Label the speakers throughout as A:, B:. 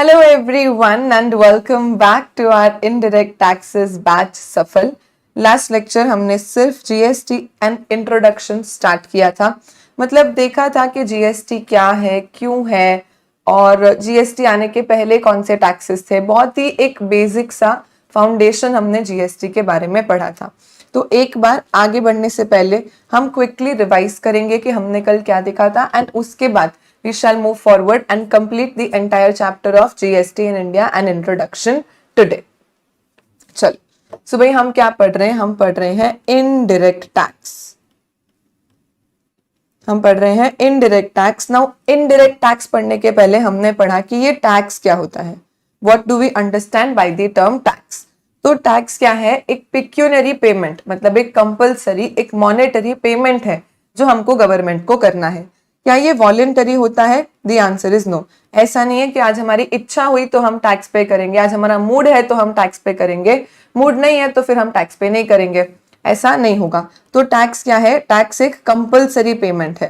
A: Hello everyone and welcome back to our indirect taxes batch सफल। Last lecture हमने सिर्फ GST and introduction start किया था, मतलब देखा था कि जीएसटी क्या है, क्यों है और जीएसटी आने के पहले कौन से टैक्सेस थे। बहुत ही एक बेसिक सा फाउंडेशन हमने जीएसटी के बारे में पढ़ा था। तो एक बार आगे बढ़ने से पहले हम क्विकली रिवाइज करेंगे कि हमने कल क्या देखा था एंड उसके बाद we shall move forward and complete the entire chapter of GST in India and introduction today. चल, so भाई हम क्या पढ़ रहे हैं? हम पढ़ रहे हैं indirect tax. हम पढ़ रहे हैं indirect tax. Now indirect tax पढ़ने के पहले हमने पढ़ा कि ये टैक्स क्या होता है. What do we understand by the term tax? तो टैक्स क्या है? एक पिक्यूनरी पेमेंट, मतलब एक कंपल्सरी, एक मॉनेटरी पेमेंट है जो हमको गवर्नमेंट को करना है। क्या ये वॉलेंटरी होता है? The answer is no. ऐसा नहीं है कि आज हमारी इच्छा हुई तो हम टैक्स पे करेंगे, आज हमारा मूड है तो हम टैक्स पे करेंगे, मूड नहीं है तो फिर हम टैक्स पे नहीं करेंगे, ऐसा नहीं होगा। तो टैक्स क्या है? टैक्स एक कंपल्सरी पेमेंट है।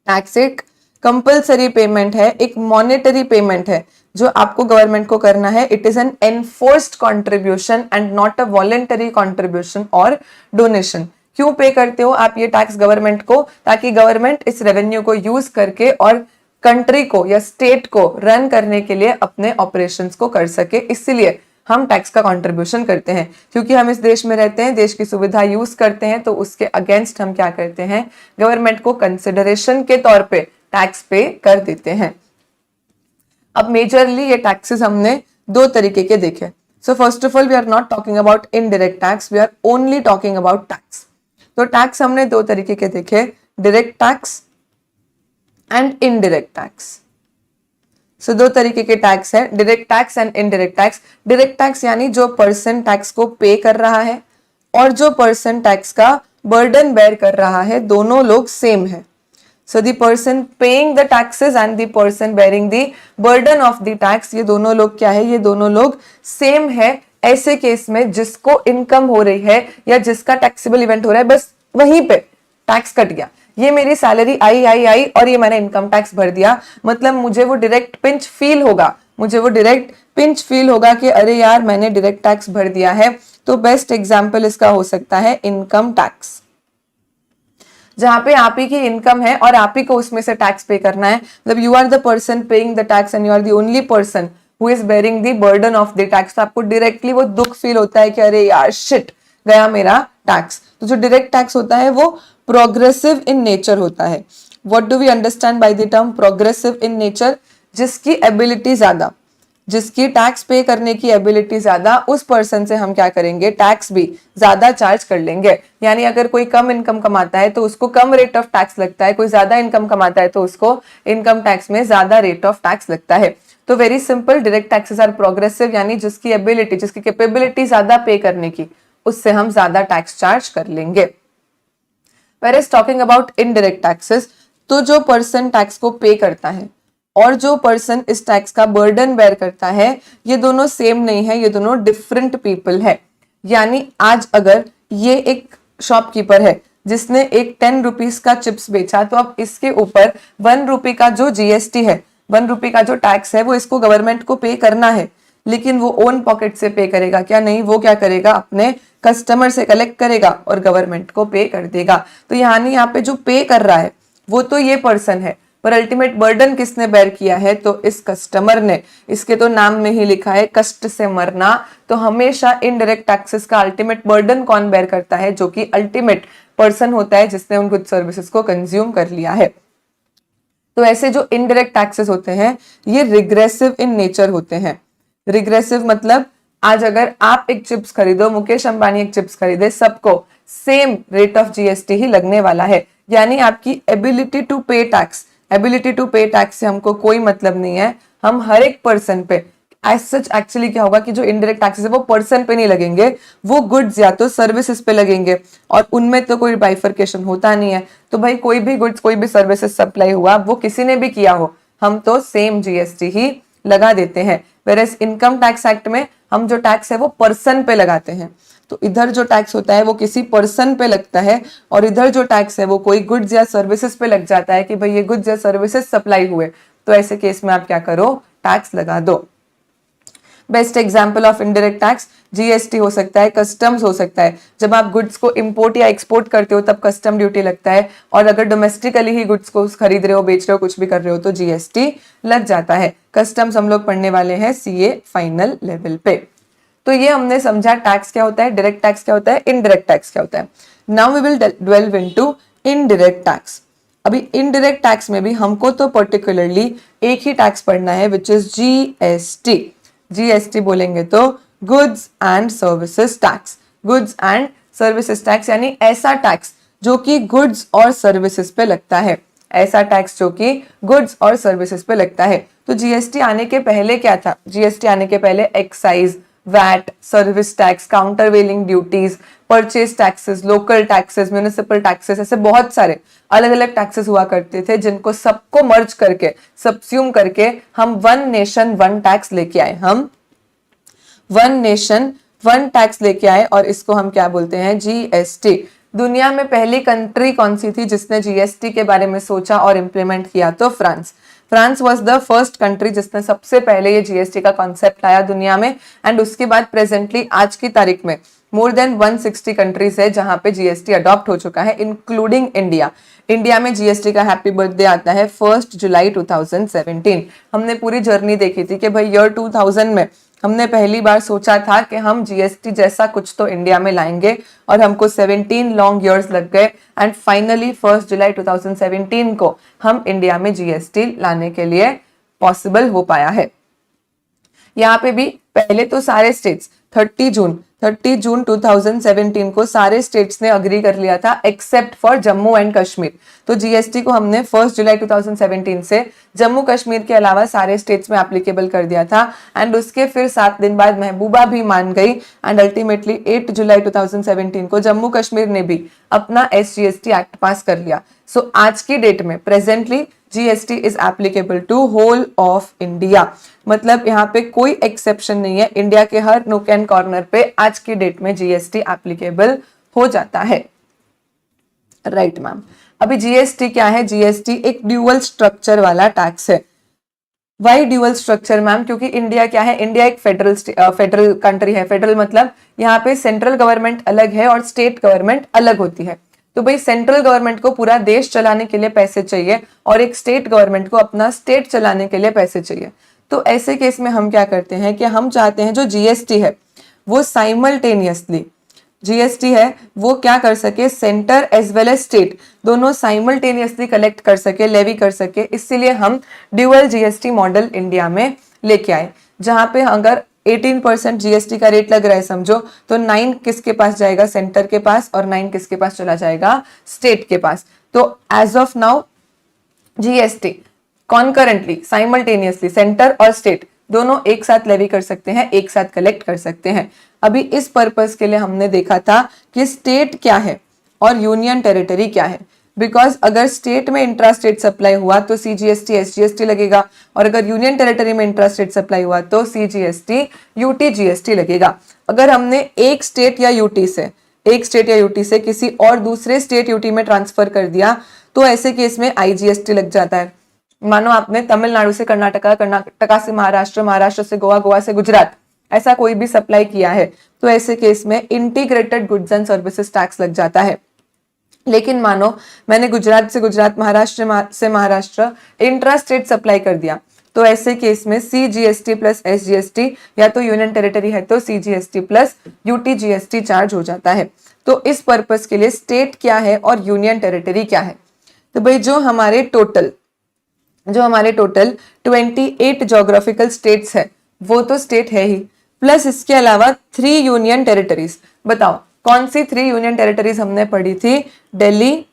A: टैक्स एक कंपल्सरी पेमेंट है, एक मॉनेटरी पेमेंट है जो आपको गवर्नमेंट को करना है। It is an enforced contribution and not a voluntary contribution और डोनेशन। क्यों पे करते हो आप ये टैक्स गवर्नमेंट को? ताकि गवर्नमेंट इस रेवेन्यू को यूज करके और कंट्री को या स्टेट को रन करने के लिए अपने ऑपरेशंस को कर सके। इसलिए हम टैक्स का कंट्रीब्यूशन करते हैं, क्योंकि हम इस देश में रहते हैं, देश की सुविधा यूज करते हैं, तो उसके अगेंस्ट हम क्या करते हैं? गवर्नमेंट को कंसिडरेशन के तौर पे टैक्स पे कर देते हैं। अब मेजरली ये टैक्सेस हमने दो तरीके के देखे। So first of all we are not talking about indirect tax, we are only talking about tax. तो टैक्स हमने दो तरीके के देखे, direct tax and indirect tax. So दो तरीके के टैक्स है, direct tax and indirect tax. Direct tax यानी जो पर्सन टैक्स को पे कर रहा है और जो पर्सन टैक्स का बर्डन बेयर कर रहा है, दोनों लोग सेम है। So the person paying the taxes and the person bearing the burden of the tax, ये दोनों लोग क्या है? ये दोनों लोग सेम है। ऐसे केस में जिसको इनकम हो रही है या जिसका टैक्सेबल इवेंट हो रहा है, बस वहीं पे टैक्स कट गया। ये मेरी सैलरी आई और ये मैंने इनकम टैक्स भर दिया, मतलब मुझे वो डायरेक्ट पिंच फील होगा, मुझे वो डायरेक्ट पिंच फील होगा कि अरे यार मैंने डायरेक्ट टैक्स भर दिया है। तो बेस्ट एग्जांपल इसका हो सकता है इनकम टैक्स, जहां पे आप ही की इनकम है और आप ही को उसमें से टैक्स पे करना है। मतलब you are the person paying the tax and you are the only person who is bearing the burden of the tax. तो आपको डायरेक्टली वो दुख फील होता है कि अरे यार शिट, गया मेरा टैक्स। तो जो डायरेक्ट टैक्स होता है वो प्रोग्रेसिव इन नेचर होता है। What do we understand by the term progressive in nature? जिसकी एबिलिटी ज्यादा, जिसकी टैक्स पे करने की एबिलिटी ज्यादा, उस पर्सन से हम क्या करेंगे? टैक्स भी ज्यादा चार्ज कर लेंगे। यानी अगर कोई कम इनकम कमाता है तो उसको कम रेट ऑफ टैक्स लगता है, कोई ज्यादा इनकम कमाता है तो उसको इनकम टैक्स में ज्यादा रेट ऑफ टैक्स लगता है। तो very simple, direct taxes are progressive, यानी जिसकी एबिलिटी, जिसकी कैपेबिलिटी ज्यादा पे करने की, उससे हम ज्यादा टैक्स चार्ज कर लेंगे। Whereas talking about indirect taxes, तो जो पर्सन टैक्स को पे करता है और जो पर्सन इस टैक्स का बर्डन बेयर करता है, ये दोनों सेम नहीं है, ये दोनों डिफरेंट पीपल है। यानी आज अगर ये एक शॉपकीपर है जिसने एक 10 रुपीज का चिप्स बेचा, तो अब इसके ऊपर 1 रुपए का जो जीएसटी है, 1 रुपए का जो टैक्स है, वो इसको गवर्नमेंट को पे करना है। लेकिन वो ओन पॉकेट से पे करेगा क्या? नहीं, वो क्या करेगा? अपने कस्टमर से कलेक्ट करेगा और गवर्नमेंट को पे कर देगा। तो यहाँ पे जो पे कर रहा है वो तो ये पर्सन है, पर अल्टीमेट बर्डन किसने बेयर किया है? तो इस कस्टमर ने। इसके तो नाम में ही लिखा है कष्ट से मरना। तो हमेशा इनडायरेक्ट टैक्सेस का अल्टीमेट बर्डन कौन बेयर करता है? जो कि अल्टीमेट पर्सन होता है जिसने उन गुड सर्विसेज को कंज्यूम कर लिया है। तो ऐसे जो इनडायरेक्ट टैक्सेस होते हैं ये रिग्रेसिव इन नेचर होते हैं। रिग्रेसिव मतलब आज अगर आप एक चिप्स खरीदो, मुकेश अंबानी एक चिप्स खरीदे, सबको सेम रेट ऑफ जीएसटी ही लगने वाला है। यानी आपकी एबिलिटी टू पे टैक्स, एबिलिटी टू पे टैक्स से हमको कोई मतलब नहीं है। हम हर एक पर्सन पे एज सच एक्चुअली क्या होगा कि जो इनडायरेक्ट टैक्सेस है वो पर्सन पे नहीं लगेंगे, वो गुड्स या तो सर्विसेज पे लगेंगे, और उनमें तो कोई बाइफर्केशन होता नहीं है। तो भाई कोई भी गुड्स, कोई भी सर्विसेज सप्लाई हुआ, वो किसी ने भी किया हो, हम तो सेम जीएसटी ही लगा देते हैं। वेरएस इनकम टैक्स एक्ट में हम जो टैक्स है वो पर्सन पे लगाते हैं। तो इधर जो टैक्स होता है वो किसी पर्सन पे लगता है, और इधर जो टैक्स है वो कोई गुड्स या सर्विसेज पे लग जाता है कि भाई ये गुड्स या सर्विसेज सप्लाई हुए। तो ऐसे केस में आप क्या करो? टैक्स लगा दो। Best example of indirect tax GST हो सकता है, कस्टम्स हो सकता है। जब आप गुड्स को इंपोर्ट या एक्सपोर्ट करते हो तब कस्टम ड्यूटी लगता है, और अगर डोमेस्टिकली ही गुड्स को खरीद रहे हो, बेच रहे हो, कुछ भी कर रहे हो तो जीएसटी लग जाता है। कस्टम्स हम लोग पढ़ने वाले हैं सीए फाइनल लेवल पे। तो ये हमने समझा टैक्स क्या होता है, डायरेक्ट टैक्स क्या होता है, इनडायरेक्ट टैक्स क्या होता है। Now we will delve into indirect tax. अभी इनडायरेक्ट टैक्स में भी हमको तो पर्टिकुलरली एक ही टैक्स पढ़ना है विच इज जीएसटी। जीएसटी बोलेंगे तो goods and services tax. Goods and services tax यानी ऐसा टैक्स जो कि गुड्स और सर्विसेज पे लगता है, ऐसा टैक्स जो कि गुड्स और सर्विसेज पे लगता है। तो जीएसटी आने के पहले क्या था, जीएसटी आने के पहले excise, VAT, service tax, countervailing duties, purchase taxes, local taxes, municipal taxes, ऐसे बहुत सारे अलग अलग टैक्सेस हुआ करते थे जिनको सबको मर्ज करके, सबस्यूम करके हम वन नेशन वन टैक्स लेके आए। हम वन नेशन वन टैक्स लेके आए और इसको हम क्या बोलते हैं, जीएसटी। दुनिया में पहली कंट्री कौन सी थी जिसने जीएसटी के बारे में सोचा और इंप्लीमेंट किया, तो France. France was the first country जिसने सबसे पहले ये जीएसटी का कॉन्सेप्ट लाया दुनिया में। एंड उसके बाद प्रेजेंटली आज की तारीख में मोर देन 160 कंट्रीज है जहां पे जीएसटी अडॉप्ट हो चुका है, इंक्लूडिंग इंडिया। इंडिया में जीएसटी का हैप्पी बर्थडे आता है 1 जुलाई 2017। हमने पूरी जर्नी देखी थी कि भाई ईयर 2000 में हमने पहली बार सोचा था कि हम जीएसटी जैसा कुछ तो इंडिया में लाएंगे, और हमको 17 लॉन्ग इयर्स लग गए। एंड फाइनली 1 जुलाई 2017 को हम इंडिया में जीएसटी लाने के लिए पॉसिबल हो पाया है। यहाँ पे भी पहले तो सारे स्टेट्स 30 जून 2017 को सारे स्टेट्स ने अग्री कर लिया था except for Jammu and Kashmir. तो जीएसटी को हमने 1 जुलाई 2017 से जम्मू कश्मीर के अलावा सारे स्टेट्स में एप्लीकेबल कर दिया था। एंड उसके फिर 7 दिन बाद महबूबा भी मान गई एंड अल्टीमेटली 8 जुलाई 2017 को जम्मू कश्मीर ने भी अपना एसजीएसटी एक्ट पास कर लिया। सो आज की डेट में presently GST is applicable to whole of India. मतलब यहाँ पे कोई एक्सेप्शन नहीं है, इंडिया के हर नूक एंड कॉर्नर पे आज की डेट में जीएसटी एप्लीकेबल हो जाता है। Right ma'am. अभी जीएसटी क्या है, जीएसटी एक ड्यूअल स्ट्रक्चर वाला टैक्स है। वाई ड्यूअल स्ट्रक्चर मैम, क्योंकि इंडिया क्या है, इंडिया एक फेडरल कंट्री है। फेडरल मतलब यहाँ पे सेंट्रल गवर्नमेंट अलग है और स्टेट गवर्नमेंट अलग होती है। तो भाई सेंट्रल गवर्नमेंट को पूरा देश चलाने के लिए पैसे चाहिए और एक स्टेट गवर्नमेंट को अपना स्टेट चलाने के लिए पैसे चाहिए। तो ऐसे केस में हम क्या करते हैं कि हम चाहते हैं जो जीएसटी है वो साइमल्टेनियसली, जीएसटी है वो क्या कर सके, centre as well as state दोनों साइमल्टेनियसली कलेक्ट कर सके, लेवी कर सके। इसीलिए हम ड्यूअल जीएसटी मॉडल इंडिया में लेके आए, जहां पे अगर 18% जीएसटी का रेट लग रहा है समझो, तो 9 किसके पास जाएगा, सेंटर के पास, और 9 किसके पास चला जाएगा, स्टेट के पास। तो as of now GST concurrently, simultaneously centre और स्टेट दोनों एक साथ लेवी कर सकते हैं, एक साथ कलेक्ट कर सकते हैं। अभी इस पर्पस के लिए हमने देखा था कि स्टेट क्या है और यूनियन टेरिटरी क्या है। बिकॉज अगर स्टेट में इंट्रा स्टेट सप्लाई हुआ तो सीजीएसटी एसजीएसटी लगेगा, और अगर यूनियन टेरिटरी में इंट्रा स्टेट सप्लाई हुआ तो सीजीएसटी यूटीजीएसटी लगेगा। अगर हमने एक स्टेट या यूटी से किसी और दूसरे स्टेट यूटी में ट्रांसफर कर दिया तो ऐसे केस में आईजीएसटी लग जाता है। मानो आपने तमिलनाडु से कर्नाटका, कर्नाटका से महाराष्ट्र, महाराष्ट्र से गोवा, गोवा से गुजरात, ऐसा कोई भी सप्लाई किया है तो ऐसे केस में integrated goods and services tax लग जाता है। लेकिन मानो मैंने गुजरात से गुजरात, महाराष्ट्र से महाराष्ट्र इंट्रा स्टेट सप्लाई कर दिया तो ऐसे केस में सीजीएसटी प्लस एसजीएसटी, या तो यूनियन टेरिटरी है तो सीजीएसटी प्लस यूटीजीएसटी चार्ज हो जाता है। तो इस पर्पस के लिए स्टेट क्या है और यूनियन टेरिटरी क्या है, तो भाई जो हमारे टोटल 28 जोग्राफिकल स्टेट्स है वो तो स्टेट है ही, प्लस इसके अलावा 3 यूनियन टेरिटरीज। बताओ कौन सी 3 यूनियन टेरिटरीज हमने पढ़ी थी, दिल्ली,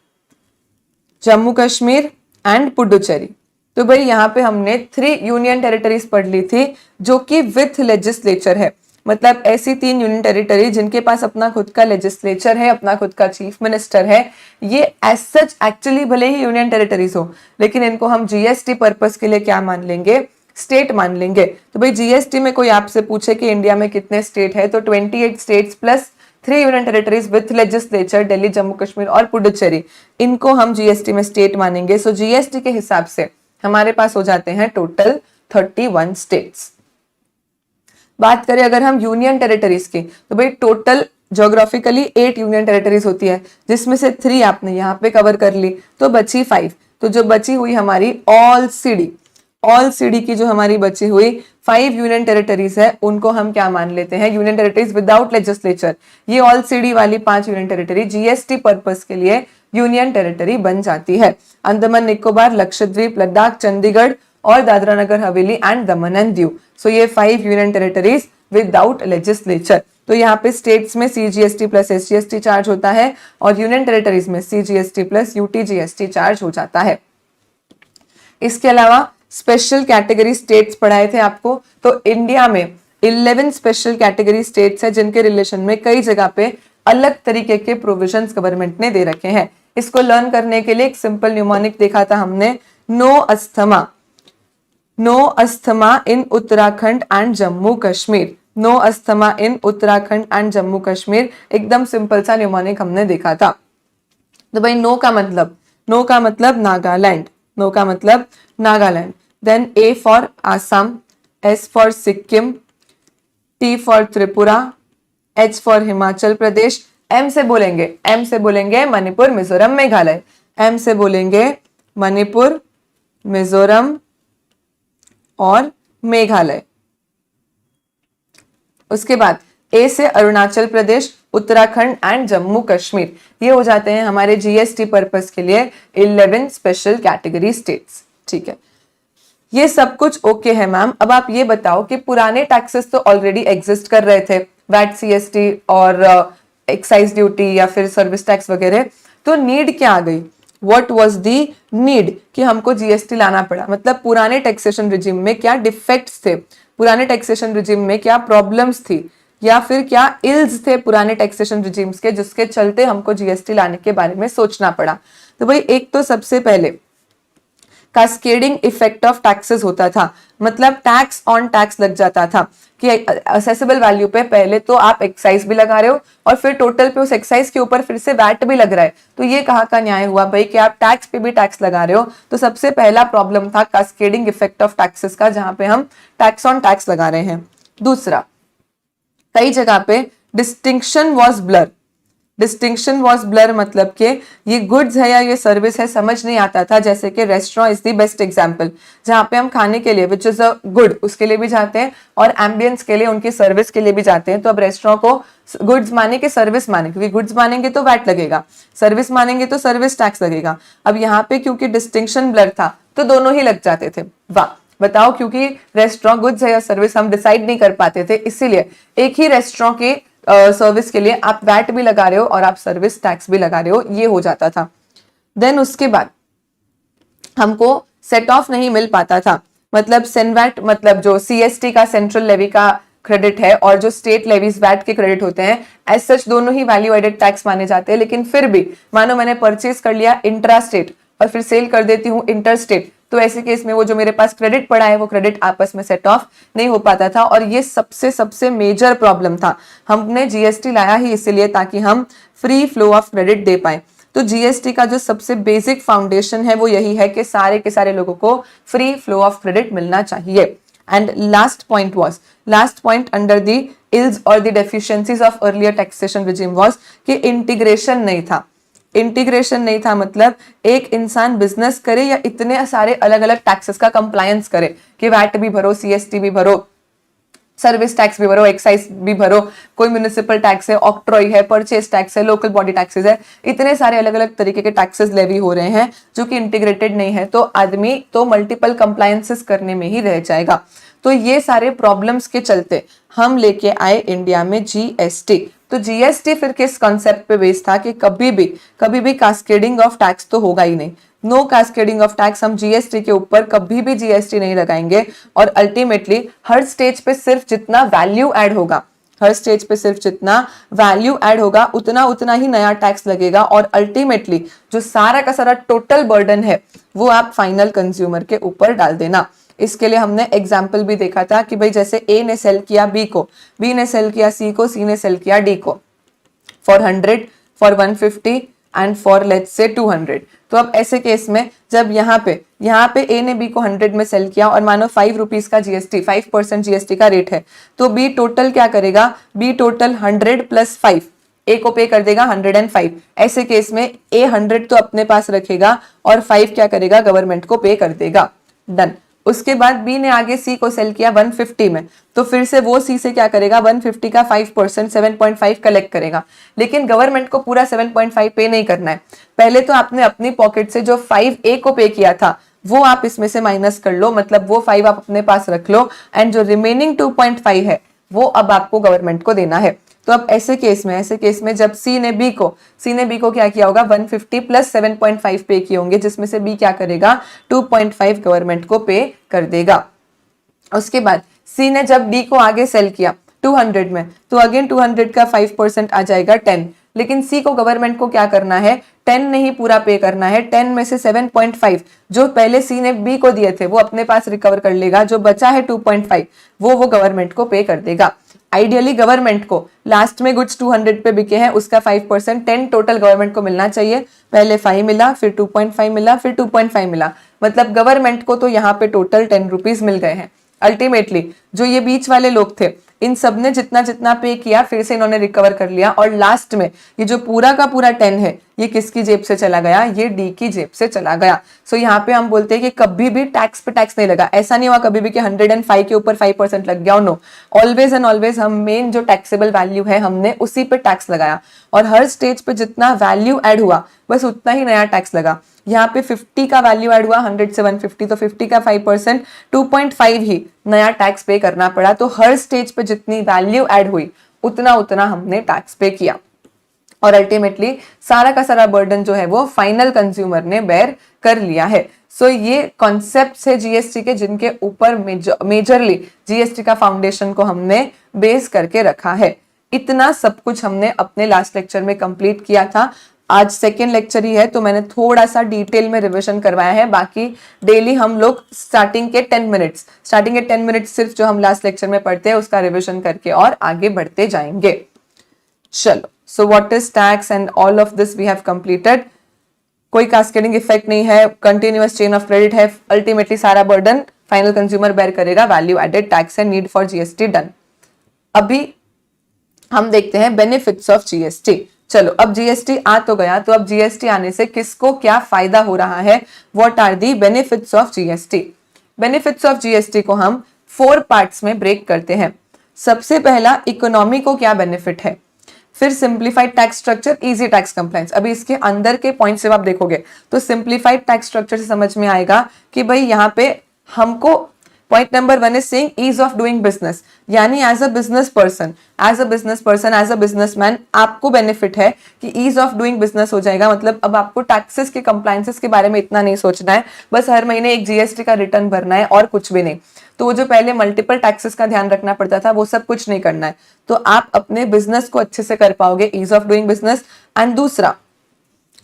A: जम्मू कश्मीर एंड पुडुचेरी। तो भाई यहाँ पे हमने 3 यूनियन टेरिटरीज पढ़ ली थी जो कि विथ लेजिस्लेचर है। मतलब ऐसी 3 यूनियन टेरिटरी जिनके पास अपना खुद का लेजिस्लेचर है, अपना खुद का चीफ मिनिस्टर है। ये एज सच एक्चुअली भले ही यूनियन टेरिटरीज हो, लेकिन इनको हम जीएसटी पर्पस के लिए क्या मान लेंगे, स्टेट मान लेंगे। तो भाई जीएसटी में कोई आपसे पूछे कि इंडिया में कितने स्टेट है, तो 28 states plus 3 union territories with legislature, Delhi, Jammu Kashmir और पुडुचेरी, इनको हम जीएसटी में स्टेट मानेंगे। सो जीएसटी के हिसाब से हमारे पास हो जाते हैं टोटल 31 स्टेट्स। बात करें अगर हम यूनियन टेरिटरीज की, तो भाई टोटल ज्योग्राफिकली 8 यूनियन टेरिटरीज होती है, जिसमें से 3 आपने यहाँ पे कवर कर ली, तो बची 5। तो जो बची हुई हमारी ऑल सीडी की जो हमारी बची हुई 5 यूनियन टेरिटरीज है, उनको हम क्या मान लेते हैं, यूनियन टेरिटरीज विदाउट लेजिस्लेचर। ये ऑल सीडी वाली 5 यूनियन टेरिटरी जीएसटी पर्पस के लिए यूनियन टेरिटरी बन जाती है। अंडमान निकोबार, लक्षद्वीप, लद्दाख, चंडीगढ़ और Dadra Nagar Haveli and Daman and Diu. सो ये 5 यूनियन टेरिटरीज विदाउट लेजिस्लेचर। तो यहाँ पे स्टेट्स में सीजीएसटी प्लस एसजीएसटी चार्ज होता है और यूनियन टेरिटरीज में सीजीएसटी प्लस यूटीजीएसटी चार्ज हो जाता है। इसके अलावा स्पेशल कैटेगरी स्टेट्स पढ़ाए थे आपको, तो इंडिया में 11 स्पेशल कैटेगरी स्टेट्स है जिनके रिलेशन में कई जगह पे अलग तरीके के प्रोविजंस गवर्नमेंट ने दे रखे हैं। इसको लर्न करने के लिए एक सिंपल न्यूमोनिक देखा था हमने, no asthma in Uttarakhand and Jammu Kashmir. No asthma in Uttarakhand and Jammu Kashmir, एकदम सिंपल सा न्यूमोनिक हमने देखा था। तो भाई नो का मतलब नागालैंड, नो का मतलब Nagaland. Then A for Assam, S for Sikkim, T for Tripura, H for Himachal Pradesh, M से बोलेंगे मणिपुर, मिजोरम, मेघालय। एम से बोलेंगे मणिपुर, मिजोरम और मेघालय। उसके बाद ए से अरुणाचल प्रदेश, उत्तराखंड एंड जम्मू कश्मीर। ये हो जाते हैं हमारे जीएसटी पर्पस के लिए 11 स्पेशल कैटेगरी स्टेट्स। ठीक है, ये सब कुछ ओके है मैम। अब आप ये बताओ कि पुराने टैक्सेस तो ऑलरेडी एग्जिस्ट कर रहे थे, वैट, सीएसटी और एक्साइज ड्यूटी या फिर सर्विस टैक्स वगैरह, तो नीड क्या आ गई, व्हाट वाज द नीड कि हमको जीएसटी लाना पड़ा। मतलब पुराने टैक्सेशन रिजिम में क्या डिफेक्ट्स थे, पुराने टैक्सेशन रिजिम में क्या प्रॉब्लम्स थी, या फिर क्या इल्स थे पुराने टैक्सेशन रिजिम्स के, जिसके चलते हमको जीएसटी लाने के बारे में सोचना पड़ा। तो भाई एक तो सबसे पहले कास्केडिंग इफेक्ट ऑफ टैक्सेस होता था, मतलब टैक्स ऑन टैक्स लग जाता था कि असेसेबल वैल्यू पे पहले तो आप एक्साइज भी लगा रहे हो और फिर टोटल पे उस एक्साइज के ऊपर फिर से वैट भी लग रहा है। तो ये कहाँ का न्याय हुआ भाई कि आप टैक्स पे भी टैक्स लगा रहे हो। तो सबसे पहला प्रॉब्लम था कास्केडिंग इफेक्ट ऑफ टैक्सेस का, जहां पे हम टैक्स ऑन टैक्स लगा रहे हैं। दूसरा, कई जगह पे डिस्टिंक्शन वॉज ब्लर, मतलब कि ये गुड्स है या ये सर्विस है समझ नहीं आता था। जैसे कि restaurant is the best example, जहाँ पे हम खाने के लिए विच इज अ गुड उसके लिए भी जाते हैं और एम्बियंस के लिए, उनकी सर्विस के लिए भी जाते हैं। तो अब रेस्टोरेंट को गुड्स माने कि सर्विस माने, क्योंकि गुड्स मानेंगे तो वैट लगेगा, सर्विस मानेंगे तो सर्विस टैक्स लगेगा। अब यहाँ पे क्योंकि डिस्टिंक्शन ब्लर था तो दोनों ही लग जाते थे। वाह, बताओ, क्योंकि रेस्टोरेंट गुड्स है या सर्विस हम डिसाइड नहीं कर पाते थे, इसीलिए एक ही रेस्टोरेंट के सर्विस के लिए आप वैट भी लगा रहे हो और आप सर्विस टैक्स भी लगा रहे हो, ये हो जाता था। देन उसके बाद हमको सेट ऑफ नहीं मिल पाता था, मतलब सेनवैट, मतलब जो सीएसटी का सेंट्रल लेवी का क्रेडिट है और जो स्टेट लेवीज वैट के क्रेडिट होते हैं, एज सच दोनों ही वैल्यू एडेड टैक्स माने जाते हैं। लेकिन फिर भी मानो मैंने परचेज कर लिया इंट्रा स्टेट और फिर सेल कर देती हूँ इंटर स्टेट, तो ऐसे केस में वो जो मेरे पास क्रेडिट पड़ा है वो क्रेडिट आपस में सेट ऑफ नहीं हो पाता था। और ये सबसे मेजर प्रॉब्लम था। हमने जीएसटी लाया ही इसीलिए ताकि हम फ्री फ्लो ऑफ क्रेडिट दे पाए। तो जीएसटी का जो सबसे बेसिक फाउंडेशन है वो यही है कि सारे के सारे लोगों को फ्री फ्लो ऑफ क्रेडिट मिलना चाहिए। And last point under the ills और the deficiencies of earlier taxation regime was कि इंटीग्रेशन नहीं था, मतलब एक इंसान बिजनेस करे या इतने सारे अलग अलग टैक्सेस का कंप्लायंस करे कि वैट भी भरो, सीएसटी भी भरो, सर्विस टैक्स भी भरो, एक्साइज भी भरो, कोई म्युनिसिपल टैक्स है, ऑक्ट्रॉय है, परचेज टैक्स है, लोकल बॉडी टैक्सेस है, इतने सारे अलग अलग तरीके के टैक्सेस लेवी हो रहे हैं जो कि इंटीग्रेटेड नहीं है। तो आदमी तो मल्टीपल कंप्लायंसेस करने में ही रह जाएगा। तो ये सारे प्रॉब्लम्स के चलते हम लेके आए इंडिया में जीएसटी। तो जीएसटी फिर किस कॉन्सेप्ट पे बेस्ड था कि कभी भी कास्केडिंग ऑफ टैक्स तो होगा ही नहीं, नो कास्केडिंग ऑफ टैक्स। हम जीएसटी के ऊपर कभी भी जीएसटी नहीं लगाएंगे और अल्टीमेटली हर स्टेज पे सिर्फ जितना वैल्यू ऐड होगा उतना ही नया टैक्स लगेगा और अल्टीमेटली जो सारा का सारा टोटल बर्डन है वो आप फाइनल कंज्यूमर के ऊपर डाल देना। इसके लिए हमने एग्जाम्पल भी देखा था कि भाई जैसे ए ने सेल किया बी को, बी ने सेल किया सी को, सी ने सेल किया डी को, for 100, for 150, and for let's say 200। तो अब ऐसे केस में जब यहाँ पे ए ने बी को 100 में सेल किया और मानो 5 रुपीज का जीएसटी 5% जीएसटी का रेट है, तो बी टोटल क्या करेगा, बी टोटल 100 प्लस 5 ए को पे कर देगा 105। ऐसे केस में ए 100 तो अपने पास रखेगा और 5 क्या करेगा, गवर्नमेंट को पे कर देगा। डन। उसके बाद बी ने आगे सी को सेल किया 150 में, तो फिर से वो सी से क्या करेगा, 150 का 5% 7.5 कलेक्ट करेगा, लेकिन गवर्नमेंट को पूरा 7.5 पे नहीं करना है। पहले तो आपने अपनी पॉकेट से जो 5 ए को पे किया था वो आप इसमें से माइनस कर लो, मतलब वो 5 आप अपने पास रख लो एंड जो रिमेनिंग 2.5 है वो अब आपको गवर्नमेंट को देना है। तो अब ऐसे केस में जब सी ने बी को क्या किया होगा, 150 प्लस 7.5 पे किए होंगे, जिसमें से बी क्या करेगा, 2.5 गवर्नमेंट को पे कर देगा। उसके बाद सी ने जब डी को आगे सेल किया 200 में, तो अगेन 200 का 5% आ जाएगा 10, लेकिन सी को गवर्नमेंट को क्या करना है, 10 नहीं पूरा पे करना है, 10 में से 7.5 जो पहले सी ने बी को दिए थे वो अपने पास रिकवर कर लेगा, जो बचा है 2.5 वो गवर्नमेंट को पे कर देगा। आइडियली गवर्नमेंट को लास्ट में गुड्स 200 पे बिके हैं, उसका 5% 10 टोटल गवर्नमेंट को मिलना चाहिए। पहले 5 मिला, फिर 2.5 मिला, फिर 2.5 मिला, मतलब गवर्नमेंट को तो यहाँ पे टोटल 10 रुपीज मिल गए हैं। अल्टीमेटली जो ये बीच वाले लोग थे इन सब ने जितना जितना पे किया फिर से इन्होंने रिकवर कर लिया, और लास्ट में ये जो पूरा का पूरा 10 है ये किसकी जेब से चला गया, ये डी की जेब से चला गया। सो यहाँ पे हम बोलते हैं कि कभी भी टैक्स पे टैक्स नहीं लगा। ऐसा नहीं हुआ कभी भी कि 105 के ऊपर 5% लग गया, नो, ऑलवेज एंड ऑलवेज हम मेन जो टैक्सेबल वैल्यू है हमने उसी पे टैक्स लगाया, और हर स्टेज पे जितना वैल्यू ऐड हुआ बस उतना ही नया टैक्स लगा। यहाँ पे 50 का वैल्यू ऐड हुआ 100 से 150, तो 50 का 5% 2.5 ही नया टैक्स पे करना पड़ा। तो हर स्टेज पे जितनी वैल्यू ऐड हुई उतना उतना हमने टैक्स पे किया, और अल्टीमेटली सारा का सारा बर्डन जो है वो फाइनल कंज्यूमर ने बेयर कर लिया है। सो ये कॉन्सेप्ट है जीएसटी के जिनके ऊपर मेजरली जीएसटी का फाउंडेशन को हमने बेस करके रखा है। इतना सब कुछ हमने अपने लास्ट लेक्चर में कंप्लीट किया था। आज सेकेंड लेक्चर ही है तो मैंने थोड़ा सा डिटेल में रिवीजन करवाया है, बाकी डेली हम लोग स्टार्टिंग के 10 मिनट्स सिर्फ जो हम लास्ट लेक्चर में पढ़ते हैं उसका रिवीजन करके और आगे बढ़ते जाएंगे। चलो, so what is tax and all of this we have completed. कोई कास्केडिंग इफेक्ट नहीं है, कंटिन्यूअस चेन ऑफ क्रेडिट है, अल्टीमेटली सारा बर्डन फाइनल कंज्यूमर बेयर करेगा, value added tax and need for GST done. अभी हम देखते हैं बेनिफिट्स ऑफ जीएसटी। चलो, अब जीएसटी आ तो गया, तो अब जीएसटी आने से किसको क्या फायदा हो रहा है, what are the benefits of GST. Benefits of GST को हम 4 पार्ट्स में ब्रेक करते हैं। सबसे पहला, इकोनॉमी को क्या बेनिफिट है, फिर simplified tax structure, easy tax compliance. अभी इसके अंदर के पॉइंट से आप देखोगे तो सिंप्लीफाइड टैक्स स्ट्रक्चर से समझ में आएगा कि भाई यहाँ पे हमको point number 1 is saying ease of doing business, यानी as a business person, as a businessman आपको बेनिफिट है कि ईज ऑफ डूइंग बिजनेस हो जाएगा। मतलब अब आपको टैक्सेस के कंप्लायंसेस के बारे में इतना नहीं सोचना है, बस हर महीने एक जीएसटी का रिटर्न भरना है और कुछ भी नहीं। तो वो जो पहले मल्टीपल टैक्सेस का ध्यान रखना पड़ता था वो सब कुछ नहीं करना है, तो आप अपने बिजनेस को अच्छे से कर पाओगे, ease of doing business. And दूसरा,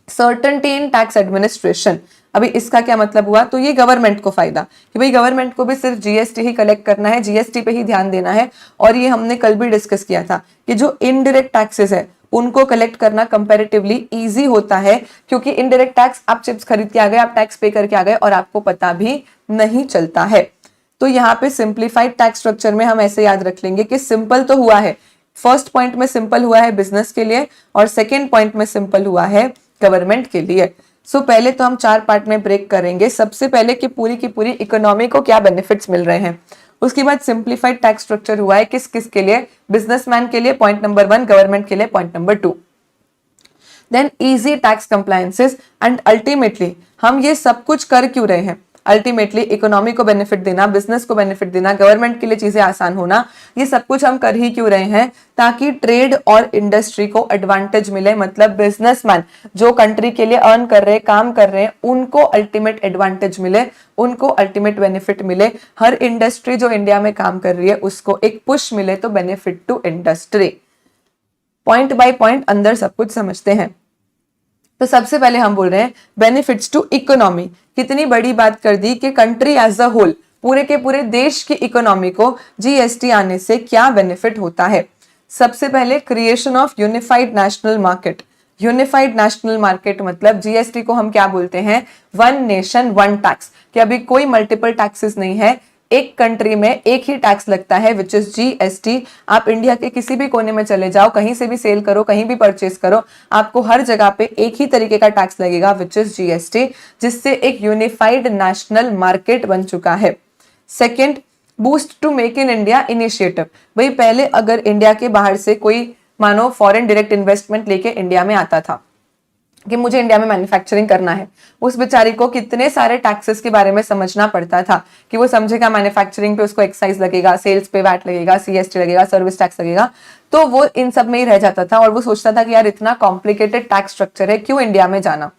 A: सर्टेनिटी इन टैक्स एडमिनिस्ट्रेशन। अभी इसका क्या मतलब हुआ, तो ये गवर्नमेंट को फायदा कि भाई गवर्नमेंट को भी सिर्फ जीएसटी ही कलेक्ट करना है, जीएसटी पे ही ध्यान देना है। और ये हमने कल भी डिस्कस किया था कि जो इनडायरेक्ट टैक्सेस है उनको कलेक्ट करना कंपैरेटिवली इजी होता है, क्योंकि इनडायरेक्ट टैक्स आप चिप्स खरीद के आ गए, आप टैक्स पे करके आ गए और आपको पता भी नहीं चलता है। तो यहाँ पे सिंप्लीफाइड टैक्स स्ट्रक्चर में हम ऐसे याद रख लेंगे कि सिंपल तो हुआ है, फर्स्ट पॉइंट में सिंपल हुआ है बिजनेस के लिए और सेकेंड पॉइंट में सिंपल हुआ है गवर्नमेंट के लिए। सो पहले तो हम 4 पार्ट में ब्रेक करेंगे। सबसे पहले कि पूरी की पूरी इकोनॉमी को क्या बेनिफिट्स मिल रहे हैं, उसके बाद सिंप्लीफाइड टैक्स स्ट्रक्चर हुआ है किस किस के लिए, बिजनेसमैन के लिए पॉइंट नंबर 1, गवर्नमेंट के लिए point number 2, then easy tax compliances. And ultimately हम ये सब कुछ कर क्यों रहे हैं, अल्टीमेटली इकोनॉमी को बेनिफिट देना, बिजनेस को बेनिफिट देना, गवर्नमेंट के लिए चीजें आसान होना, ये सब कुछ हम कर ही क्यों रहे हैं, ताकि ट्रेड और इंडस्ट्री को एडवांटेज मिले। मतलब बिजनेसमैन जो कंट्री के लिए अर्न कर रहे हैं, काम कर रहे हैं, उनको अल्टीमेट एडवांटेज मिले, उनको अल्टीमेट बेनिफिट मिले। हर इंडस्ट्री जो इंडिया में काम कर रही है उसको एक पुश मिले, तो benefit to industry. Point by point अंदर सब कुछ समझते हैं। तो सबसे पहले हम बोल रहे हैं बेनिफिट्स टू इकोनॉमी। कितनी बड़ी बात कर दी कि कंट्री एज अ होल, पूरे के पूरे देश की इकोनॉमी को जीएसटी आने से क्या बेनिफिट होता है। सबसे पहले creation of unified national market. Unified national market मतलब जीएसटी को हम क्या बोलते हैं, वन नेशन वन टैक्स, कि अभी कोई मल्टीपल टैक्सेस नहीं है, एक कंट्री में एक ही टैक्स लगता है विच इज जीएसटी। आप इंडिया के किसी भी कोने में चले जाओ, कहीं से भी सेल करो, कहीं भी परचेस करो, आपको हर जगह पे एक ही तरीके का टैक्स लगेगा विच इज जीएसटी, जिससे एक यूनिफाइड नेशनल मार्केट बन चुका है। Second, boost to make in India initiative. भाई पहले अगर इंडिया के बाहर से कोई मानो फॉरेन डायरेक्ट इन्वेस्टमेंट लेके इंडिया में आता था कि मुझे इंडिया में मैन्युफैक्चरिंग करना है, उस बेचारी को कितने सारे टैक्सेस के बारे में समझना पड़ता था कि वो समझेगा मैन्युफैक्चरिंग पे उसको एक्साइज लगेगा, सेल्स पे वैट लगेगा, सीएसटी लगेगा, सर्विस टैक्स लगेगा, तो वो इन सब में ही रह जाता था और वो सोचता था कि यार इतना कॉम्प्लिकेटेड टैक्स स्ट्रक्चर है, क्यों इंडिया में जाना।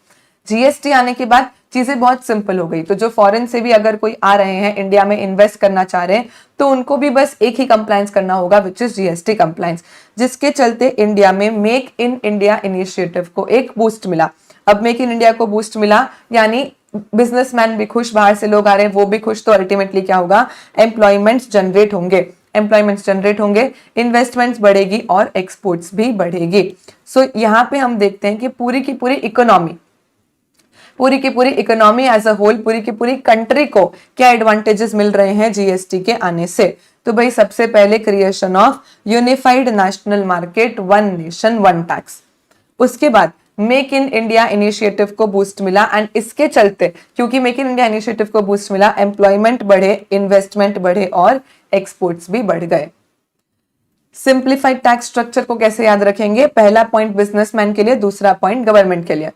A: जीएसटी आने के बाद चीजें बहुत सिंपल हो गई, तो जो फॉरेन से भी अगर कोई आ रहे हैं इंडिया में इन्वेस्ट करना चाह रहे हैं तो उनको भी बस एक ही कंप्लायंस करना होगा विच इज जीएसटी कंप्लायंस, जिसके चलते इंडिया में मेक इन इंडिया इनिशिएटिव को एक बूस्ट मिला। अब मेक इन इंडिया को बूस्ट मिला यानी बिजनेसमैन भी खुश, बाहर से लोग आ रहे हैं वो भी खुश, तो अल्टीमेटली क्या होगा, एम्प्लॉयमेंट्स जनरेट होंगे, एम्प्लॉयमेंट्स जनरेट होंगे, इन्वेस्टमेंट्स बढ़ेगी और एक्सपोर्ट्स भी बढ़ेगी। सो यहाँ पे हम देखते हैं कि पूरी की पूरी इकोनॉमी एज अ होल, पूरी की पूरी कंट्री को क्या एडवांटेजेस मिल रहे हैं जीएसटी के आने से। तो भाई सबसे पहले creation of unified national market, one nation one tax. उसके बाद मेक इन इंडिया इनिशिएटिव को बूस्ट मिला एंड इसके चलते, क्योंकि मेक इन इंडिया इनिशिएटिव को बूस्ट मिला, एम्प्लॉयमेंट बढ़े, इन्वेस्टमेंट बढ़े और एक्सपोर्ट्स भी बढ़ गए। सिंप्लीफाइड टैक्स स्ट्रक्चर को कैसे याद रखेंगे, पहला पॉइंट बिजनेसमैन के लिए, दूसरा पॉइंट गवर्नमेंट के लिए,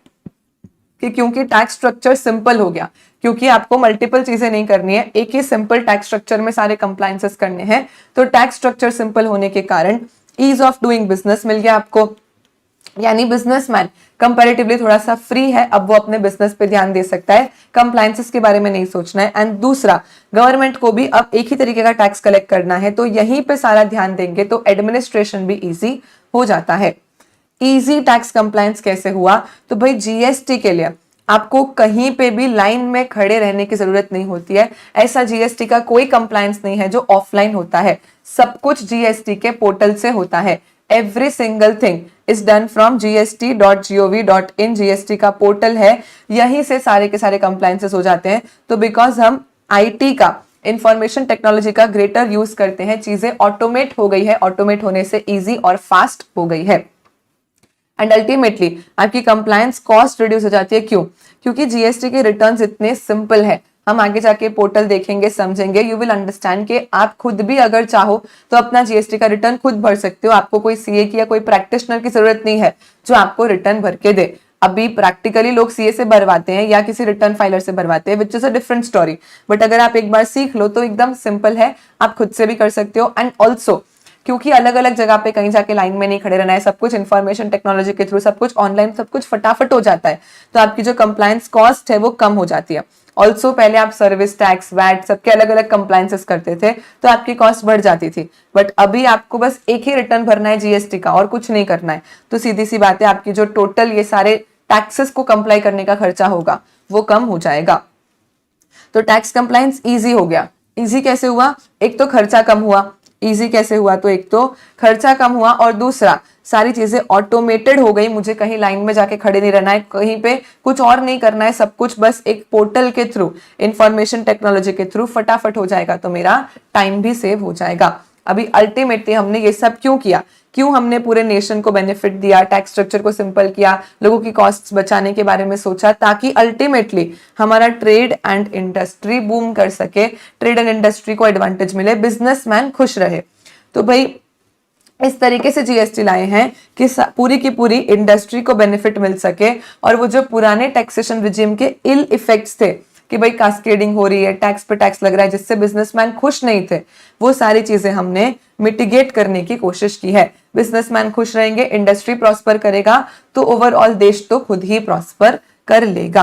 A: कि क्योंकि टैक्स स्ट्रक्चर सिंपल हो गया, क्योंकि आपको मल्टीपल चीजें नहीं करनी है, एक ही सिंपल टैक्स स्ट्रक्चर में सारे कंप्लायंसेस करने हैं, तो टैक्स स्ट्रक्चर सिंपल होने के कारण ईज ऑफ डूइंग बिजनेस मिल गया आपको, यानी बिजनेसमैन कंपैरेटिवली थोड़ा सा फ्री है, अब वो अपने बिजनेस पे ध्यान दे सकता है, कंप्लायंसेस के बारे में नहीं सोचना है। एंड दूसरा, गवर्नमेंट को भी अब एक ही तरीके का टैक्स कलेक्ट करना है, तो यहीं पे सारा ध्यान देंगे तो एडमिनिस्ट्रेशन भी इजी हो जाता है। इजी टैक्स कंप्लायंस कैसे हुआ, तो भाई जीएसटी के लिए आपको कहीं पे भी लाइन में खड़े रहने की जरूरत नहीं होती है। ऐसा जीएसटी का कोई कंप्लायंस नहीं है जो ऑफलाइन होता है, सब कुछ जीएसटी के पोर्टल से होता है। Every single thing is done from gst.gov.in, GST का पोर्टल है, यहीं से सारे के सारे कंप्लायंसेस हो जाते हैं। तो बिकॉज हम आईटी का, इंफॉर्मेशन टेक्नोलॉजी का ग्रेटर यूज करते हैं, चीजें ऑटोमेट हो गई है, ऑटोमेट होने से इजी और फास्ट हो गई है एंड अल्टीमेटली आपकी कंप्लायंस कॉस्ट रिड्यूस हो जाती है। क्यों? क्योंकि जीएसटी के रिटर्न्स इतने सिंपल है, हम आगे जाके पोर्टल देखेंगे, समझेंगे, यू विल अंडरस्टैंड कि आप खुद भी अगर चाहो तो अपना जीएसटी का रिटर्न खुद भर सकते हो, आपको कोई सीए की या कोई प्रैक्टिशनर की जरूरत नहीं है जो आपको रिटर्न भर के दे। अभी प्रैक्टिकली लोग सीए से भरवाते हैं या किसी रिटर्न फाइलर से भरवाते हैं, which is a different story, but अगर आप एक बार सीख लो तो एकदम सिंपल है, आप खुद से भी कर सकते हो। एंड ऑल्सो क्योंकि अलग अलग जगह पे कहीं जाके लाइन में नहीं खड़े रहना है, सब कुछ इंफॉर्मेशन टेक्नोलॉजी के थ्रू, सब कुछ ऑनलाइन, सब कुछ फटाफट हो जाता है, तो आपकी जो कंप्लायंस कॉस्ट है वो कम हो जाती है। ऑल्सो पहले आप सर्विस टैक्स, वैट, सबके अलग अलग कंप्लायंसेस करते थे तो आपकी कॉस्ट बढ़ जाती थी, बट अभी आपको बस एक ही रिटर्न भरना है जीएसटी का और कुछ नहीं करना है, तो सीधी सी बात है आपकी जो टोटल ये सारे टैक्सेस को कंप्लाई करने का खर्चा होगा वो कम हो जाएगा। तो टैक्स कंप्लायंस इजी हो गया। इजी कैसे हुआ? एक तो खर्चा कम हुआ। इजी कैसे हुआ? तो एक तो खर्चा कम हुआ और दूसरा सारी चीजें ऑटोमेटेड हो गई, मुझे कहीं लाइन में जाके खड़े नहीं रहना है, कहीं पे कुछ और नहीं करना है, सब कुछ बस एक पोर्टल के थ्रू, इंफॉर्मेशन टेक्नोलॉजी के थ्रू फटाफट हो जाएगा, तो मेरा टाइम भी सेव हो जाएगा। अभी अल्टीमेटली हमने ये सब क्यों किया, क्यों हमने पूरे नेशन को बेनिफिट दिया, टैक्स स्ट्रक्चर को सिंपल किया, लोगों की कॉस्ट्स बचाने के बारे में सोचा, ताकि अल्टीमेटली हमारा ट्रेड एंड इंडस्ट्री बूम कर सके, ट्रेड एंड इंडस्ट्री को एडवांटेज मिले, बिजनेसमैन खुश रहे। तो भाई इस तरीके से जीएसटी लाए हैं कि पूरी की पूरी इंडस्ट्री को बेनिफिट मिल सके, और वो जो पुराने टैक्सेशन रिजीम के इल इफेक्ट्स थे कि भाई कास्केडिंग हो रही है, टैक्स पे टैक्स लग रहा है, जिससे बिजनेसमैन खुश नहीं थे, वो सारी चीजें हमने मिटिगेट करने की कोशिश की है। बिजनेसमैन खुश रहेंगे, इंडस्ट्री प्रॉस्पर करेगा, तो ओवरऑल देश तो खुद ही प्रॉस्पर कर लेगा।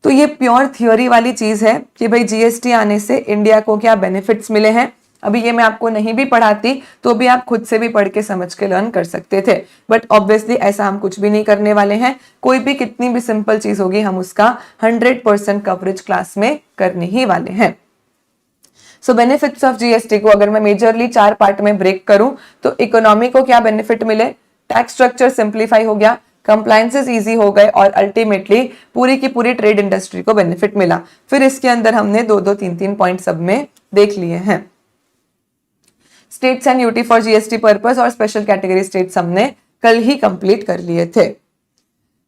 A: तो ये प्योर थ्योरी वाली चीज है कि भाई जीएसटी आने से इंडिया को क्या बेनिफिट्स मिले हैं। अभी ये मैं आपको नहीं भी पढ़ाती तो भी आप खुद से भी पढ़ के समझ के लर्न कर सकते थे, बट ऑब्वियसली ऐसा हम कुछ भी नहीं करने वाले हैं। कोई भी कितनी भी सिंपल चीज होगी हम उसका 100% कवरेज क्लास में करने ही वाले हैं। सो बेनिफिट्स ऑफ जीएसटी को अगर मैं मेजरली 4 पार्ट में ब्रेक करूं तो इकोनॉमी को क्या बेनिफिट मिले, टैक्स स्ट्रक्चर सिंप्लीफाई हो गया, कंप्लायंसेस इजी हो गए और अल्टीमेटली पूरी की पूरी ट्रेड इंडस्ट्री को बेनिफिट मिला। फिर इसके अंदर हमने 2-2, 3-3 पॉइंट सब में देख लिए हैं। States and UT for GST purpose और स्पेशल कैटेगरी स्टेट्स हमने कल ही कंप्लीट कर लिए थे।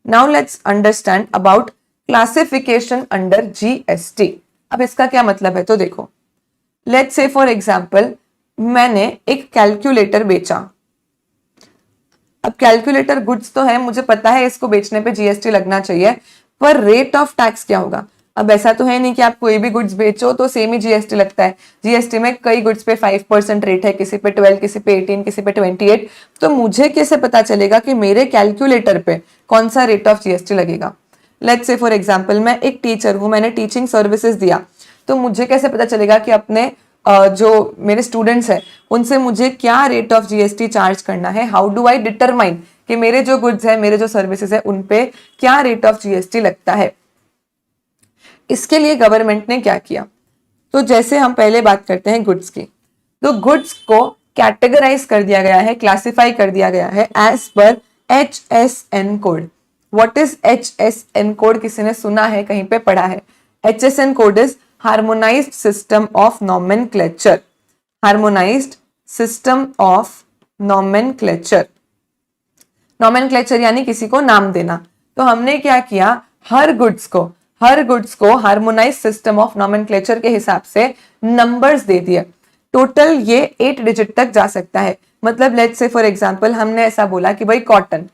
A: Now let's understand about classification under GST. अब इसका क्या मतलब है तो देखो, लेट्स से फॉर एग्जांपल मैंने एक कैलकुलेटर बेचा। अब कैलकुलेटर गुड्स तो है, मुझे पता है इसको बेचने पे जीएसटी लगना चाहिए, पर रेट ऑफ टैक्स क्या होगा? अब ऐसा तो है नहीं कि आप कोई भी गुड्स बेचो तो सेम ही जीएसटी लगता है। जीएसटी में कई गुड्स पे 5% रेट है, किसी पे 12, किसी पे 18, किसी पे 28। तो मुझे कैसे पता चलेगा कि मेरे कैलकुलेटर पे कौन सा रेट ऑफ जीएसटी लगेगा? लेट्स से फॉर एग्जाम्पल मैं एक टीचर हूं, मैंने टीचिंग सर्विसेज दिया, तो मुझे कैसे पता चलेगा कि अपने जो मेरे स्टूडेंट्स हैं उनसे मुझे क्या रेट ऑफ जीएसटी चार्ज करना है? हाउ डू आई डिटरमाइन कि मेरे जो गुड्स है, मेरे जो सर्विसेज है, उन पे क्या रेट ऑफ जीएसटी लगता है? इसके लिए गवर्नमेंट ने क्या किया, तो जैसे हम पहले बात करते हैं गुड्स की, तो गुड्स को कैटेगराइज कर दिया गया है, क्लासिफाई कर दिया गया है as per HSN code. What is HSN code? किसी ने सुना है, कहीं पे पढ़ा है? HSN code is harmonised system of nomenclature. Harmonised system of nomenclature. Nomenclature यानी किसी को नाम देना। तो हमने क्या किया, हर गुड्स को हार्मोनाइज सिस्टम ऑफ नॉमेनक्लेचर के हिसाब से नंबर्स दे दिए। टोटल ये 8 डिजिट तक जा सकता है। मतलब लेट्स से फॉर एग्जांपल हमने ऐसा बोला कि भाई कॉटन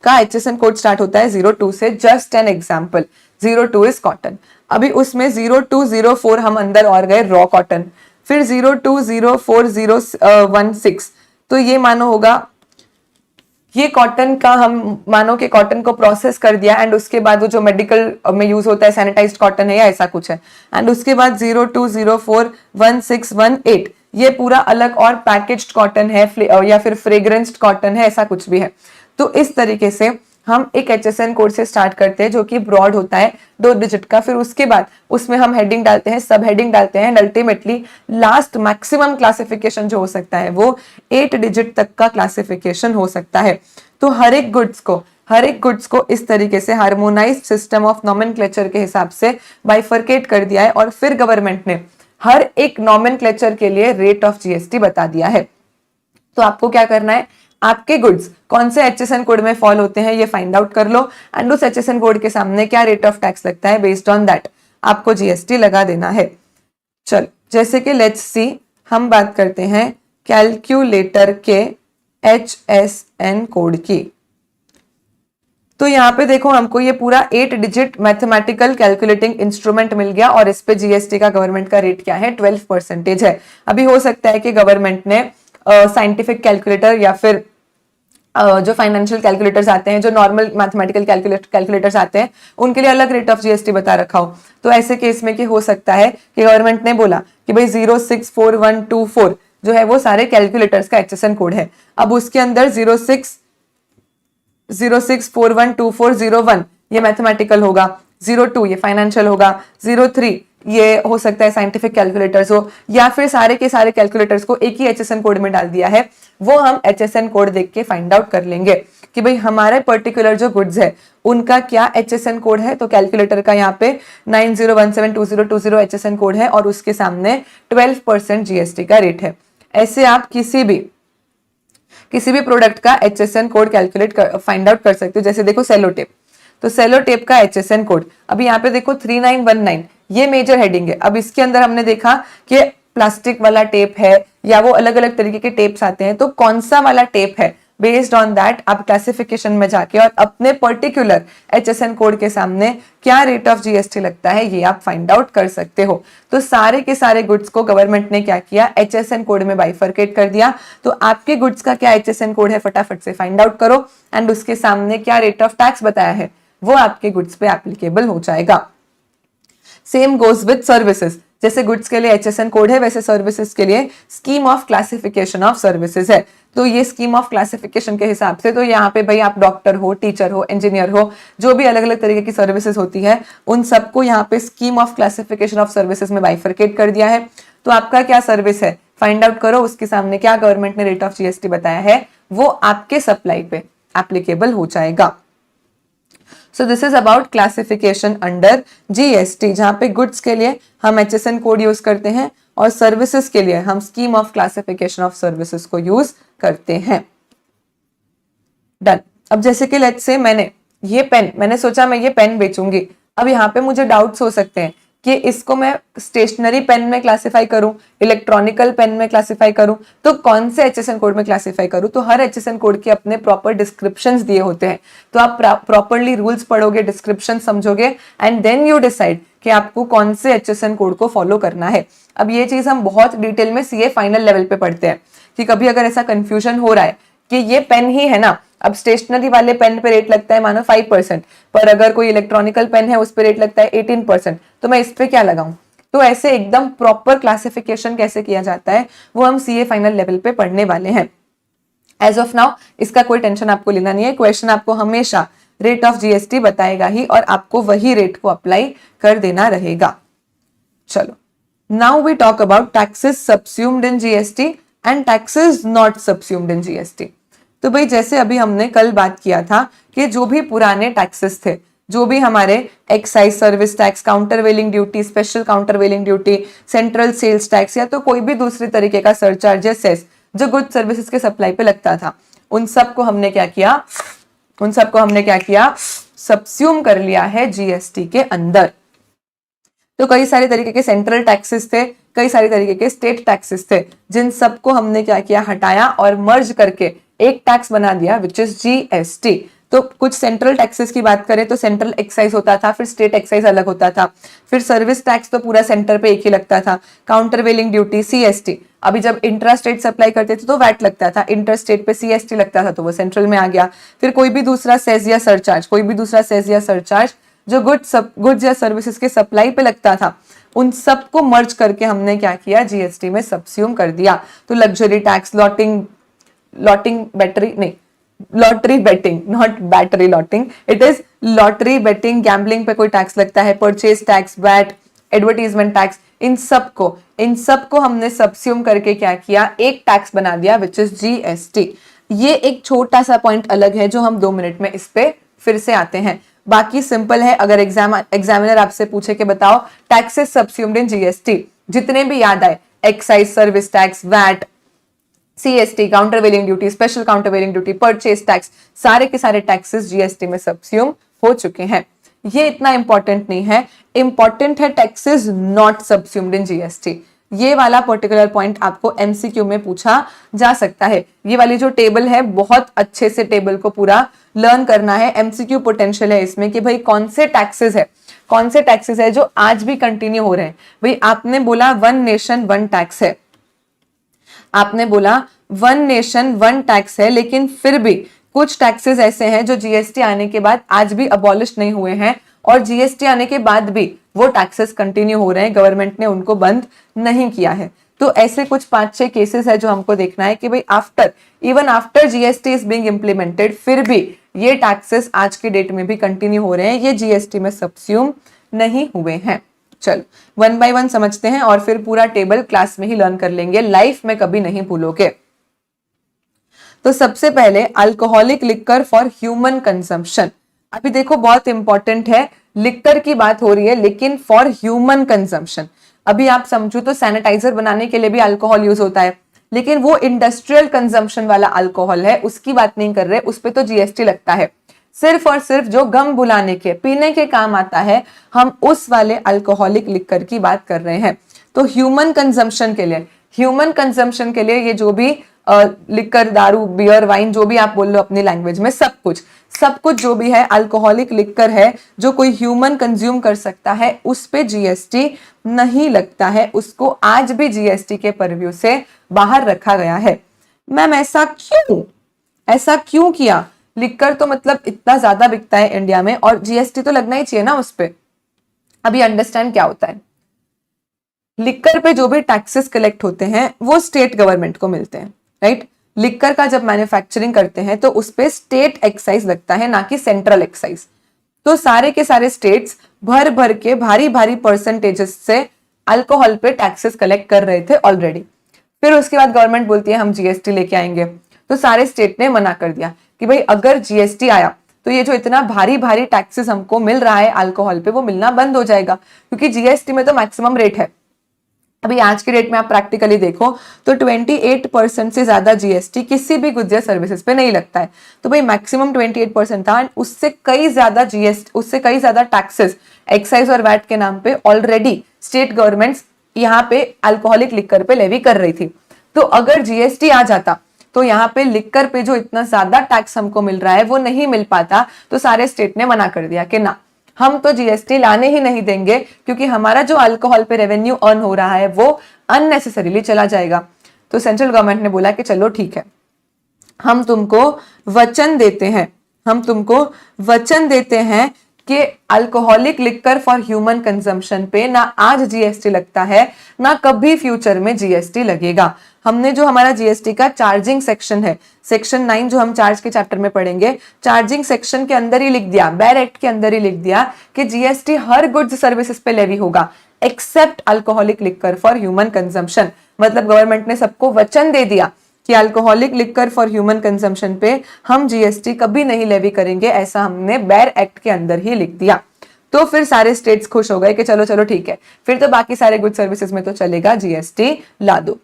A: का HSN कोड स्टार्ट होता है 02 से। Just an example, 02 is cotton. अभी उसमें 0204 हम अंदर और गए रॉ कॉटन, फिर 0204016, तो ये मानो होगा, ये कॉटन का हम मानो कि कॉटन को प्रोसेस कर दिया एंड उसके बाद वो जो मेडिकल में यूज होता है सैनिटाइज्ड कॉटन है या ऐसा कुछ है, एंड उसके बाद 02041618 ये पूरा अलग और पैकेज्ड कॉटन है या फिर फ्रेग्रेंस्ड कॉटन है, ऐसा कुछ भी है। तो इस तरीके से हम एक HSN कोड से स्टार्ट करते हैं जो कि ब्रॉड होता है 2 डिजिट का। फिर उसके बाद उसमें हम हेडिंग डालते हैं, सब हेडिंग डालते हैं, and ultimately last maximum classification जो हो सकता है वो 8 डिजिट तक का क्लासिफिकेशन हो सकता है। तो हर एक गुड्स को इस तरीके से हार्मोनाइज्ड सिस्टम ऑफ नॉमेनक्लेचर के हिसाब से बाइफरकेट कर दिया है, और फिर गवर्नमेंट ने हर एक नॉमेनक्लेचर के लिए रेट ऑफ जीएसटी बता दिया है। तो आपको क्या करना है, आपके गुड्स कौन से HSN कोड में फॉल होते हैं ये फाइंड आउट कर लो, एंड उस HSN कोड के सामने क्या रेट ऑफ टैक्स लगता है, बेस्ड ऑन दैट आपको जीएसटी लगा देना है। चल, जैसे कि लेट्स सी हम बात करते हैं कैलकुलेटर के HSN कोड की। तो यहाँ पे देखो हमको ये पूरा 8 डिजिट मैथमेटिकल कैलकुलेटिंग इंस्ट्रूमेंट मिल गया, और इस पे जीएसटी का गवर्नमेंट का रेट क्या है, 12% है। अभी हो सकता है कि गवर्नमेंट ने साइंटिफिक कैलकुलेटर या फिर जो फाइनेंशियल कैलकुलेटर्स आते हैं, जो नॉर्मल मैथमेटिकल कैलकुलेटर्स आते हैं, उनके लिए अलग रेट ऑफ जीएसटी बता रखा हो। तो ऐसे केस में कि हो सकता है कि गवर्नमेंट ने बोला कि भाई 064124 जो है वो सारे कैलकुलेटर्स का HSN कोड है। अब उसके अंदर 06412401 ये मैथमेटिकल होगा, 02 ये फाइनेंशियल होगा, 03 ये हो सकता है साइंटिफिक कैलकुलेटर्स हो, या फिर सारे के सारे कैलकुलेटर्स को एक ही HSN कोड में डाल दिया है। वो हम HSN कोड देख के फाइंड आउट कर लेंगे कि भाई हमारे पर्टिकुलर जो गुड्स है उनका क्या HSN कोड है। तो कैलकुलेटर का यहाँ पे 90172020 HSN कोड है, और उसके सामने 12% जीएसटी का रेट है। ऐसे आप किसी भी प्रोडक्ट का HSN कोड फाइंड आउट कर सकते हो। जैसे देखो सेलो टेप, तो सेलो टेप का HSN कोड अभी यहाँ पे देखो 3919 ये मेजर हेडिंग है। अब इसके अंदर हमने देखा कि प्लास्टिक वाला टेप है या वो अलग अलग तरीके के टेप्स आते हैं, तो कौन सा वाला टेप है, बेस्ड ऑन दैट आप क्लासिफिकेशन में जाके और अपने पर्टिकुलर HSN कोड के सामने क्या रेट ऑफ जीएसटी लगता है ये आप फाइंड आउट कर सकते हो। तो सारे के सारे गुड्स को गवर्नमेंट ने क्या किया, HSN कोड में बाइफरकेट कर दिया। तो आपके गुड्स का क्या HSN कोड है फटाफट से फाइंड आउट करो, एंड उसके सामने क्या रेट ऑफ टैक्स बताया है वो आपके गुड्स पे एप्लीकेबल हो जाएगा। सेम गोज विद सर्विसेज, जैसे गुड्स के लिए HSN कोड है वैसे सर्विसेज के लिए scheme of classification of services है। तो ये स्कीम ऑफ क्लासिफिकेशन के हिसाब से, तो यहाँ पे भाई आप डॉक्टर हो, टीचर हो, इंजीनियर हो, जो भी अलग अलग तरीके की सर्विसेज होती है उन सबको यहाँ पे scheme of classification of services में बाइफरकेट कर दिया है। तो आपका क्या सर्विस है फाइंड आउट करो, उसके सामने क्या गवर्नमेंट ने रेट ऑफ जीएसटी बताया है वो आपके सप्लाई पे, एप्लीकेबल हो जाएगा। So this is about classification under GST, जहां पे गुड्स के लिए हम HSN कोड यूज करते हैं और सर्विसेज के लिए हम scheme of classification of services को यूज करते हैं। डन। अब जैसे कि लेट्स से मैंने सोचा मैं ये पेन बेचूंगी। अब यहाँ पे मुझे डाउट्स हो सकते हैं कि इसको मैं स्टेशनरी पेन में क्लासिफाई करूं, इलेक्ट्रॉनिकल पेन में क्लासिफाई करूं, तो कौन से HSN कोड में क्लासिफाई करूं। तो हर HSN कोड के अपने प्रॉपर डिस्क्रिप्शंस दिए होते हैं, तो आप प्रॉपरली रूल्स पढ़ोगे, डिस्क्रिप्शन समझोगे एंड देन यू डिसाइड कि आपको कौन से HSN कोड को फॉलो करना है। अब ये चीज हम बहुत डिटेल में CA फाइनल लेवल पे पढ़ते हैं कि कभी अगर ऐसा कंफ्यूजन हो रहा है कि ये पेन ही है ना, अब स्टेशनरी वाले पेन पे रेट लगता है मानो 5%, पर अगर कोई इलेक्ट्रॉनिकल पेन है उस पे रेट लगता है 18%, तो मैं इस पे क्या लगाऊं। तो ऐसे एकदम प्रॉपर क्लासिफिकेशन कैसे किया जाता है वो हम CA फाइनल लेवल पे पढ़ने वाले हैं। एज ऑफ नाउ इसका कोई टेंशन आपको लेना नहीं है, क्वेश्चन आपको हमेशा रेट ऑफ GST बताएगा ही और आपको वही रेट को अप्लाई कर देना रहेगा। चलो, now we talk about taxes subsumed in GST and taxes not subsumed in GST। तो भाई जैसे अभी हमने कल बात किया था कि जो भी पुराने टैक्सेस थे, जो भी हमारे excise service tax, countervailing duty, special countervailing duty, central sales tax या तो कोई भी दूसरी तरीके का सरचार्ज या सेस जो गुड सर्विसेज के सप्लाई पे लगता था, उन सबको हमने क्या किया, सबस्यूम कर लिया है GST के अंदर। तो कई सारे तरीके के सेंट्रल टैक्सेस थे, कई सारे तरीके के स्टेट टैक्सेस थे, जिन सबको हमने क्या किया, हटाया और मर्ज करके एक टैक्स बना दिया विच इज GST। तो कुछ सेंट्रल टैक्सेस की बात करें तो सेंट्रल एक्साइज होता था, फिर स्टेट एक्साइज अलग होता था, फिर सर्विस टैक्स तो पूरा सेंटर पे एक ही लगता था, काउंटर वेलिंग ड्यूटी CST। अभी जब इंट्रा स्टेट सप्लाई करते थे तो वैट लगता था, इंटर स्टेट पे CST लगता था, तो वो सेंट्रल में आ गया। फिर कोई भी दूसरा सेस या सरचार्ज जो गुड्स या सर्विसेज के सप्लाई पे लगता था, उन सबको मर्ज करके हमने क्या किया, GST में सबस्यूम कर दिया। तो luxury tax, lottery betting, not battery lotting, it is lottery betting, gambling पे कोई टैक्स लगता है, purchase tax, VAT, advertisement tax, इन सबको हमने सबस्यूम करके क्या किया, एक टैक्स बना दिया विच इज GST। ये एक छोटा सा पॉइंट अलग है जो हम 2 मिनट में इस पे फिर से आते हैं, बाकी सिंपल है। अगर एग्जामिनर आपसे पूछे कि बताओ टैक्सेस सबस्यूम्ड इन GST, जितने भी याद आए, excise service tax, VAT, CST, countervailing duty, special countervailing duty, purchase tax, सारे के सारे टैक्सेस GST में सबस्यूम हो चुके हैं। ये इतना इंपॉर्टेंट नहीं है, इंपॉर्टेंट है taxes not subsumed in GST। ये वाला पर्टिकुलर पॉइंट आपको MCQ में पूछा जा सकता है। ये वाली जो टेबल है, बहुत अच्छे से टेबल को पूरा लर्न करना है, MCQ पोटेंशियल है इसमें कि भाई कौन से टैक्सेस है जो आज भी कंटिन्यू हो रहे हैं। भाई आपने बोला 1 नेशन 1 टैक्स है, आपने बोला 1 नेशन 1 टैक्स है, लेकिन फिर भी कुछ टैक्सेस ऐसे हैं जो GST आने के बाद आज भी अबॉलिश नहीं हुए हैं और GST आने के बाद भी वो टैक्सेस कंटिन्यू हो रहे हैं, गवर्नमेंट ने उनको बंद नहीं किया है। तो ऐसे कुछ 5-6 केसेस है जो हमको देखना है कि भाई even after GST is being implemented, फिर भी ये टैक्सेस आज के डेट में भी कंटिन्यू हो रहे हैं, ये GST में सबस्यूम नहीं हुए हैं। चलो 1 by 1 समझते हैं और फिर पूरा टेबल क्लास में ही लर्न कर लेंगे, लाइफ में कभी नहीं भूलोगे। तो सबसे पहले alcoholic liquor for human consumption. अभी देखो बहुत इंपॉर्टेंट है, लिक्कर की बात हो रही है लेकिन फॉर ह्यूमन कंजम्पशन। अभी आप समझो तो सैनिटाइजर बनाने के लिए भी अल्कोहल यूज होता है, लेकिन वो इंडस्ट्रियल कंजम्पशन वाला अल्कोहल है, उसकी बात नहीं कर रहे, उस पे तो GST लगता है। सिर्फ और सिर्फ जो गम बुलाने के, पीने के काम आता है, हम उस वाले अल्कोहलिक लिक्कर की बात कर रहे हैं। तो ह्यूमन कंजम्पशन के लिए ये जो भी लिक्कर, दारू, बियर, वाइन, जो भी आप बोल लो अपनी लैंग्वेज में, सब कुछ जो भी है अल्कोहलिक लिक्कर है जो कोई ह्यूमन कंज्यूम कर सकता है, उस पे GST नहीं लगता है, उसको आज भी GST के परव्यू से बाहर रखा गया है। मैम ऐसा क्यों किया? लिक्कर तो मतलब इतना ज्यादा बिकता है इंडिया में और GST तो लगना ही चाहिए ना उस पे। अभी अंडरस्टैंड क्या होता है, लिक्कर पे जो भी टैक्सेस कलेक्ट होते हैं वो स्टेट गवर्नमेंट को मिलते हैं, राइट। लिक्कर का जब मैन्युफैक्चरिंग करते हैं तो उस पे स्टेट एक्साइज लगता है, ना कि सेंट्रल एक्साइज। तो सारे के सारे स्टेट्स भर के भारी परसेंटेजेस से अल्कोहल पे टैक्सेस कलेक्ट कर रहे थे ऑलरेडी। फिर उसके बाद गवर्नमेंट बोलती है हम GST लेके आएंगे, तो सारे स्टेट ने मना कर दिया कि भाई अगर जीएसटी आया तो ये जो इतना भारी भारी टैक्सेस हमको मिल रहा है अल्कोहल पे वो मिलना बंद हो जाएगा, क्योंकि जीएसटी में तो मैक्सिमम रेट है। अभी आज के डेट में आप प्रैक्टिकली देखो तो 28% से ज्यादा जीएसटी किसी भी गुड्स या सर्विसेज पे नहीं लगता है। तो भाई मैक्सिमम 28% था, उससे कई ज्यादा जीएसटी, उससे कई ज्यादा टैक्सेस एक्साइज और वैट के नाम पे ऑलरेडी स्टेट गवर्नमेंट्स यहाँ पे अल्कोहलिक लिकर पे लेवी कर रही थी। तो अगर जीएसटी आ जाता तो यहाँ पे लिकर पे जो इतना ज्यादा टैक्स हमको मिल रहा है वो नहीं मिल पाता। तो सारे स्टेट ने मना कर दिया कि ना, हम तो जीएसटी लाने ही नहीं देंगे, क्योंकि हमारा जो अल्कोहल पे रेवेन्यू अर्न हो रहा है वो अननेसेसरीली चला जाएगा। तो सेंट्रल गवर्नमेंट ने बोला कि चलो ठीक है, हम तुमको वचन देते हैं, हम तुमको वचन देते हैं कि alcoholic liquor for human consumption पे ना आज जीएसटी लगता है ना कभी फ्यूचर में जीएसटी लगेगा। हमने जो हमारा जीएसटी का चार्जिंग सेक्शन है, सेक्शन 9 जो हम चार्ज के चैप्टर में पढ़ेंगे, चार्जिंग सेक्शन के अंदर ही लिख दिया, बेयर एक्ट के अंदर ही लिख दिया कि जीएसटी हर गुड्स सर्विसेज पे लेवी होगा except alcoholic liquor for human consumption. मतलब गवर्नमेंट ने सबको वचन दे दिया कि alcoholic liquor for human consumption पे हम जीएसटी कभी नहीं लेवी करेंगे, ऐसा हमने बेयर एक्ट के अंदर ही लिख दिया। तो फिर सारे स्टेट्स खुश हो गए कि चलो चलो ठीक है, फिर तो बाकी सारे गुड सर्विसेज में तो चलेगा, जीएसटी ला दो।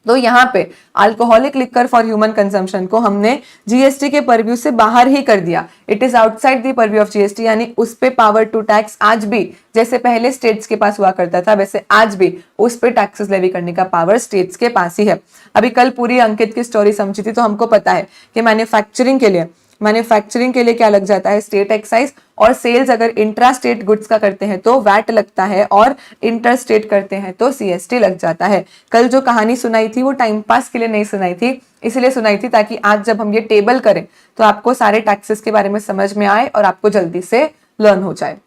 A: तो यहाँ पे alcoholic liquor for human consumption को हमने जीएसटी के परव्यू से बाहर ही कर दिया। It is outside the purview of GST, यानी उस पे पावर टू टैक्स आज भी जैसे पहले स्टेट्स के पास हुआ करता था वैसे आज भी उस पे टैक्सेस लेवी करने का पावर स्टेट्स के पास ही है। अभी कल पूरी अंकित की स्टोरी समझी थी तो हमको पता है कि मैन्युफैक्चरिंग के लिए क्या लग जाता है, स्टेट एक्साइज, और सेल्स अगर इंट्रा स्टेट गुड्स का करते हैं तो वैट लगता है, और इंटर स्टेट करते हैं तो सीएसटी लग जाता है। कल जो कहानी सुनाई थी वो टाइम पास के लिए नहीं सुनाई थी, इसलिए सुनाई थी ताकि आज जब हम ये टेबल करें तो आपको सारे टैक्सेस के बारे में समझ में आए और आपको जल्दी से लर्न हो जाए।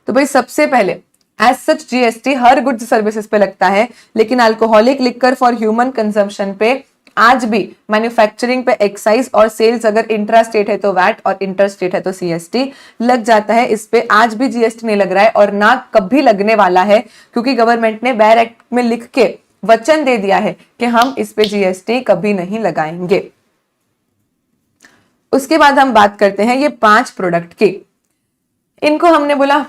A: तो भाई सबसे पहले एज सच जीएसटी हर गुड्स सर्विसेज पे लगता है, लेकिन alcoholic liquor for human consumption पे आज भी मैन्युफैक्चरिंग पे एक्साइज और सेल्स अगर इंट्रा स्टेट है तो वैट और इंटर स्टेट है तो सीएसटी लग जाता है। इस पे आज भी जीएसटी नहीं लग रहा है और ना कभी लगने वाला है, क्योंकि गवर्नमेंट ने बेयर एक्ट में लिख के वचन दे दिया है कि हम इस पे जीएसटी कभी नहीं लगाएंगे। उसके बाद हम बात करते हैं ये 5 प्रोडक्ट की। इनको हमने बोला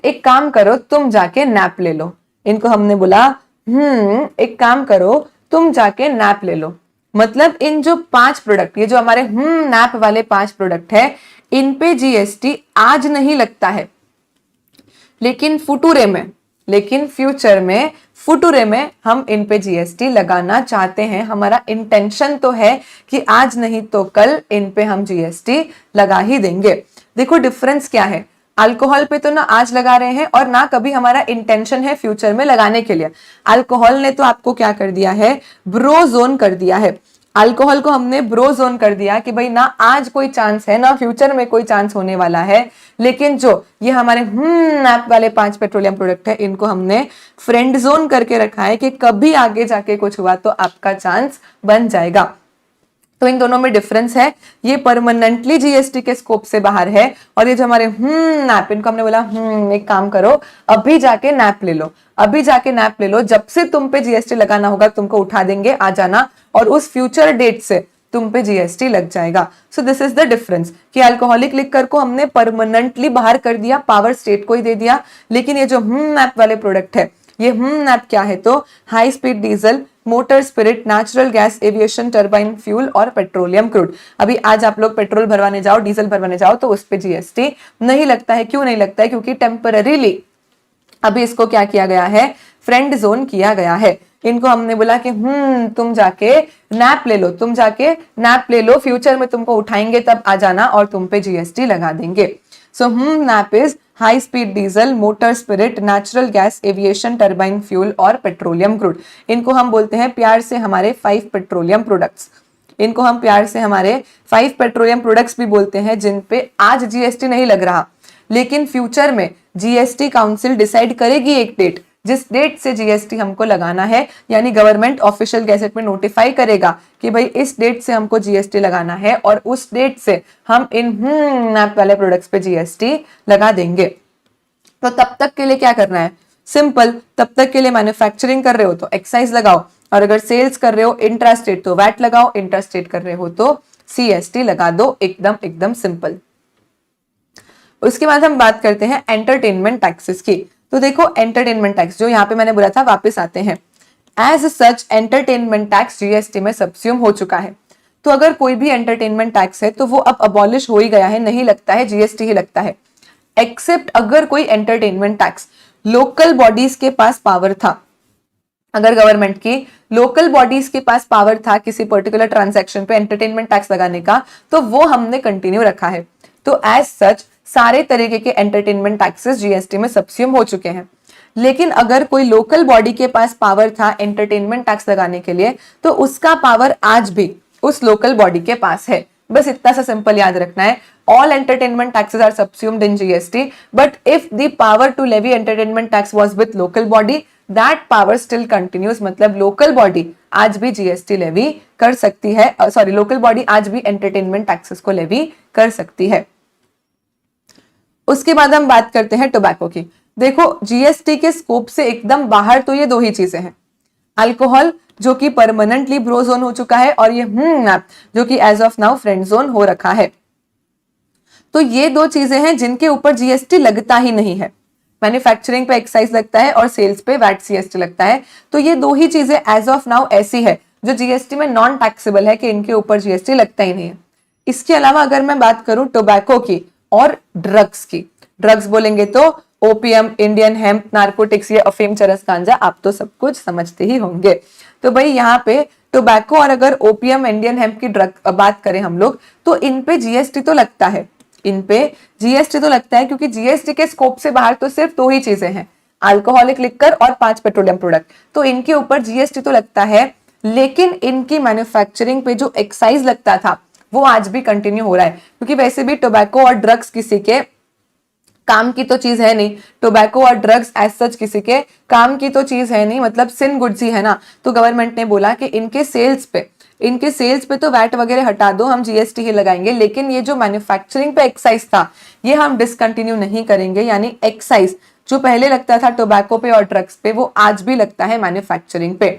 A: एक काम करो तुम जाके नैप ले लो। इनको हमने बोला एक काम करो तुम जाके नैप ले लो। मतलब इन जो 5 प्रोडक्ट, ये जो हमारे नैप वाले 5 प्रोडक्ट है, इन पे जीएसटी आज नहीं लगता है, लेकिन फ्यूचर में हम इन पे जीएसटी लगाना चाहते हैं। हमारा इंटेंशन तो है कि आज नहीं तो कल इन पे हम जीएसटी लगा ही देंगे। देखो डिफरेंस क्या है, अल्कोहल पे तो ना आज लगा रहे हैं और ना कभी हमारा इंटेंशन है फ्यूचर में लगाने के लिए। अल्कोहल ने तो आपको क्या कर दिया है, ब्रो जोन कर दिया है। अल्कोहल को हमने ब्रो जोन कर दिया कि भाई ना आज कोई चांस है ना फ्यूचर में कोई चांस होने वाला है, लेकिन जो ये हमारे नैप वाले 5 पेट्रोलियम प्रोडक्ट है इनको हमने फ्रेंड जोन करके रखा है कि कभी आगे जाके कुछ हुआ तो आपका चांस बन जाएगा। तो इन दोनों में डिफरेंस है, ये परमानेंटली जीएसटी के स्कोप से बाहर है, और ये जो हमारे नैप, इनको हमने बोला एक काम करो अभी जाके नैप ले लो, अभी जाके नैप ले लो, जब से तुम पे जीएसटी लगाना होगा तुमको उठा देंगे, आ जाना, और उस फ्यूचर डेट से तुम पे जीएसटी लग जाएगा। So this is the difference कि अल्कोहलिक लिकर को हमने परमानेंटली बाहर कर दिया, पावर स्टेट को ही दे दिया, लेकिन ये जो नैप वाले प्रोडक्ट है, ये नैप क्या है तो high speed diesel, motor spirit, natural gas, aviation turbine fuel और पेट्रोलियम क्रूड। अभी आज आप लोग पेट्रोल भरवाने जाओ, डीजल भरवाने जाओ तो उस पे जीएसटी नहीं लगता है। क्यों नहीं लगता है? क्योंकि टेम्पररीली अभी इसको क्या किया गया है, फ्रेंड जोन किया गया है। इनको हमने बोला कि तुम जाके नैप ले लो, तुम जाके नैप ले लो, फ्यूचर में तुमको उठाएंगे तब आ जाना और तुम पे जीएसटी लगा देंगे। So nap is high speed diesel, motor spirit, natural gas, aviation turbine fuel और पेट्रोलियम क्रूड। इनको हम बोलते हैं प्यार से हमारे 5 पेट्रोलियम प्रोडक्ट्स। इनको हम प्यार से हमारे 5 पेट्रोलियम प्रोडक्ट्स भी बोलते हैं, जिन पे आज जीएसटी नहीं लग रहा, लेकिन फ्यूचर में जीएसटी काउंसिल डिसाइड करेगी एक डेट, जिस डेट से जीएसटी हमको लगाना है, यानी गवर्नमेंट ऑफिशियल गैजेट में नोटिफाई करेगा कि भाई इस डेट से हमको जीएसटी लगाना है, और उस डेट से हम इन नैप वाले प्रोडक्ट्स पे जीएसटी लगा देंगे। तो तब तक के लिए क्या करना है, सिंपल, तब तक के लिए मैन्युफैक्चरिंग कर रहे हो तो एक्साइज लगाओ, और अगर सेल्स कर रहे हो इंट्रास्टेट तो वैट लगाओ, इंट्रास्टेट कर रहे हो तो सीएसटी लगा दो, एकदम एकदम सिंपल। उसके बाद हम बात करते हैं एंटरटेनमेंट टैक्सेस की। तो देखो एंटरटेनमेंट टैक्स जो यहाँ पे मैंने बोला था वापस आते हैं। As such entertainment tax GST में सबस्यूम हो चुका है। तो अगर कोई भी एंटरटेनमेंट टैक्स है तो वो अब अबॉलिश हो ही गया है, नहीं लगता है, जीएसटी ही लगता है। एक्सेप्ट अगर कोई एंटरटेनमेंट टैक्स लोकल बॉडीज के पास पावर था, अगर गवर्नमेंट की लोकल बॉडीज के पास पावर था किसी पर्टिकुलर ट्रांजैक्शन पे एंटरटेनमेंट टैक्स लगाने का, तो वो हमने कंटिन्यू रखा है। तो एज सच सारे तरीके के एंटरटेनमेंट टैक्सेस जीएसटी में सबस्यूम हो चुके हैं। लेकिन अगर कोई लोकल बॉडी के पास पावर था एंटरटेनमेंट टैक्स लगाने के लिए, तो उसका पावर आज भी उस लोकल बॉडी के पास है। बस इतना सा सिंपल याद रखना है। All entertainment taxes are subsumed in GST, but if the power to levy entertainment tax was with local body, that power still continues। मतलब लोकल बॉडी आज भी जीएसटी लेवी कर सकती है, सॉरी लोकल बॉडी आज भी एंटरटेनमेंट टैक्सेस को levy कर सकती है। उसके बाद हम बात करते हैं टोबैको की। देखो जीएसटी के स्कोप से एकदम बाहर तो ये दो ही चीजें हैं, अल्कोहल जो कि परमानेंटली ब्रो जोन हो चुका है, और ये जो कि as of now friend zone हो रखा है। तो ये दो चीजें हैं जिनके ऊपर जीएसटी लगता ही नहीं है। मैन्युफैक्चरिंग पे एक्साइज लगता है और सेल्स पे वैट सीएसटी लगता है। तो ये दो ही चीजें एज ऑफ नाउ ऐसी है जो जीएसटी में नॉन टैक्सेबल है कि इनके ऊपर जीएसटी लगता ही नहीं है। इसके अलावा अगर मैं बात करूं टोबैको की और ड्रग्स की, ड्रग्स बोलेंगे तो ओपीएम, इंडियन हेम्प, नार्कोटिक्स, ये अफीम, चरस, गांजा, आप तो सब कुछ समझते ही होंगे। तो भाई यहाँ पे टोबैको और अगर ओपीएम, इंडियन हेम्प की ड्रग बात करें हम लोग, तो इन पे जीएसटी तो लगता है, इन पे जीएसटी तो लगता है, क्योंकि जीएसटी के स्कोप से बाहर तो सिर्फ दो ही चीजें हैं, अल्कोहलिक लिकर और 5 पेट्रोलियम प्रोडक्ट। तो इनके ऊपर जीएसटी तो लगता है, लेकिन इनकी मैन्युफैक्चरिंग पे जो एक्साइज लगता था वो आज भी कंटिन्यू हो रहा है, क्योंकि वैसे भी टोबैको और ड्रग्स किसी के काम की तो चीज है नहीं। टोबैको और ड्रग्स एज सच किसी के काम की तो चीज है नहीं, मतलब सिन गुड्स ही है ना। तो गवर्नमेंट ने बोला कि इनके सेल्स पे तो वैट वगैरह हटा दो, हम जीएसटी ही लगाएंगे, लेकिन ये जो मैन्युफैक्चरिंग पे एक्साइज था ये हम डिसकंटिन्यू नहीं करेंगे। यानी एक्साइज जो पहले लगता था टोबैको पे और ड्रग्स पे, वो आज भी लगता है मैन्युफैक्चरिंग पे।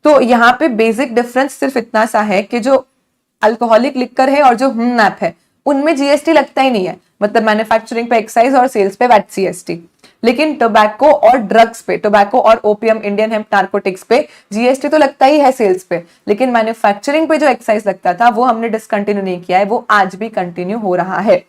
A: तो यहाँ पे बेसिक डिफरेंस सिर्फ इतना सा है कि जो अल्कोहलिक लिकर है और जो नैप है उनमें जीएसटी लगता ही नहीं है, मतलब मैन्युफैक्चरिंग पे एक्साइज और सेल्स पे वैट सीएसटी। लेकिन टोबैको और ड्रग्स पे, टोबैको और ओपीएम, इंडियन हेम्प, नार्कोटिक्स पे जीएसटी तो लगता ही है सेल्स पे, लेकिन मैन्युफैक्चरिंग पे जो एक्साइज लगता था वो हमने डिसकंटिन्यू नहीं किया है, वो आज भी कंटिन्यू हो रहा है।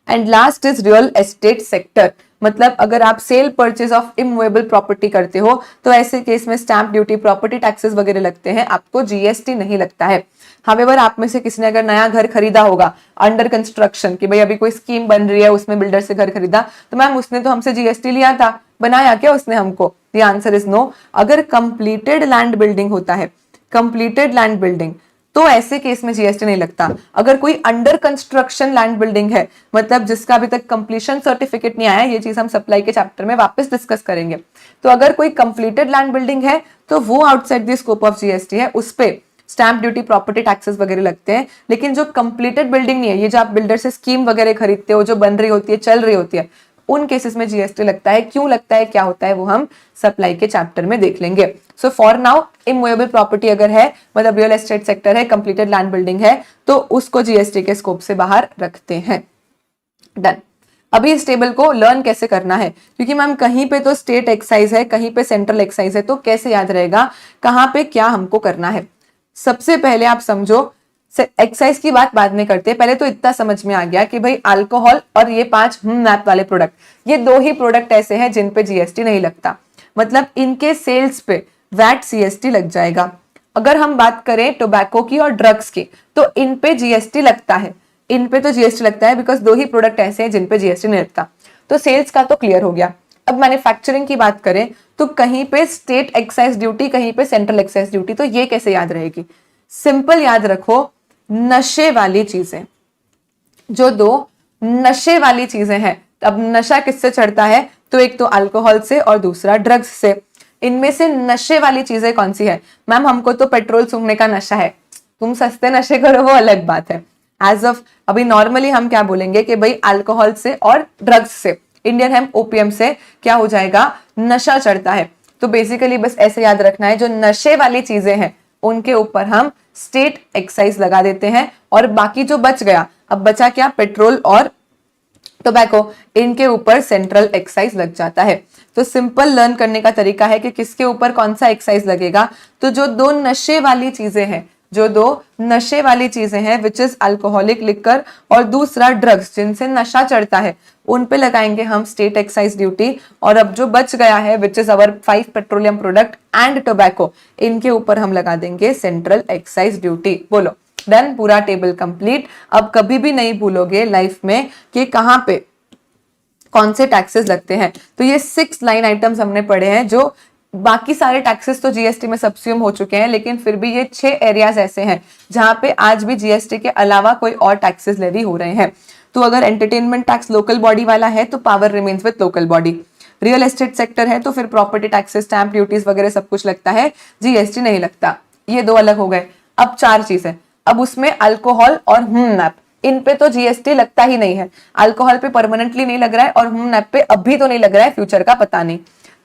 A: And last is real estate sector, मतलब अगर आप cell purchase of immovable property करते हो तो ऐसे केस में स्टैंप ड्यूटी, प्रॉपर्टी टैक्सेस वगैरह लगते हैं, आपको जीएसटी नहीं लगता है। हावेवर आप में से किसी ने अगर नया घर खरीदा होगा अंडर कंस्ट्रक्शन, कि भाई अभी कोई स्कीम बन रही है उसमें बिल्डर से घर खरीदा, तो मैम उसने तो हमसे जीएसटी लिया था, बनाया क्या उसने हमको? The answer is no. अगर कंप्लीटेड लैंड बिल्डिंग होता है, कंप्लीटेड लैंड बिल्डिंग, तो ऐसे केस में जीएसटी नहीं लगता। अगर कोई अंडर कंस्ट्रक्शन लैंड बिल्डिंग है, मतलब जिसका अभी तक कंप्लीशन सर्टिफिकेट नहीं आया, ये चीज हम सप्लाई के चैप्टर में वापस डिस्कस करेंगे, तो अगर कोई कंप्लीटेड लैंड बिल्डिंग है तो वो outside the scope of GST है, उस पे स्टैंप ड्यूटी, प्रॉपर्टी टैक्सेस वगैरह लगते हैं। लेकिन जो कंप्लीटेड बिल्डिंग नहीं है, ये जो आप बिल्डर से स्कीम वगैरह खरीदते हो, जो बन रही होती है, चल रही होती है, उन केसेस में जीएसटी लगता है। क्यों लगता है, क्या होता है, वो हम सप्लाई के चैप्टर में देख लेंगे। So for now immovable property अगर है, मतलब रियल एस्टेट सेक्टर है, कंप्लीटेड लैंड बिल्डिंग है, तो उसको जीएसटी के स्कोप से बाहर रखते हैं। डन। अभी इस टेबल को लर्न कैसे करना है, क्योंकि मैम कहीं पे तो स्टेट एक्साइज है, कहीं पे सेंट्रल एक्साइज है, तो कैसे याद रहेगा कहां पे क्या हमको करना है। सबसे पहले आप समझो, एक्साइज की बात बाद में करते हैं, पहले तो इतना समझ में आ गया कि भाई अल्कोहल और ये 5 नैप वाले प्रोडक्ट, ये दो ही प्रोडक्ट ऐसे हैं जिन पे जीएसटी नहीं लगता, मतलब इनके सेल्स पे वैट सीएसटी लग जाएगा। अगर हम बात करें टोबैको की और ड्रग्स की, तो इन पे जीएसटी लगता है, इन पे तो जीएसटी लगता है, बिकॉज दो ही प्रोडक्ट ऐसे हैं जिन पे जीएसटी नहीं लगता। तो सेल्स का तो क्लियर हो गया। अब मैन्युफैक्चरिंग की बात करें तो कहीं पे स्टेट एक्साइज ड्यूटी, कहीं पे सेंट्रल एक्साइज ड्यूटी, तो ये कैसे याद रहेगी? सिंपल याद रखो, नशे वाली चीजें, जो दो नशे वाली चीजें हैं, अब नशा किससे चढ़ता है? तो एक तो अल्कोहल से और दूसरा ड्रग्स से। इनमें से नशे वाली चीजें कौन सी है? मैम हमको तो पेट्रोल सूंघने का नशा है, तुम सस्ते नशे करो वो अलग बात है। एज ऑफ अभी नॉर्मली हम क्या बोलेंगे कि भाई अल्कोहल से और ड्रग्स से, इंडियन हेम्प ओपीएम से क्या हो जाएगा, नशा चढ़ता है। तो बेसिकली बस ऐसे याद रखना है, जो नशे वाली चीजें हैं उनके ऊपर हम स्टेट एक्साइज लगा देते हैं, और बाकी जो बच गया, अब बचा क्या, पेट्रोल और टोबैको, इनके ऊपर सेंट्रल एक्साइज लग जाता है। तो सिंपल लर्न करने का तरीका है कि किसके ऊपर कौन सा एक्साइज लगेगा। तो जो दो नशे वाली चीजें हैं, जो दो नशे वाली चीजें हैं विच इज अल्कोहलिक लिकर, और दूसरा ड्रग्स जिनसे नशा चढ़ता है, उन पे लगाएंगे हम स्टेट एक्साइज ड्यूटी। और अब जो बच गया है which is our 5 petroleum product and tobacco, इनके ऊपर हम लगा देंगे सेंट्रल एक्साइज ड्यूटी। बोलो डन, पूरा टेबल कंप्लीट। अब कभी भी नहीं भूलोगे लाइफ में कि कहाँ पे कौन से टैक्सेस लगते हैं। तो ये 6 लाइन आइटम्स हमने पढ़े हैं, जो बाकी सारे टैक्सेस तो जीएसटी में सबस्यूम हो चुके हैं, लेकिन फिर भी ये 6 एरियाज ऐसे हैं जहां पे आज भी जीएसटी के अलावा कोई और टैक्सेस लेवी हो रहे हैं। तो अगर एंटरटेनमेंट टैक्स लोकल बॉडी वाला है तो power remains with local body, real estate sector है तो फिर प्रॉपर्टी टैक्सेस, स्टैंप ड्यूटीज वगैरह सब कुछ लगता है, जीएसटी नहीं लगता। ये 2 अलग हो गए। अब 4 चीजें, अब उसमें अल्कोहल और नैप, इन पे तो जीएसटी लगता ही नहीं है। अल्कोहल पे परमानेंटली नहीं लग रहा है, और नैप पे अभी तो नहीं लग रहा है, फ्यूचर का पता नहीं।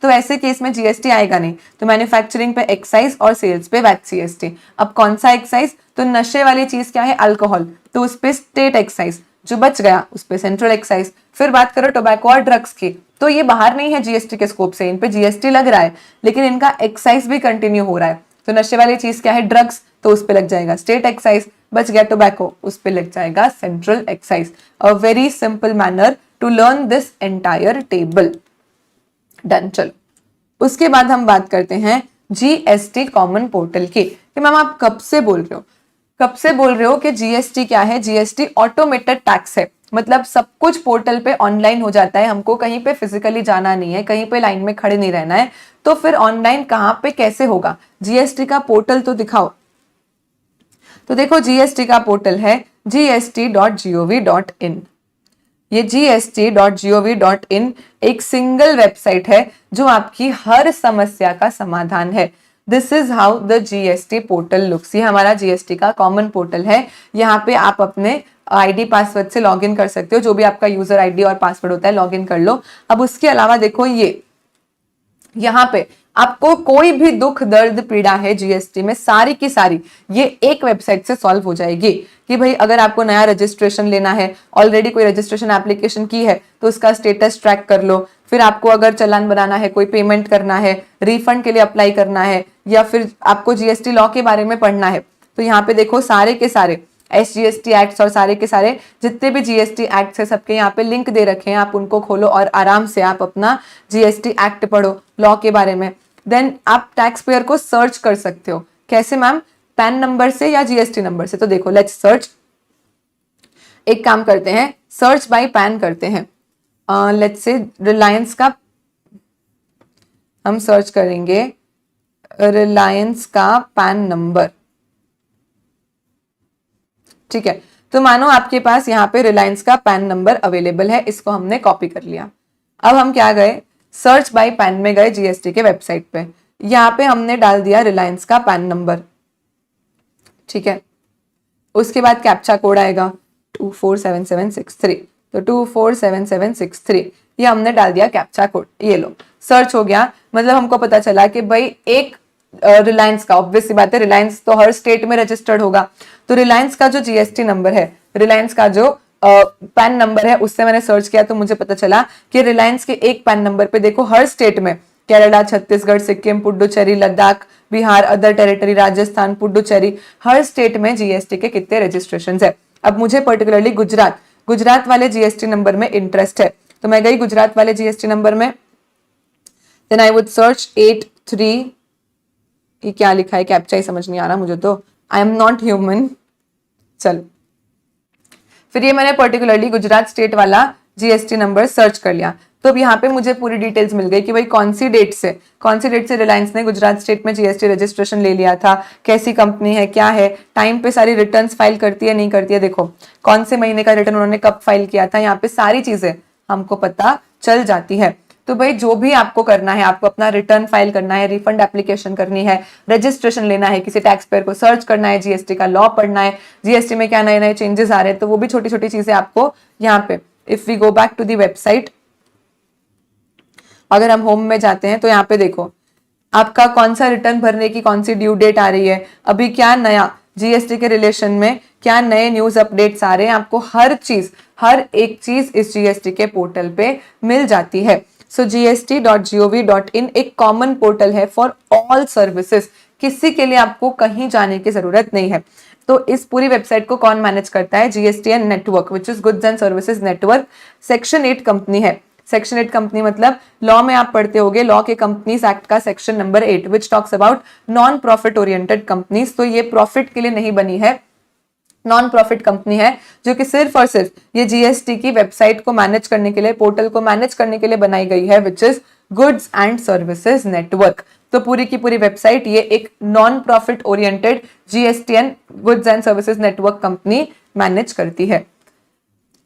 A: तो ऐसे केस में जीएसटी आएगा नहीं। तो मैन्युफैक्चरिंग पे एक्साइज और सेल्स पे वैट सीएसटी। अब कौन सा एक्साइज, तो नशे वाली चीज क्या है, अल्कोहल, तो उस पे स्टेट एक्साइज, जो बच गया उस पे सेंट्रल एक्साइज। फिर बात करो टोबैको और ड्रग्स की, तो ये बाहर नहीं है जीएसटी के स्कोप से, इन पे जीएसटी लग रहा है लेकिन इनका एक्साइज भी कंटिन्यू हो रहा है। तो नशे वाली चीज क्या है, ड्रग्स, तो उस पे लग जाएगा स्टेट एक्साइज। बच गया टोबैको, उस पे लग जाएगा central excise. A very simple manner to learn this entire table. Done. चलो उसके बाद हम बात करते हैं जीएसटी कॉमन पोर्टल की। कि मैम आप कब से बोल रहे हो, कब से बोल रहे हो कि जीएसटी क्या है, जीएसटी ऑटोमेटेड टैक्स है, मतलब सब कुछ पोर्टल पे ऑनलाइन हो जाता है, हमको कहीं पे फिजिकली जाना नहीं है, कहीं पे लाइन में खड़े नहीं रहना है। तो फिर ऑनलाइन कहाँ पे कैसे होगा, जीएसटी का पोर्टल तो दिखाओ। तो देखो जीएसटी का पोर्टल है gst.gov.in। ये gst.gov.in एक सिंगल वेबसाइट है जो आपकी हर समस्या का समाधान है। This is how the GST portal looks. ये हमारा जीएसटी का कॉमन पोर्टल है। यहाँ पे आप अपने आईडी पासवर्ड से लॉगिन कर सकते हो, जो भी आपका यूजर आईडी और पासवर्ड होता है लॉगिन कर लो। अब उसके अलावा देखो ये यहाँ पे आपको कोई भी दुख दर्द पीड़ा है जीएसटी में, सारी की सारी ये एक वेबसाइट से सॉल्व हो जाएगी। कि भाई अगर आपको नया रजिस्ट्रेशन लेना है, ऑलरेडी कोई रजिस्ट्रेशन एप्लीकेशन की है तो उसका स्टेटस ट्रैक कर लो। फिर आपको अगर चालान बनाना है, कोई पेमेंट करना है, रिफंड के लिए अप्लाई करना है, या फिर आपको जीएसटी लॉ के बारे में पढ़ना है, तो यहाँ पे देखो सारे के सारे एसजीएसटी एक्ट्स और सारे के सारे जितने भी जीएसटी एक्ट्स है सबके यहाँ पे लिंक दे रखे हैं। आप उनको खोलो और आराम से आप अपना जीएसटी एक्ट पढ़ो लॉ के बारे में। देन आप टैक्स पेयर को सर्च कर सकते हो। कैसे मैम, पैन नंबर से या जीएसटी नंबर से? तो देखो लेट्स सर्च। एक काम करते हैं, सर्च बाय पैन करते हैं। लेट्स से रिलायंस का हम सर्च करेंगे, रिलायंस का पैन नंबर। ठीक है, तो मानो आपके पास यहाँ पे रिलायंस का पैन नंबर अवेलेबल है, इसको हमने कॉपी कर लिया। अब हम क्या गए, सर्च बाय पैन में गए जीएसटी के वेबसाइट पे। यहाँ पे हमने डाल दिया रिलायंस का पैन नंबर। ठीक है, उसके बाद कैप्चा कोड आएगा 247763। तो 247763 ये हमने डाल दिया कैप्चा कोड। ये लो सर्च हो गया। मतलब हमको पता चला कि भाई एक रिलायंस का, ऑब्वियस सी बात है रिलायंस तो हर स्टेट में रजिस्टर्ड होगा, तो रिलायंस का जो जीएसटी नंबर है, रिलायंस का जो पैन नंबर है, उससे मैंने सर्च किया तो मुझे पता चला कि रिलायंस के एक पैन नंबर पे देखो हर स्टेट में केरला, छत्तीसगढ़, सिक्किम, पुडुचेरी, लद्दाख, बिहार, अदर टेरिटरी, राजस्थान, पुडुचेरी, हर स्टेट में जीएसटी के कितने रजिस्ट्रेशन है। अब मुझे पर्टिकुलरली गुजरात वाले जीएसटी नंबर में इंटरेस्ट है, तो मैं गई गुजरात वाले जीएसटी नंबर में। देन आई वुड सर्च 83, ये क्या लिखा है, कैप्चा ही समझ नहीं आ रहा मुझे तो, आई एम नॉट ह्यूमन। चलो फिर ये मैंने पर्टिकुलरली गुजरात स्टेट वाला जीएसटी नंबर सर्च कर लिया। तो अब यहाँ पे मुझे पूरी डिटेल्स मिल गई कि भाई कौन सी डेट से रिलायंस ने गुजरात स्टेट में जीएसटी रजिस्ट्रेशन ले लिया था, कैसी कंपनी है, क्या है, टाइम पे सारी रिटर्न्स फाइल करती है नहीं करती है, देखो कौन से महीने का रिटर्न उन्होंने कब फाइल किया था, यहाँ पे सारी चीजें हमको पता चल जाती है। तो भाई जो भी आपको करना है, आपको अपना रिटर्न फाइल करना है, रिफंड एप्लीकेशन करनी है, रजिस्ट्रेशन लेना है, किसी टैक्स पेयर को सर्च करना है, जीएसटी का लॉ पढ़ना है, जीएसटी में क्या नए नए चेंजेस आ रहे हैं, तो वो भी छोटी छोटी चीजें आपको यहाँ पे, if we go back to the website, अगर हम होम में जाते हैं तो यहाँ पे देखो आपका कौन सा रिटर्न भरने की कौन सी ड्यू डेट आ रही है, अभी क्या नया जीएसटी के रिलेशन में क्या नए न्यूज अपडेट्स आ रहे हैं, आपको हर एक चीज इस जीएसटी के पोर्टल पे मिल जाती है। सो gst.gov.in एक कॉमन पोर्टल है फॉर ऑल सर्विसेज, किसी के लिए आपको कहीं जाने की जरूरत नहीं है। तो इस पूरी वेबसाइट को कौन मैनेज करता है? GSTN network, which is goods and services network, section 8 company है। सेक्शन 8 कंपनी मतलब लॉ में आप पढ़ते होगे, लॉ के कंपनीज एक्ट का section number 8 which talks about non profit oriented companies. तो ये प्रॉफिट के लिए नहीं बनी है, नॉन प्रॉफिट कंपनी है जो कि सिर्फ और सिर्फ ये जीएसटी की वेबसाइट को मैनेज करने के लिए, पोर्टल को मैनेज करने के लिए बनाई गई है, which is goods and services network. तो पूरी की पूरी वेबसाइट ये एक non profit oriented GSTN goods and services network company manage करती है।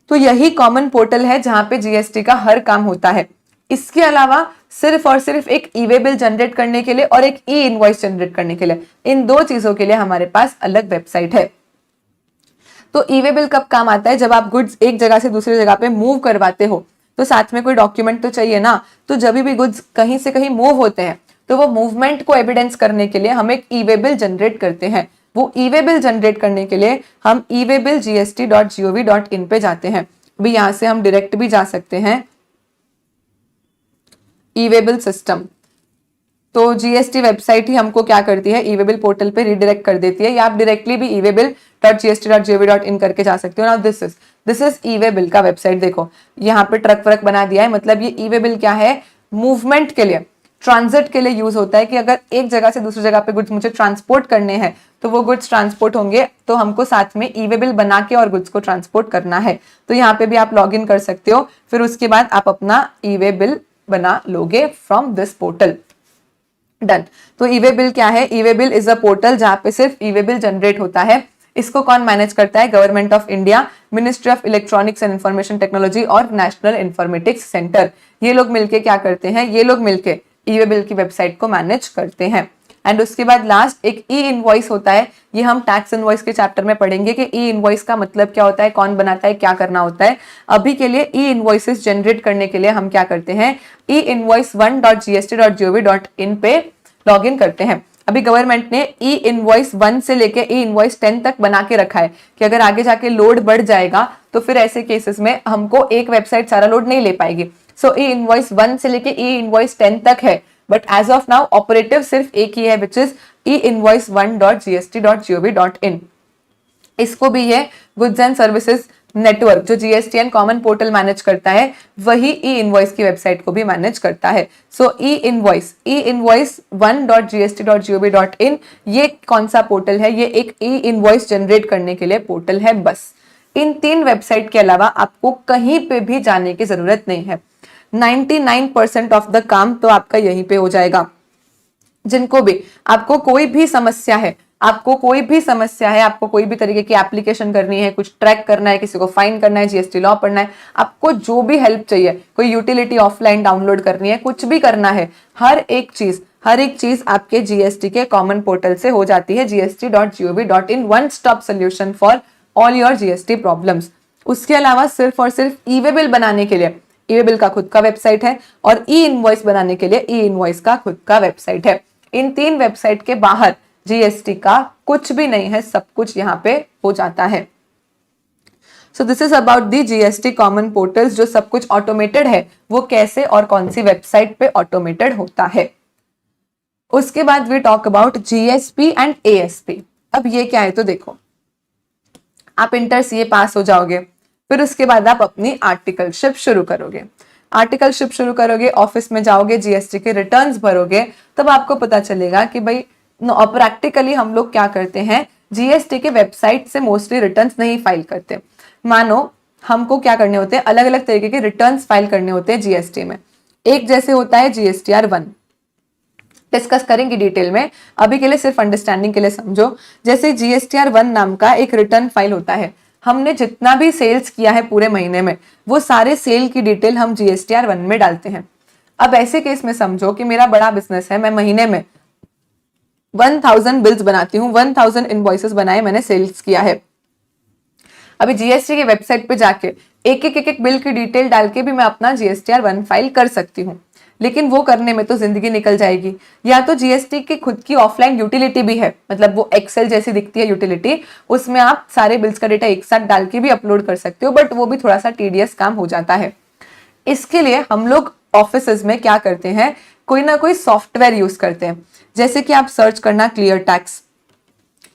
A: तो यही कॉमन पोर्टल है जहां पे जीएसटी का हर काम होता है। इसके अलावा सिर्फ और सिर्फ एक ई वे बिल जनरेट करने के लिए और एक ई इनवॉइस जनरेट करने के लिए, इन दो चीजों के लिए हमारे पास अलग वेबसाइट है। तो ई वे बिल कब काम आता है? जब आप गुड्स एक जगह से दूसरी जगह पे मूव करवाते हो तो साथ में कोई डॉक्यूमेंट तो चाहिए ना। तो जब भी गुड्स कहीं से कहीं मूव होते हैं तो वो मूवमेंट को एविडेंस करने के लिए हम एक ई वे बिल जनरेट करते हैं। वो ई वे बिल जनरेट करने के लिए हम ई वे बिल gst.gov.in पे जाते हैं। अभी यहां से हम डायरेक्ट भी जा सकते हैं ई वे बिल सिस्टम। तो जीएसटी वेबसाइट ही हमको क्या करती है, ई वे बिल पोर्टल पे रिडायरेक्ट कर देती है, या आप डायरेक्टली भी eWaybill.gst.gov.in करके जा सकते हो ना। This is E way bill का वेबसाइट। देखो यहाँ पे ट्रक व्रक बना दिया है, मतलब ये ई वे बिल क्या है, मूवमेंट के लिए, ट्रांजिट के लिए यूज होता है कि अगर एक जगह से दूसरी जगह पे गुड्स मुझे ट्रांसपोर्ट करने हैं तो वो गुड्स ट्रांसपोर्ट होंगे तो हमको साथ में ई वे बिल बना के और गुड्स को ट्रांसपोर्ट करना है। तो यहाँ पे भी आप लॉग इन कर सकते हो, फिर उसके बाद आप अपना ई वे बिल बना लोगे फ्रॉम दिस पोर्टल। डन। तो ई वे बिल क्या है? E way bill is a portal जहां पे सिर्फ ई वे बिल जनरेट होता है। इसको कौन मैनेज करता है? Government of India, ministry of electronics and information technology और नेशनल इंफॉर्मेटिक्स सेंटर। ये लोग मिलके क्या करते हैं? ये लोग मिलके ई वे बिल की वेबसाइट को मैनेज करते हैं। एंड उसके बाद लास्ट एक ई इनवॉइस होता है। ये हम टैक्स इनवॉइस के चैप्टर में पढ़ेंगे कि ई इनवॉइस का मतलब क्या होता है, कौन बनाता है, क्या करना होता है। अभी के लिए ई इनवॉइसेस जनरेट करने के लिए हम क्या करते हैं, ई इनवॉइस 1.gst.gov.in पे लॉग इन करते हैं। अभी गवर्नमेंट ने ई इनवॉइस 1 से लेके ई इनवॉइस 10 तक बना के रखा है कि अगर आगे जाके लोड बढ़ जाएगा तो फिर ऐसे केसेस में हमको एक वेबसाइट सारा लोड नहीं ले पाएगी। सो ई इनवॉइस 1 से लेके ई इनवॉइस 10 तक है, but as of now operative सिर्फ एक ही है, which is E invoice 1.gst.gov.in। इसको भी ये गुड्स एंड सर्विसेज नेटवर्क जो जीएसटीएन कॉमन पोर्टल मैनेज करता है, वही ई इनवॉइस की वेबसाइट को भी मैनेज करता है। सो ई इनवॉइस 1.gst.gov.in ये कौन सा पोर्टल है? ये एक ई इनवॉइस जनरेट करने के लिए पोर्टल है बस। इन 3 वेबसाइट के अलावा आपको कहीं पे भी जाने की जरूरत नहीं है। 99% ऑफ द काम तो आपका यहीं पे हो जाएगा। जिनको भी आपको कोई भी समस्या है, आपको कोई भी तरीके की एप्लीकेशन करनी है, कुछ ट्रैक करना है, किसी को फाइन करना है, जीएसटी लॉ पढ़ना है, आपको जो भी हेल्प चाहिए, कोई यूटिलिटी ऑफलाइन डाउनलोड करनी है, कुछ भी करना है, हर एक चीज आपके जीएसटी के कॉमन पोर्टल से हो जाती है। gst.gov.in one stop solution for all your GST problems. उसके अलावा सिर्फ और सिर्फ ई वे बिल बनाने के लिए ई वे बिल का खुद का वेबसाइट है और ई इनवॉइस बनाने के लिए ई इनवॉइस का खुद का वेबसाइट है। इन 3 वेबसाइट के बाहर जीएसटी का कुछ भी नहीं है, सब कुछ यहाँ पे हो जाता है। So this is about the GST common portals, जो सब कुछ ऑटोमेटेड है, वो कैसे और कौन सी वेबसाइट पे ऑटोमेटेड होता है। उसके बाद we talk about GSP and ASP. अब ये क्या है? तो देखो, आप इंटर सीए पास हो जाओगे, फिर उसके बाद आप अपनी आर्टिकलशिप शुरू करोगे, ऑफिस में जाओगे, जीएसटी के रिटर्न्स भरोगे, तब आपको पता चलेगा कि भाई प्रैक्टिकली हम लोग क्या करते हैं, जीएसटी के वेबसाइट से मोस्टली रिटर्न्स नहीं फाइल करते। मानो हमको क्या करने होते हैं, अलग अलग तरीके के रिटर्न्स फाइल करने होते हैं जीएसटी में। एक जैसे होता है जीएसटीआर 1, डिस्कस करेंगे डिटेल में, अभी के लिए सिर्फ अंडरस्टैंडिंग के लिए समझो। जैसे जीएसटीआर 1 नाम का एक रिटर्न फाइल होता है, हमने जितना भी सेल्स किया है पूरे महीने में, वो सारे सेल की डिटेल हम जीएसटीआर 1 में डालते हैं। अब ऐसे केस में समझो कि मेरा बड़ा बिजनेस है, मैं महीने में 1000 बिल्स बनाती हूँ, 1000 इनवॉइसेस बनाए, मैंने सेल्स किया है। अभी जीएसटी की वेबसाइट पे जाके एक एक बिल की डिटेल डाल के भी मैं अपना जीएसटीआर 1 फाइल कर सकती हूँ। लेकिन वो करने में तो जिंदगी निकल जाएगी। या तो जीएसटी की खुद की ऑफलाइन यूटिलिटी भी है, मतलब वो एक्सेल जैसी दिखती है यूटिलिटी, उसमें आप सारे बिल्स का डेटा एक साथ डाल के भी अपलोड कर सकते हो, बट वो भी थोड़ा सा टीडियस काम हो जाता है। इसके लिए हम लोग ऑफिसेज में क्या करते हैं, कोई ना कोई सॉफ्टवेयर यूज करते हैं। जैसे कि आप सर्च करना क्लियर टैक्स,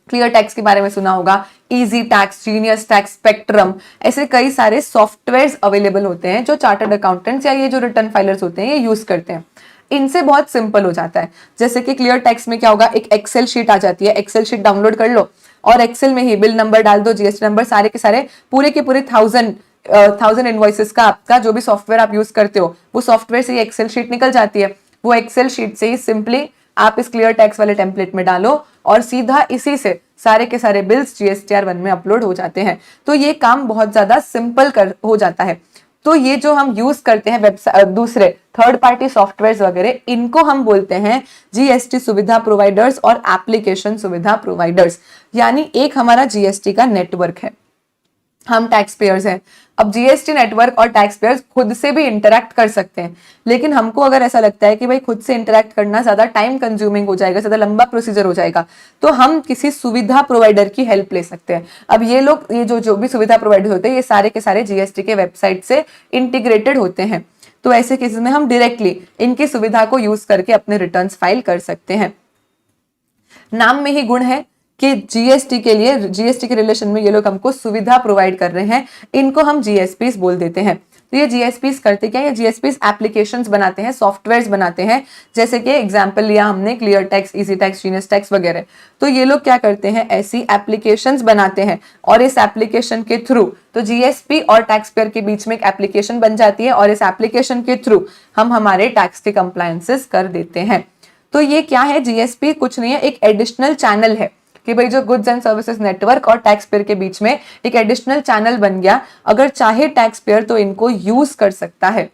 A: क्लियर टैक्स के बारे में सुना होगा, easy tax, genius tax, spectrum, ऐसे कई सारे सॉफ्टवेयर्स अवेलेबल होते हैं जो चार्टर्ड अकाउंटेंट्स या ये जो रिटर्न फाइलर्स होते हैं ये यूज करते हैं। इनसे बहुत सिंपल हो जाता है। जैसे कि क्लियर टैक्स में क्या होगा, एक एक्सेल शीट आ जाती है, एक्सेल शीट डाउनलोड कर लो और एक्सेल में ही बिल नंबर डाल दो, जीएसटी नंबर, सारे के सारे पूरे के पूरे थाउजेंड इनवॉइसेस का आपका जो भी सॉफ्टवेयर आप यूज करते हो वो सॉफ्टवेयर से एक्सेल शीट निकल जाती है। वो एक्सेल शीट से ही सिंपली आप इस क्लियर टैक्स वाले टेम्पलेट में डालो और सीधा इसी से सारे के सारे बिल्स जीएसटीआर 1 में अपलोड हो जाते हैं। तो ये काम बहुत ज्यादा सिंपल हो जाता है। तो ये जो हम यूज करते हैं वेबसाइट, दूसरे थर्ड पार्टी सॉफ्टवेयर वगैरह, इनको हम बोलते हैं जीएसटी सुविधा प्रोवाइडर्स और एप्लीकेशन सुविधा प्रोवाइडर्स। यानी एक हमारा जीएसटी का नेटवर्क है, हम टैक्स पेयर्स हैं। अब जीएसटी नेटवर्क और टैक्स पेयर्स खुद से भी इंटरैक्ट कर सकते हैं, लेकिन हमको अगर ऐसा लगता है कि भाई खुद से इंटरैक्ट करना ज्यादा टाइम कंज्यूमिंग हो जाएगा, ज्यादा लंबा प्रोसीजर हो जाएगा, तो हम किसी सुविधा प्रोवाइडर की हेल्प ले सकते हैं। अब ये लोग, ये जो भी सुविधा प्रोवाइडर होते हैं, ये सारे के सारे जीएसटी के वेबसाइट से इंटीग्रेटेड होते हैं। तो ऐसे केसेस में हम डायरेक्टली इनकी सुविधा को यूज करके अपने रिटर्न्स फाइल कर सकते हैं। नाम में ही गुण है कि जीएसटी के लिए, जीएसटी के रिलेशन में ये लोग हमको सुविधा प्रोवाइड कर रहे हैं, इनको हम जीएसपीस बोल देते हैं। तो ये जीएसपीस करते क्या है, ये जीएसपीस एप्लीकेशंस बनाते हैं, सॉफ्टवेयर्स बनाते हैं। जैसे कि एग्जांपल लिया हमने clear tax, easy tax, genius tax वगैरह। तो ये लोग क्या करते हैं, ऐसी एप्लीकेशंस बनाते हैं और इस एप्लीकेशन के थ्रू, तो जीएसपी और टैक्स पेयर के बीच में एक एप्लीकेशन बन जाती है और इस एप्लीकेशन के थ्रू हम हमारे टैक्स के कंप्लायंसेस कर देते हैं। तो ये क्या है, जीएसपी कुछ नहीं है, एक एडिशनल चैनल है कि भाई जो गुड्स एंड सर्विसेज नेटवर्क और टैक्स पेयर के बीच में एक एडिशनल चैनल बन गया। अगर चाहे टैक्स पेयर तो इनको यूज कर सकता है,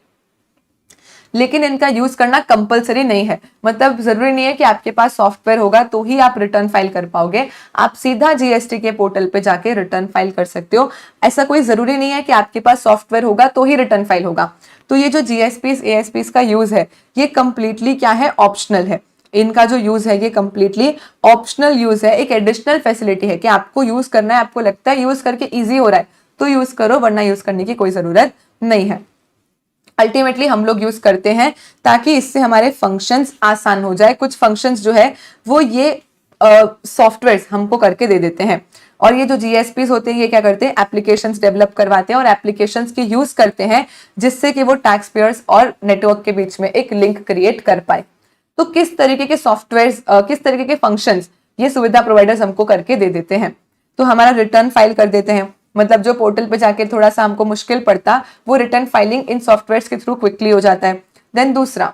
A: लेकिन इनका यूज करना कंपलसरी नहीं है। मतलब जरूरी नहीं है कि आपके पास सॉफ्टवेयर होगा तो ही आप रिटर्न फाइल कर पाओगे, आप सीधा जीएसटी के पोर्टल पे जाके रिटर्न फाइल कर सकते हो। ऐसा कोई जरूरी नहीं है कि आपके पास सॉफ्टवेयर होगा तो ही रिटर्न फाइल होगा। तो ये जो जीएसपीस एएसपीस का यूज है, ये कंप्लीटली क्या है, ऑप्शनल है। इनका जो यूज है ये कंप्लीटली ऑप्शनल यूज है, एक एडिशनल फैसिलिटी है कि आपको यूज करना है, आपको लगता है यूज करके इजी हो रहा है तो यूज करो, वरना यूज करने की कोई जरूरत नहीं है। अल्टीमेटली हम लोग यूज करते हैं ताकि इससे हमारे फंक्शंस आसान हो जाए। कुछ फंक्शंस जो है वो ये सॉफ्टवेयर हमको करके दे देते हैं, और ये जो जीएसपीस होते हैं ये क्या करते हैं, एप्लीकेशंस डेवलप करवाते हैं और एप्लीकेशंस की यूज करते हैं जिससे कि वो टैक्स पेयर्स और नेटवर्क के बीच में एक लिंक क्रिएट कर पाए। तो किस तरीके के सॉफ्टवेयर, किस तरीके के फंक्शंस ये सुविधा प्रोवाइडर्स हमको करके दे देते हैं। तो हमारा रिटर्न फाइल कर देते हैं, मतलब जो पोर्टल पे जाके थोड़ा सा हमको मुश्किल पड़ता, वो रिटर्न फाइलिंग इन सॉफ्टवेयर्स के थ्रू क्विकली हो जाता है। देन दूसरा,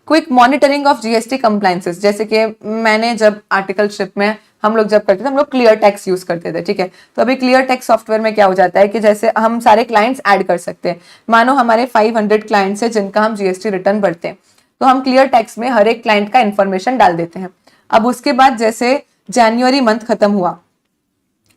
A: quick monitoring of GST compliances. जैसे कि मैंने जब आर्टिकलशिप में हम लोग जब करते थे, हम लोग क्लियर टैक्स यूज करते थे, ठीक है। तो अभी क्लियर टैक्स सॉफ्टवेयर में क्या हो जाता है कि जैसे हम सारे क्लाइंट्स ऐड कर सकते हैं। मानो हमारे 500 क्लाइंट्स है जिनका हम जीएसटी रिटर्न भरते हैं, तो हम क्लियर टैक्स में हर एक क्लाइंट का इंफॉर्मेशन डाल देते हैं। अब उसके बाद जैसे जनवरी मंथ खत्म हुआ,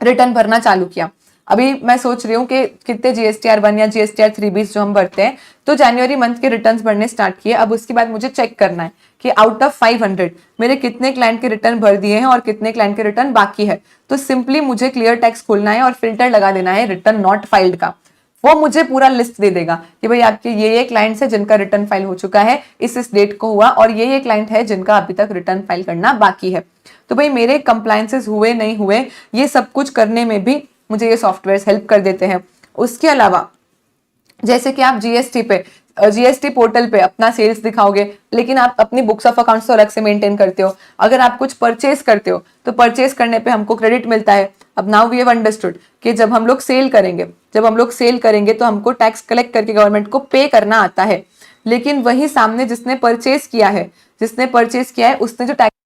A: रिटर्न भरना चालू किया, अभी मैं सोच रही हूँ कि कितने जीएसटीआर 1 या जीएसटीआर 3 जो हम भरते हैं, तो जनवरी मंथ के रिटर्न्स भरने स्टार्ट किए। अब उसके बाद मुझे चेक करना है कि आउट ऑफ 500 मेरे कितने क्लाइंट के रिटर्न भर दिए हैं और कितने क्लाइंट के रिटर्न बाकी है। तो सिंपली मुझे क्लियर टैक्स खोलना है और फिल्टर लगा देना है रिटर्न नॉट फाइल्ड का। वो मुझे पूरा लिस्ट दे देगा कि भाई आपके ये क्लाइंट्स है जिनका रिटर्न फाइल हो चुका है, इस डेट को हुआ, और ये क्लाइंट है जिनका अभी तक रिटर्न फाइल करना बाकी है। तो भाई मेरे कंप्लायंसेस हुए नहीं हुए, ये सब कुछ करने में भी मुझे ये सॉफ्टवेयर हेल्प कर देते हैं। उसके अलावा जैसे कि आप जीएसटी पोर्टल पे अपना सेल्स दिखाओगे, लेकिन आप अपनी बुक्स ऑफ अकाउंट्स तो अलग से मेंटेन करते हो। अगर आप कुछ परचेस करते हो तो परचेस करने पे हमको क्रेडिट मिलता है। अब नाउ वी हैव अंडरस्टूड कि जब हम लोग सेल करेंगे तो हमको टैक्स कलेक्ट करके गवर्नमेंट को पे करना आता है, लेकिन वही सामने जिसने परचेस किया है उसने जो टैक्स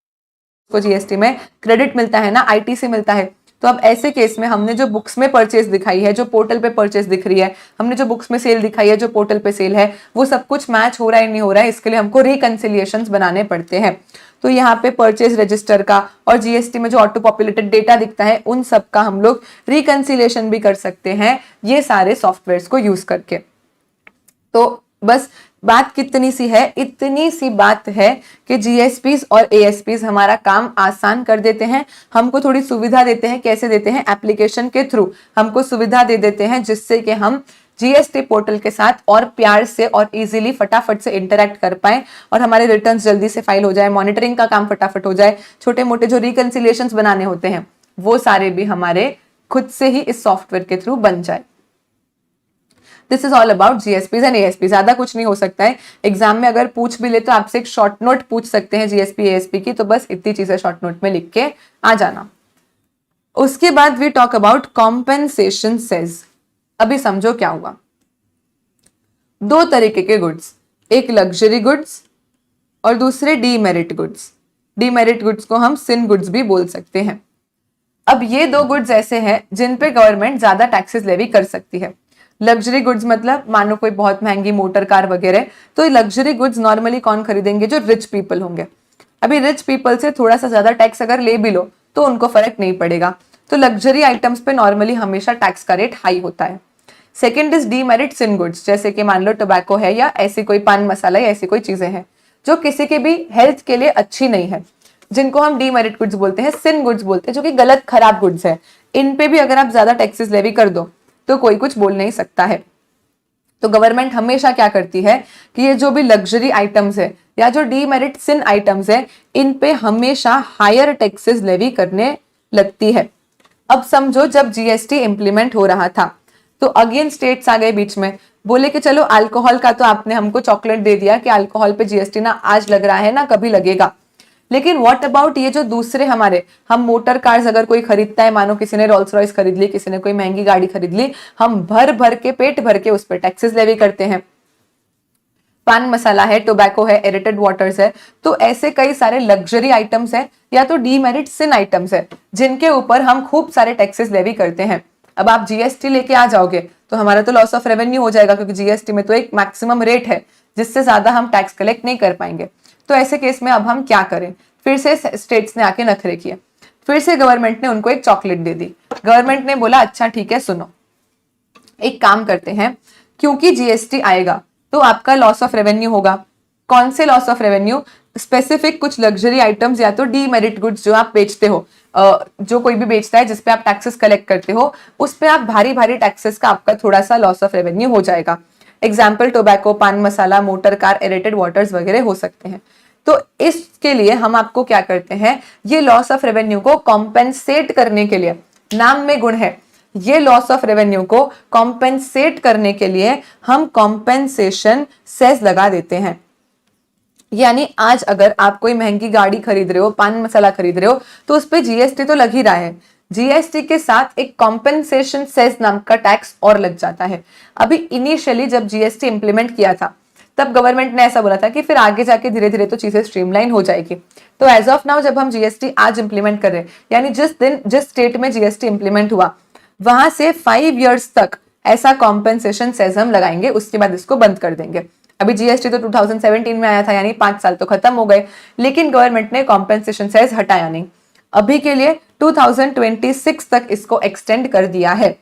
A: को जीएसटी में क्रेडिट मिलता है ना, आईटीसी मिलता है। तो अब ऐसे केस में हमने जो बुक्स में परचेस दिखाई है, जो पोर्टल पे परचेस दिख रही है, हमने जो बुक्स में सेल दिखाई है, जो पोर्टल पे सेल है, वो सब कुछ मैच हो रहा है नहीं हो रहा है, इसके लिए हमको रिकंसिलिएशंस बनाने पड़ते हैं। तो यहाँ पे परचेज रजिस्टर का और जीएसटी में जो ऑटो पॉपुलेटेड डेटा दिखता है, उन सब का हम लोग रिकंसिलिएशन भी कर सकते हैं ये सारे सॉफ्टवेयर्स को यूज करके। तो बस बात कितनी सी है, इतनी सी बात है कि जीएसपीज और एएसपीज हमारा काम आसान कर देते हैं, हमको थोड़ी सुविधा देते हैं। कैसे देते हैं? एप्लीकेशन के थ्रू हमको सुविधा दे देते हैं, जिससे कि हम जीएसटी पोर्टल के साथ और प्यार से और इजीली फटाफट से इंटरेक्ट कर पाए और हमारे रिटर्न्स जल्दी से फाइल हो जाए, मॉनिटरिंग का काम फटाफट हो जाए, छोटे मोटे जो रिकंसिलिएशंस बनाने होते हैं वो सारे भी हमारे खुद से ही इस सॉफ्टवेयर के थ्रू बन जाए। This is all about GSP and ASP. ज्यादा कुछ नहीं हो सकता है। एग्जाम में अगर पूछ भी ले तो आपसे एक शॉर्ट नोट पूछ सकते हैं जीएसपी एएसपी की, तो बस इतनी चीजें शॉर्ट नोट में लिख के आ जाना। उसके बाद we talk about compensation cess. अभी समझो क्या हुआ। दो तरीके के गुड्स, एक लग्जरी गुड्स और दूसरे डीमेरिट गुड्स। डीमेरिट गुड्स को हम सिन गुड्स भी बोल सकते हैं। अब ये दो गुड्स ऐसे हैं जिन पे गवर्नमेंट ज्यादा टैक्सेस लेवी कर सकती है। लग्जरी गुड्स मतलब मानो कोई बहुत महंगी मोटर कार वगैरह, तो ये लग्जरी गुड्स नॉर्मली कौन खरीदेंगे? जो रिच पीपल होंगे। अभी रिच पीपल से थोड़ा सा ज्यादा टैक्स अगर ले भी लो तो उनको फर्क नहीं पड़ेगा। तो लग्जरी आइटम्स पे नॉर्मली हमेशा टैक्स का रेट हाई होता है। Second is demerit sin goods, जैसे कि मान लो टोबैको है या ऐसी कोई पान मसाला या ऐसी कोई चीजें हैं जो किसी के भी हेल्थ के लिए अच्छी नहीं है, जिनको हम डीमेरिट गुड्स बोलते हैं, सिन गुड्स बोलते हैं, जो कि गलत खराब गुड्स है। इन पे भी अगर आप ज्यादा टैक्सेस लेवी कर दो तो कोई कुछ बोल नहीं सकता है। तो गवर्नमेंट हमेशा क्या करती है कि ये जो भी लग्जरी आइटम्स है या जो डीमेरिट सिन आइटम्स है, इन पे हमेशा हायर टैक्सेस लेवी करने लगती है। अब समझो जब जीएसटी इंप्लीमेंट हो रहा था तो अगेन स्टेट्स आ गए बीच में, बोले कि चलो अल्कोहल का तो आपने हमको चॉकलेट दे दिया कि अल्कोहल पे जीएसटी ना आज लग रहा है ना कभी लगेगा, लेकिन व्हाट अबाउट ये जो दूसरे हमारे, हम मोटर कार्स अगर कोई खरीदता है, मानो किसी ने रोल्स रॉयस खरीद ली, किसी ने कोई महंगी गाड़ी खरीद ली, हम भर भर के पेट भर के उस पर टैक्सेस लेवी करते हैं। पान मसाला है, टोबैको है, एरेटेड वाटर्स है, तो ऐसे कई सारे लग्जरी आइटम्स है या तो डीमेरिट सिन आइटम्स है जिनके ऊपर हम खूब सारे टैक्सेस लेवी करते हैं। अब आप जीएसटी लेके आ जाओगे तो हमारा तो लॉस ऑफ रेवेन्यू हो जाएगा, क्योंकि जीएसटी में तो एक मैक्सिमम रेट है जिससे ज्यादा हम टैक्स कलेक्ट नहीं कर पाएंगे। तो ऐसे केस में अब हम क्या करें? फिर से स्टेट्स ने आके नखरे किए, फिर से गवर्नमेंट ने उनको एक चॉकलेट दे दी। गवर्नमेंट ने बोला अच्छा ठीक है, सुनो एक काम करते हैं, क्योंकि जीएसटी आएगा तो आपका लॉस ऑफ रेवेन्यू होगा। कौन से लॉस ऑफ रेवेन्यू? स्पेसिफिक कुछ लग्जरी आइटम्स या तो डीमेरिट गुड्स जो आप बेचते हो, जो कोई भी बेचता है जिसपे आप टैक्सेस कलेक्ट करते हो, उस पे आप भारी भारी टैक्सेस का आपका थोड़ा सा लॉस ऑफ रेवेन्यू हो जाएगा। एग्जाम्पल टोबैको, पान मसाला, मोटर कार, एरेटेड वाटर्स वगैरह हो सकते हैं। तो इसके लिए हम आपको क्या करते हैं, ये लॉस ऑफ रेवेन्यू को कॉम्पेंसेट करने के लिए, नाम में गुण है, ये लॉस ऑफ रेवेन्यू को कॉम्पेंसेट करने के लिए हम कॉम्पेंसेशन सेस लगा देते हैं। यानी आज अगर आप कोई महंगी गाड़ी खरीद रहे हो, पान मसाला खरीद रहे हो, तो उस पर जीएसटी तो लग ही रहा है, जीएसटी के साथ एक कॉम्पेंसेशन सेस नाम का टैक्स और लग जाता है। अभी इनिशियली जब जीएसटी इंप्लीमेंट किया था तब गवर्नमेंट ने ऐसा बोला था कि फिर आगे जाके धीरे धीरे तो चीजें स्ट्रीमलाइन हो जाएगी। तो एज ऑफ नाउ जब हम जीएसटी आज इंप्लीमेंट कर रहे हैं, यानी जिस दिन जिस स्टेट में जीएसटी इंप्लीमेंट हुआ वहां से 5 इयर्स तक ऐसा कॉम्पेंसेशन सेस हम लगाएंगे, उसके बाद इसको बंद कर देंगे। अभी जीएसटी तो 2017 में आया था, यानी 5 साल तो खत्म हो गए, लेकिन गवर्नमेंट ने कॉम्पेंसेशन सेस हटाया नहीं। अभी के लिए 2026 तक इसको एक्सटेंड कर दिया है।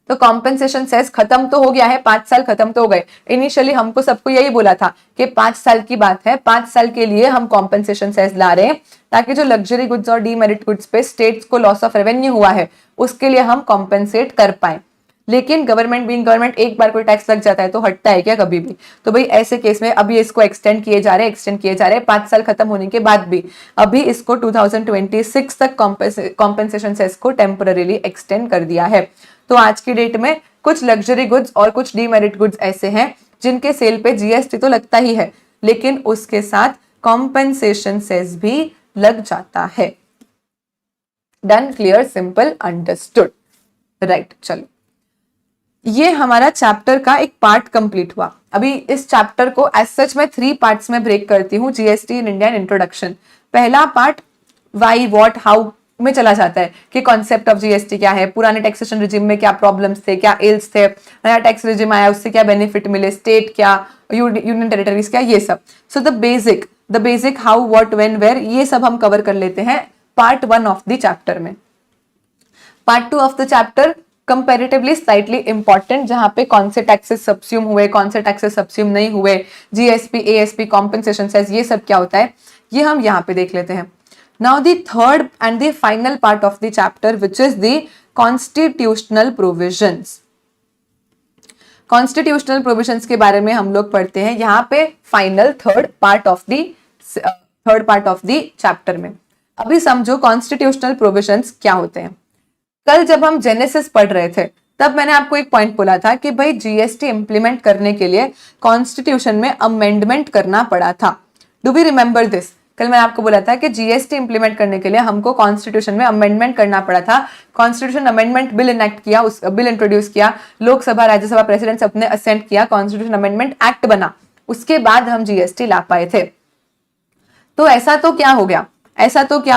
A: तो कॉम्पेंसेशन सेस खत्म तो हो गया है, 5 साल खत्म तो हो गए। इनिशियली हमको सबको यही बोला था कि 5 साल की बात है, 5 साल के लिए हम कॉम्पेंसेशन सेस ला रहे हैं ताकि जो लग्जरी गुड्स और डीमेरिट गुड्स पे स्टेट्स को लॉस ऑफ रेवेन्यू हुआ है उसके लिए हम कॉम्पेंसेट कर पाए। लेकिन गवर्नमेंट बीइंग गवर्नमेंट, एक बार कोई टैक्स लग जाता है तो हटता है क्या कभी भी? तो भाई ऐसे केस में अभी इसको एक्सटेंड किए जा रहे हैं 5 साल खत्म होने के बाद भी अभी इसको 2026 तक कॉम्पेंसेशन सेस को टेम्पररीली एक्सटेंड कर दिया है। तो आज की डेट में कुछ लग्जरी गुड्स और कुछ डीमेरिट गुड्स ऐसे हैं जिनके सेल पे जीएसटी तो लगता ही है, लेकिन उसके साथ कॉम्पेंसेशन सेस भी लग जाता है। Done, clear, simple, understood, right. चलो ये हमारा चैप्टर का एक पार्ट कंप्लीट हुआ। अभी इस चैप्टर को एज सच मैं 3 पार्ट्स में ब्रेक करती हूँ, जीएसटी इन इंडिया इंट्रोडक्शन। पहला पार्ट वाई, व्हाट, हाउ में चला जाता है कि कॉन्सेप्ट ऑफ जीएसटी क्या है, पुराने टैक्सेशन रिजिम में क्या प्रॉब्लम्स थे, क्या इल्स थे, नया टैक्स रिजिम आया उससे क्या बेनिफिट मिले, स्टेट क्या, यूनियन टेरिटरीज क्या, ये सब। So the basic how, what, when, where, ये सब हम कवर कर लेते हैं पार्ट 1 ऑफ द चैप्टर में। Part 2 of the chapter comparatively slightly important, जहां पे कौन से टैक्सेस सब्स्यूम हुए, कौन से टैक्सेस सब्स्यूम नहीं हुए, जीएसपी, एएसपी, कॉम्पेंसेशन सेस, ये सब क्या होता है, ये हम यहाँ पे देख लेते हैं. Now the third and the final part of the chapter which is the constitutional provisions. Constitutional provisions के बारे में हम लोग पढ़ते हैं यहाँ पे final third part of the chapter में. अभी समझो कॉन्स्टिट्यूशनल प्रोविजंस क्या होते हैं. कल जब हम जेनेसिस पढ़ रहे थे तब मैंने आपको एक पॉइंट बोला था कि भाई जीएसटी इंप्लीमेंट करने के लिए कॉन्स्टिट्यूशन में अमेंडमेंट करना पड़ा था. Do we remember this? कल मैंने आपको बोला था कि जीएसटी इंप्लीमेंट करने के लिए हमको कॉन्स्टिट्यूशन में अमेंडमेंट करना पड़ा था. कॉन्स्टिट्यूशन अमेंडमेंट बिल इनेक्ट किया, उस बिल इंट्रोड्यूस किया, लोकसभा राज्यसभा प्रेसिडेंट सबने असेंट किया, कॉन्स्टिट्यूशन अमेंडमेंट एक्ट बना, उसके बाद हम जीएसटी ला पाए थे. तो ऐसा तो क्या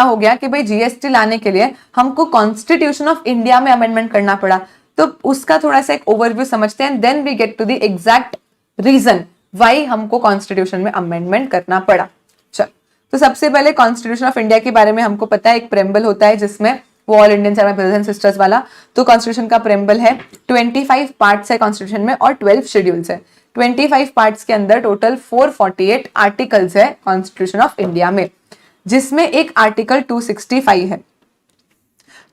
A: हो गया कि भाई जीएसटी लाने के लिए हमको कॉन्स्टिट्यूशन ऑफ इंडिया में अमेंडमेंट करना पड़ा. तो उसका थोड़ा सा एक ओवरव्यू समझते हैं, then we get to the exact reason why हमको कॉन्स्टिट्यूशन में अमेंडमेंट करना पड़ा. चल, तो सबसे पहले कॉन्स्टिट्यूशन ऑफ इंडिया के बारे में हमको पता है, एक प्रेम्बल होता है जिसमें वो all Indians are my brothers and sisters वाला. तो कॉन्स्टिट्यूशन का प्रेम्बल है, 25 पार्ट्स है कॉन्स्टिट्यूशन में और 12 शेड्यूल्स है. 25 पार्ट्स के अंदर टोटल 448 आर्टिकल्स है कॉन्स्टिट्यूशन ऑफ इंडिया में, जिसमें एक आर्टिकल 265 है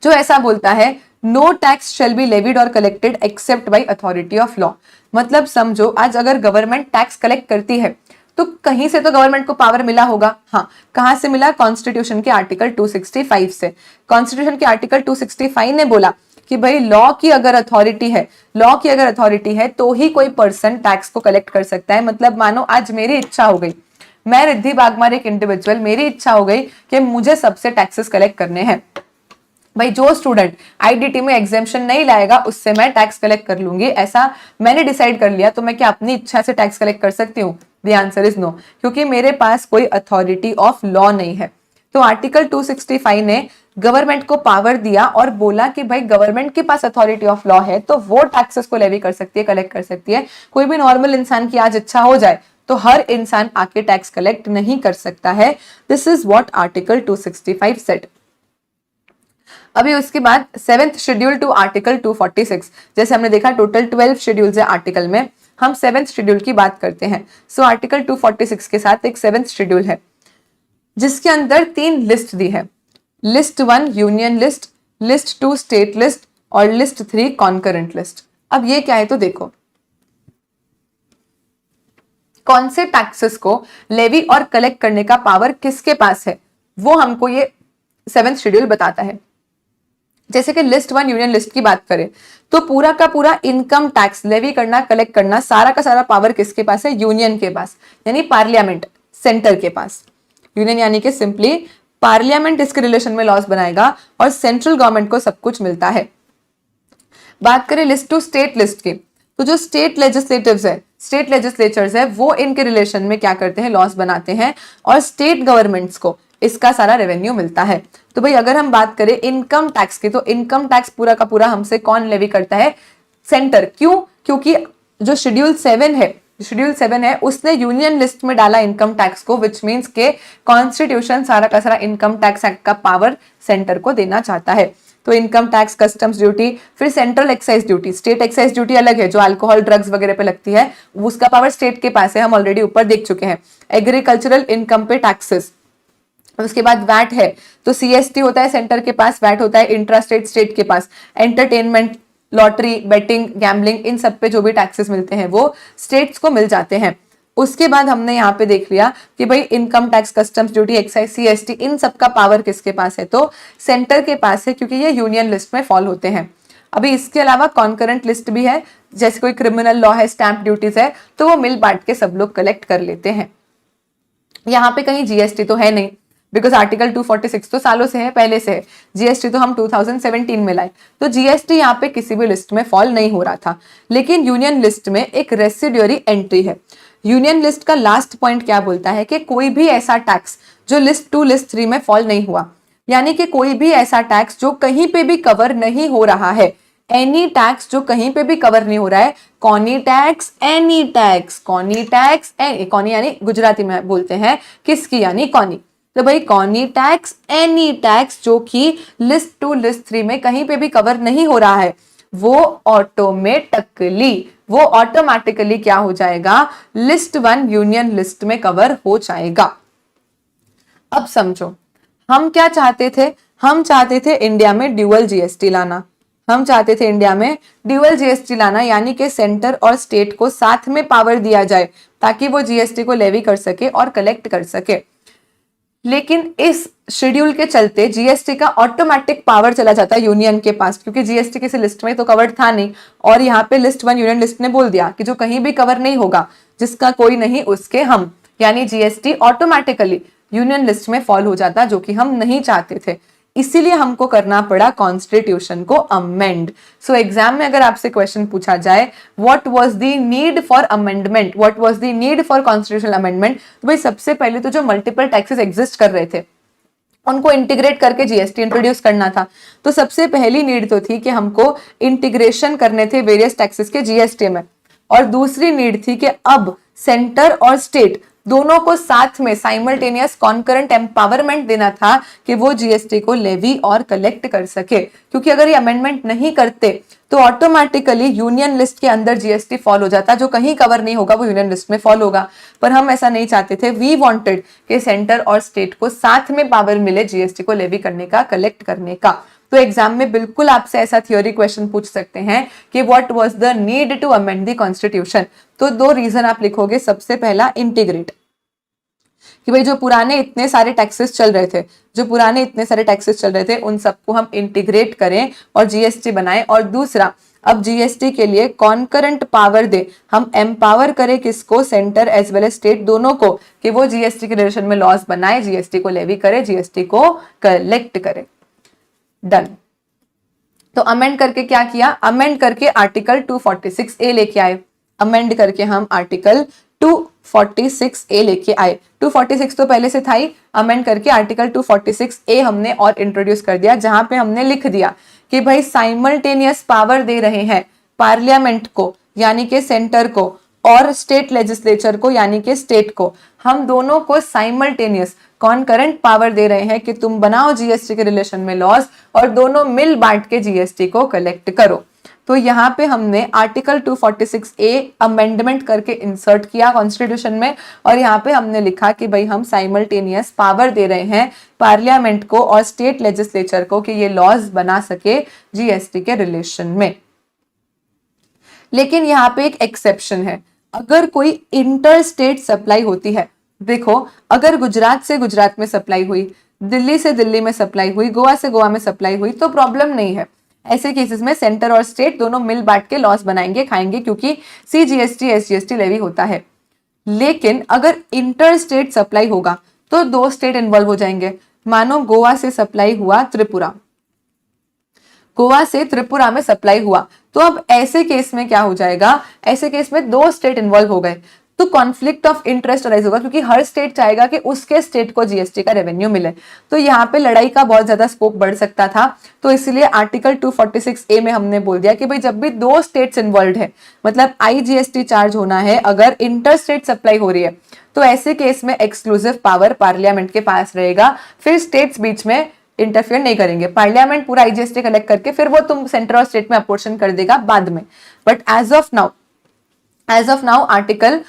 A: जो ऐसा बोलता है no tax shall be levied और collected except by authority of law. मतलब समझो आज अगर गवर्नमेंट टैक्स कलेक्ट करती है तो कहीं से तो गवर्नमेंट को पावर मिला होगा. हाँ, कहां से मिला? कॉन्स्टिट्यूशन के आर्टिकल 265 से. कॉन्स्टिट्यूशन के आर्टिकल 265 ने बोला कि भाई लॉ की अगर अथॉरिटी है तो ही कोई पर्सन टैक्स को कलेक्ट कर सकता है. मतलब मानो आज मेरी इच्छा हो गई, मैं रिद्धि बागमार एक इंडिविजुअल, मेरी इच्छा हो गई कि मुझे सबसे टैक्सेस कलेक्ट करने हैं. भाई जो स्टूडेंट आईडीटी में एग्जेम्पशन नहीं लाएगा उससे मैं टैक्स कलेक्ट कर लूंगी, ऐसा मैंने डिसाइड कर लिया. तो मैं क्या अपनी इच्छा से टैक्स कलेक्ट कर सकती हूँ? द आंसर इज नो, क्योंकि मेरे पास कोई अथॉरिटी ऑफ लॉ नहीं है. तो आर्टिकल 265 ने गवर्नमेंट को पावर दिया और बोला कि भाई गवर्नमेंट के पास अथॉरिटी ऑफ लॉ है तो वो टैक्सेस को लेवी कर सकती है, कलेक्ट कर सकती है. कोई भी नॉर्मल इंसान की आज इच्छा हो जाए तो हर इंसान आके टैक्स कलेक्ट नहीं कर सकता है. This is what article 265 said. अभी उसके बाद 7th शेड्यूल टू आर्टिकल 246. जैसे हमने देखा टोटल 12 शेड्यूल्स है आर्टिकल में, हम 7th शेड्यूल की बात करते हैं. सो आर्टिकल 246 के साथ एक 7th शेड्यूल है जिसके अंदर 3 लिस्ट दी है. List 1 union list, list 2 state list और लिस्ट 3 कॉन्करेंट लिस्ट. अब ये क्या है तो देखो, कौन से टैक्सेस को लेवी और कलेक्ट करने का पावर किसके पास है वो हमको ये 7th शेड्यूल बताता है. जैसे कि लिस्ट 1 यूनियन लिस्ट की बात करें तो पूरा का पूरा इनकम टैक्स लेवी करना, कलेक्ट करना, सारा का सारा पावर किसके पास है? यूनियन के पास, यानी पार्लियामेंट, सेंटर के पास. यूनियन यानी कि सिंपली पार्लियामेंट इसके रिलेशन में लॉज बनाएगा और सेंट्रल गवर्नमेंट को सब कुछ मिलता है. बात करें लिस्ट 2 स्टेट लिस्ट की, तो जो स्टेट लेजिस्लेचर्स है वो इनके रिलेशन में क्या करते हैं? लॉस बनाते हैं और स्टेट गवर्नमेंट्स को इसका सारा रेवेन्यू मिलता है. तो भाई अगर हम बात करें इनकम टैक्स की तो इनकम टैक्स पूरा का पूरा हमसे कौन लेवी करता है? सेंटर. क्यों? क्योंकि जो शेड्यूल 7 है उसने यूनियन लिस्ट में डाला इनकम टैक्स को, विच मीन्स के कॉन्स्टिट्यूशन सारा का सारा इनकम टैक्स एक्ट का पावर सेंटर को देना चाहता है. तो इनकम टैक्स, कस्टम्स ड्यूटी, फिर central excise duty. State excise duty अलग है जो अल्कोहल ड्रग्स वगैरह पे लगती है, उसका पावर स्टेट के पास है, हम ऑलरेडी ऊपर देख चुके हैं. एग्रीकल्चरल इनकम पे टैक्सेस. उसके बाद वैट है तो सीएसटी होता है सेंटर के पास, वैट होता है इंट्रा स्टेट के पास. एंटरटेनमेंट, लॉटरी, बेटिंग, गैम्बलिंग, इन सब पे जो भी टैक्सेस मिलते हैं वो स्टेट्स को मिल जाते हैं. उसके बाद हमने यहाँ पे देख लिया कि भाई income tax, customs duty, excise, CST, इन सब का पावर किसके पास है? तो सेंटर के पास है, क्योंकि ये यूनियन लिस्ट में फॉल होते हैं. अभी इसके अलावा कॉन्करेंट लिस्ट भी है, जैसे कोई क्रिमिनल लॉ है, स्टैंप ड्यूटीज है, तो वो मिल बांट के सब लोग कलेक्ट कर लेते हैं. यहाँ पे कहीं जीएसटी तो है नहीं, बिकॉज आर्टिकल 246 तो सालों से है, पहले से है. जीएसटी तो हम 2017 में लाए, तो जीएसटी यहाँ पे किसी भी लिस्ट में फॉल नहीं हो रहा था. लेकिन यूनियन लिस्ट में एक रेसिड्यूरी एंट्री है. यूनियन लिस्ट का लास्ट पॉइंट क्या बोलता है कि कोई भी ऐसा टैक्स जो लिस्ट 2 लिस्ट 3 में फॉल नहीं हुआ, यानी कि कोई भी ऐसा टैक्स जो कहीं पे भी कवर नहीं हो रहा है, एनी टैक्स जो कहीं पे भी कवर नहीं हो रहा है, Connie tax, any tax, Connie tax, Connie यानी गुजराती में बोलते हैं किसकी, यानी कॉनी. तो भाई कॉनी टैक्स, एनी टैक्स जो कि लिस्ट 2 लिस्ट 3 में कहीं पे भी कवर नहीं हो रहा है, वो ऑटोमेटिकली क्या हो जाएगा, लिस्ट 1 यूनियन लिस्ट में कवर हो जाएगा। अब समझो हम क्या चाहते थे, हम चाहते थे इंडिया में ड्यूअल जीएसटी लाना, यानी कि सेंटर और स्टेट को साथ में पावर दिया जाए ताकि वो जीएसटी को लेवी कर सके और कलेक्ट कर सके। लेकिन इस शेड्यूल के चलते जीएसटी का ऑटोमेटिक पावर चला जाता है यूनियन के पास, क्योंकि जीएसटी किसी लिस्ट में तो कवर्ड था नहीं, और यहाँ पे लिस्ट 1 यूनियन लिस्ट ने बोल दिया कि जो कहीं भी कवर नहीं होगा, जिसका कोई नहीं उसके हम, यानी जीएसटी ऑटोमेटिकली यूनियन लिस्ट में फॉल हो जाता, जो कि हम नहीं चाहते थे। इसीलिए हमको करना पड़ा कॉन्स्टिट्यूशन को अमेंड। सो एग्जाम में अगर आपसे क्वेश्चन पूछा जाए what was the need for amendment, what was the need for constitutional amendment, तो भाई सबसे पहले तो जो मल्टीपल टैक्सेस एग्जिस्ट कर रहे थे उनको इंटीग्रेट करके जीएसटी इंट्रोड्यूस करना था। तो सबसे पहली नीड तो थी कि हमको इंटीग्रेशन करने थे वेरियस टैक्सेस के जीएसटी में, और दूसरी नीड थी कि अब सेंटर और स्टेट दोनों को साथ में साइमल्टेनियस कॉन्करेंट एम्पावरमेंट देना था कि वो जीएसटी को लेवी और कलेक्ट कर सके, क्योंकि अगर ये अमेंडमेंट नहीं करते तो ऑटोमेटिकली यूनियन लिस्ट के अंदर जीएसटी फॉल हो जाता, जो कहीं कवर नहीं होगा वो यूनियन लिस्ट में फॉल होगा। पर हम ऐसा नहीं चाहते थे, वी वांटेड कि सेंटर और स्टेट को साथ में पावर मिले जीएसटी को लेवी करने का, कलेक्ट करने का। तो एग्जाम में बिल्कुल आपसे ऐसा थ्योरी क्वेश्चन पूछ सकते हैं कि what was the need to amend the constitution. तो 2 रीजन आप लिखोगे। सबसे पहला इंटीग्रेट, कि भाई जो पुराने इतने सारे टैक्सेस चल रहे थे उन सबको हम इंटीग्रेट करें और जीएसटी बनाएं। और दूसरा, अब जीएसटी के लिए कॉन्करेंट पावर दे, हम एम्पावर करें किसको, centre as well as state दोनों को, कि वो जीएसटी के रिलेशन में लॉस बनाए, जीएसटी को लेवी करे, जीएसटी को कलेक्ट करे। डन। तो अमेंड करके क्या किया, अमेंड करके आर्टिकल 246A लेके आए, अमेंड करके हम आर्टिकल 246A लेके आए। 246 तो पहले से था ही, अमेंड करके आर्टिकल 246A हमने और इंट्रोड्यूस कर दिया, जहां पे हमने लिख दिया कि भाई साइमल्टेनियस पावर दे रहे हैं पार्लियामेंट को यानी कि सेंटर को, और स्टेट लेजिस्लेचर को यानी कि स्टेट को, हम दोनों को साइमल्टेनियस कॉन्करेंट पावर दे रहे हैं कि तुम बनाओ जीएसटी के रिलेशन में लॉज और दोनों मिल बांट के जीएसटी को कलेक्ट करो। तो यहाँ पे हमने आर्टिकल 246A अमेंडमेंट करके इंसर्ट किया कॉन्स्टिट्यूशन में, और यहाँ पे हमने लिखा कि भाई हम साइमल्टेनियस पावर दे रहे हैं पार्लियामेंट को और स्टेट लेजिस्लेचर को कि ये लॉज बना सके जीएसटी के रिलेशन में। लेकिन यहाँ पे एक एक्सेप्शन है, अगर कोई इंटर स्टेट सप्लाई होती है, देखो अगर गुजरात से गुजरात में सप्लाई हुई, दिल्ली से दिल्ली में सप्लाई हुई, गोवा से गोवा में सप्लाई हुई, तो प्रॉब्लम नहीं है। ऐसे केसेस में सेंटर और स्टेट दोनों मिल बांट के लॉस बनाएंगे, खाएंगे, क्योंकि सीजीएसटी एसजीएसटी लेवी होता है। लेकिन अगर इंटर स्टेट सप्लाई होगा तो 2 स्टेट इन्वॉल्व हो जाएंगे। मानो गोवा से सप्लाई हुआ त्रिपुरा, गोवा से त्रिपुरा में सप्लाई हुआ, तो अब ऐसे केस में क्या हो जाएगा, ऐसे केस में 2 स्टेट इन्वॉल्व हो गए तो कॉन्फ्लिक्ट ऑफ इंटरेस्ट अराइज होगा, क्योंकि हर स्टेट चाहेगा कि उसके स्टेट को जीएसटी का रेवेन्यू मिले। तो यहाँ पे लड़ाई का बहुत ज्यादा स्कोप बढ़ सकता था। तो इसलिए आर्टिकल 246A में हमने बोल दिया कि भाई जब भी 2 स्टेट्स इन्वॉल्व है, मतलब आईजीएसटी चार्ज होना है अगर इंटर स्टेट सप्लाई हो रही है, तो ऐसे केस में एक्सक्लूसिव पावर पार्लियामेंट के पास रहेगा, फिर स्टेट्स बीच में इंटरफियर नहीं करेंगे। पार्लियामेंट पूरा आईजीएसटी कलेक्ट करके फिर वो तुम सेंटर और स्टेट में अपोर्शन कर देगा बाद में। But as of now article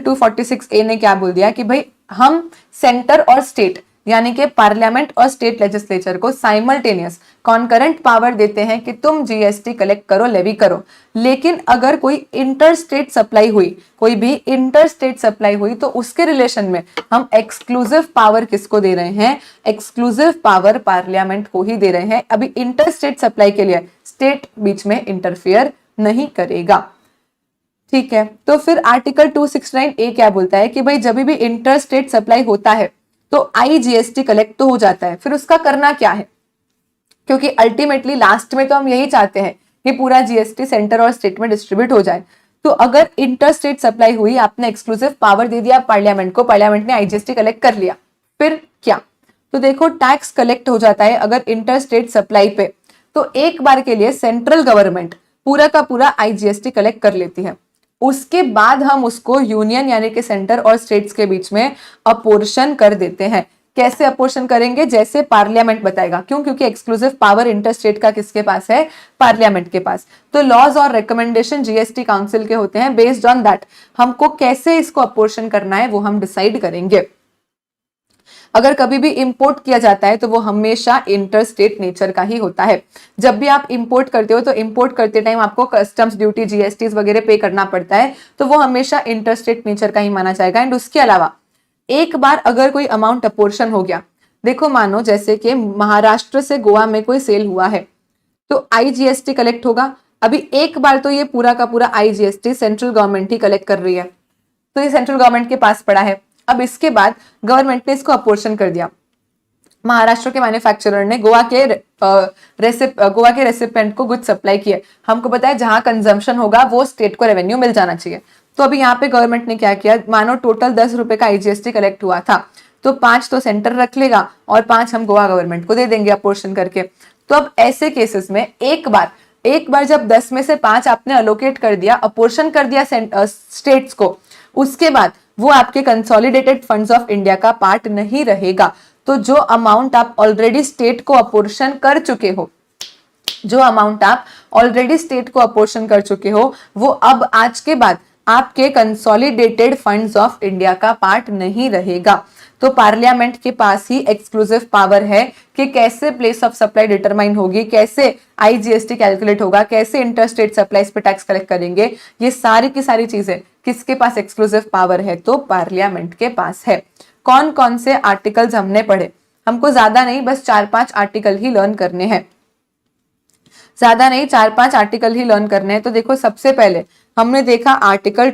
A: 246A ने क्या बोल दिया कि भाई हम सेंटर और स्टेट यानी कि पार्लियामेंट और स्टेट लेजिस्लेचर को साइमल्टेनियस कॉन्करेंट पावर देते हैं कि तुम जीएसटी कलेक्ट करो, लेवी करो। लेकिन अगर कोई इंटर स्टेट सप्लाई हुई, कोई भी इंटर स्टेट सप्लाई हुई, तो उसके रिलेशन में हम एक्सक्लूसिव पावर किसको दे रहे हैं, एक्सक्लूसिव पावर पार्लियामेंट को ही दे रहे हैं। अभी इंटर स्टेट सप्लाई के लिए स्टेट बीच में इंटरफियर नहीं करेगा। ठीक है, तो फिर आर्टिकल 269A क्या बोलता है कि भाई जब भी इंटर स्टेट सप्लाई होता है तो आईजीएसटी कलेक्ट तो हो जाता है, फिर उसका करना क्या है, क्योंकि अल्टीमेटली लास्ट में तो हम यही चाहते हैं कि पूरा जीएसटी सेंटर और स्टेट में डिस्ट्रीब्यूट हो जाए। तो अगर इंटर स्टेट सप्लाई हुई, आपने एक्सक्लूसिव पावर दे दिया पार्लियामेंट को, पार्लियामेंट ने आईजीएसटी कलेक्ट कर लिया, फिर क्या, तो देखो टैक्स कलेक्ट हो जाता है अगर इंटर स्टेट सप्लाई पे, तो एक बार के लिए सेंट्रल गवर्नमेंट पूरा का पूरा आईजीएसटी कलेक्ट कर लेती है। उसके बाद हम उसको यूनियन यानी कि सेंटर और स्टेट्स के बीच में अपोर्शन कर देते हैं। कैसे अपोर्शन करेंगे? जैसे पार्लियामेंट बताएगा। क्यों? क्योंकि एक्सक्लूसिव पावर इंटर स्टेट का किसके पास है? पार्लियामेंट के पास। तो लॉज और रिकमेंडेशन जीएसटी काउंसिल के होते हैं। बेस्ड ऑन दैट हमको कैसे इसको अपोर्शन करना है वो हम डिसाइड करेंगे। अगर कभी भी इंपोर्ट किया जाता है तो वो हमेशा इंटर स्टेट नेचर का ही होता है। जब भी आप इंपोर्ट करते हो तो इंपोर्ट करते टाइम आपको कस्टम्स ड्यूटी, जीएसटी वगैरह पे करना पड़ता है, तो वो हमेशा इंटर स्टेट नेचर का ही माना जाएगा। एंड उसके अलावा एक बार अगर कोई अमाउंट अपोर्शन हो गया, देखो मानो जैसे कि महाराष्ट्र से गोवा में कोई सेल हुआ है तो आईजीएसटी कलेक्ट होगा। अभी एक बार तो ये पूरा का पूरा आईजीएसटी सेंट्रल गवर्नमेंट ही कलेक्ट कर रही है, तो ये सेंट्रल गवर्नमेंट के पास पड़ा है। अब इसके बाद गवर्नमेंट ने इसको अपोर्शन कर दिया। महाराष्ट्र के मैन्युफैक्चरर ने गोवा के रेसिपेंट को गुड सप्लाई किए। हमको पता है जहां कंजम्पशन होगा वो स्टेट को रेवेन्यू मिल जाना चाहिए। तो अभी यहाँ पे गवर्नमेंट ने क्या किया, मानो टोटल 10 रुपए का आईजीएसटी कलेक्ट हुआ था, तो 5 तो सेंटर रख लेगा और 5 हम गोवा गवर्नमेंट को दे देंगे अपोर्शन करके। तो अब ऐसे केसेस में एक बार जब 10 में से 5 आपने अलोकेट कर दिया, अपोर्शन कर दिया स्टेट्स को, उसके बाद वो आपके कंसोलिडेटेड फंड्स ऑफ इंडिया का पार्ट नहीं रहेगा। तो जो अमाउंट आप ऑलरेडी स्टेट को अपोर्शन कर चुके हो, वो अब आज के बाद आपके कंसोलिडेटेड फंड्स ऑफ इंडिया का पार्ट नहीं रहेगा। तो पार्लियामेंट के पास ही एक्सक्लूसिव पावर है कि कैसे प्लेस ऑफ सप्लाई डिटरमाइन होगी, कैसे आईजीएसटी कैलकुलेट होगा, कैसे इंटरस्टेट सप्लाईज पे टैक्स कलेक्ट करेंगे, ये सारी की सारी चीजें किसके पास एक्सक्लूसिव पावर है? तो पार्लियामेंट के पास है। कौन कौन से आर्टिकल्स हमने पढ़े? हमको ज्यादा नहीं, बस 4-5 आर्टिकल ही लर्न करने हैं। ज्यादा नहीं, 4-5 आर्टिकल ही लर्न करने हैं। तो देखो सबसे पहले हमने देखा आर्टिकल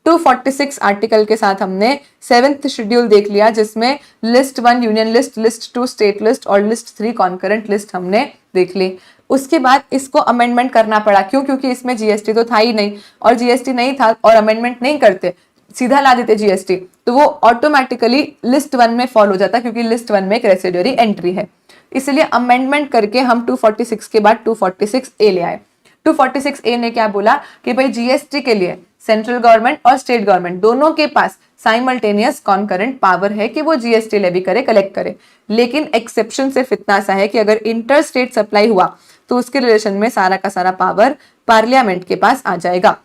A: 246 आर्टिकल के साथ हमने 7th शेड्यूल देख लिया, जिसमें list 1 union list, list 2 state list और लिस्ट 3 कॉन्करेंट लिस्ट हमने देख ली। उसके बाद इसको अमेंडमेंट करना पड़ा। क्यों? क्योंकि इसमें जीएसटी तो था ही नहीं, और जीएसटी नहीं था और अमेंडमेंट नहीं करते, सीधा ला देते जीएसटी, तो वो ऑटोमेटिकली लिस्ट 1 में फॉल हो जाता, क्योंकि लिस्ट 1 में एक रेसिडुअरी एंट्री है। इसलिए अमेंडमेंट करके हम 246 के बाद 246A ले आए। 246A ने क्या बोला कि भाई जीएसटी के लिए सेंट्रल गवर्नमेंट और स्टेट गवर्नमेंट दोनों के पास साइमल्टेनियस कॉन्करेंट पावर है कि वो जीएसटी लेवी करे, कलेक्ट करे। लेकिन एक्सेप्शन सिर्फ इतना सा है कि अगर इंटर स्टेट सप्लाई हुआ तो उसके रिलेशन में सारा का सारा पावर पार्लियामेंट के पास आ जाएगा।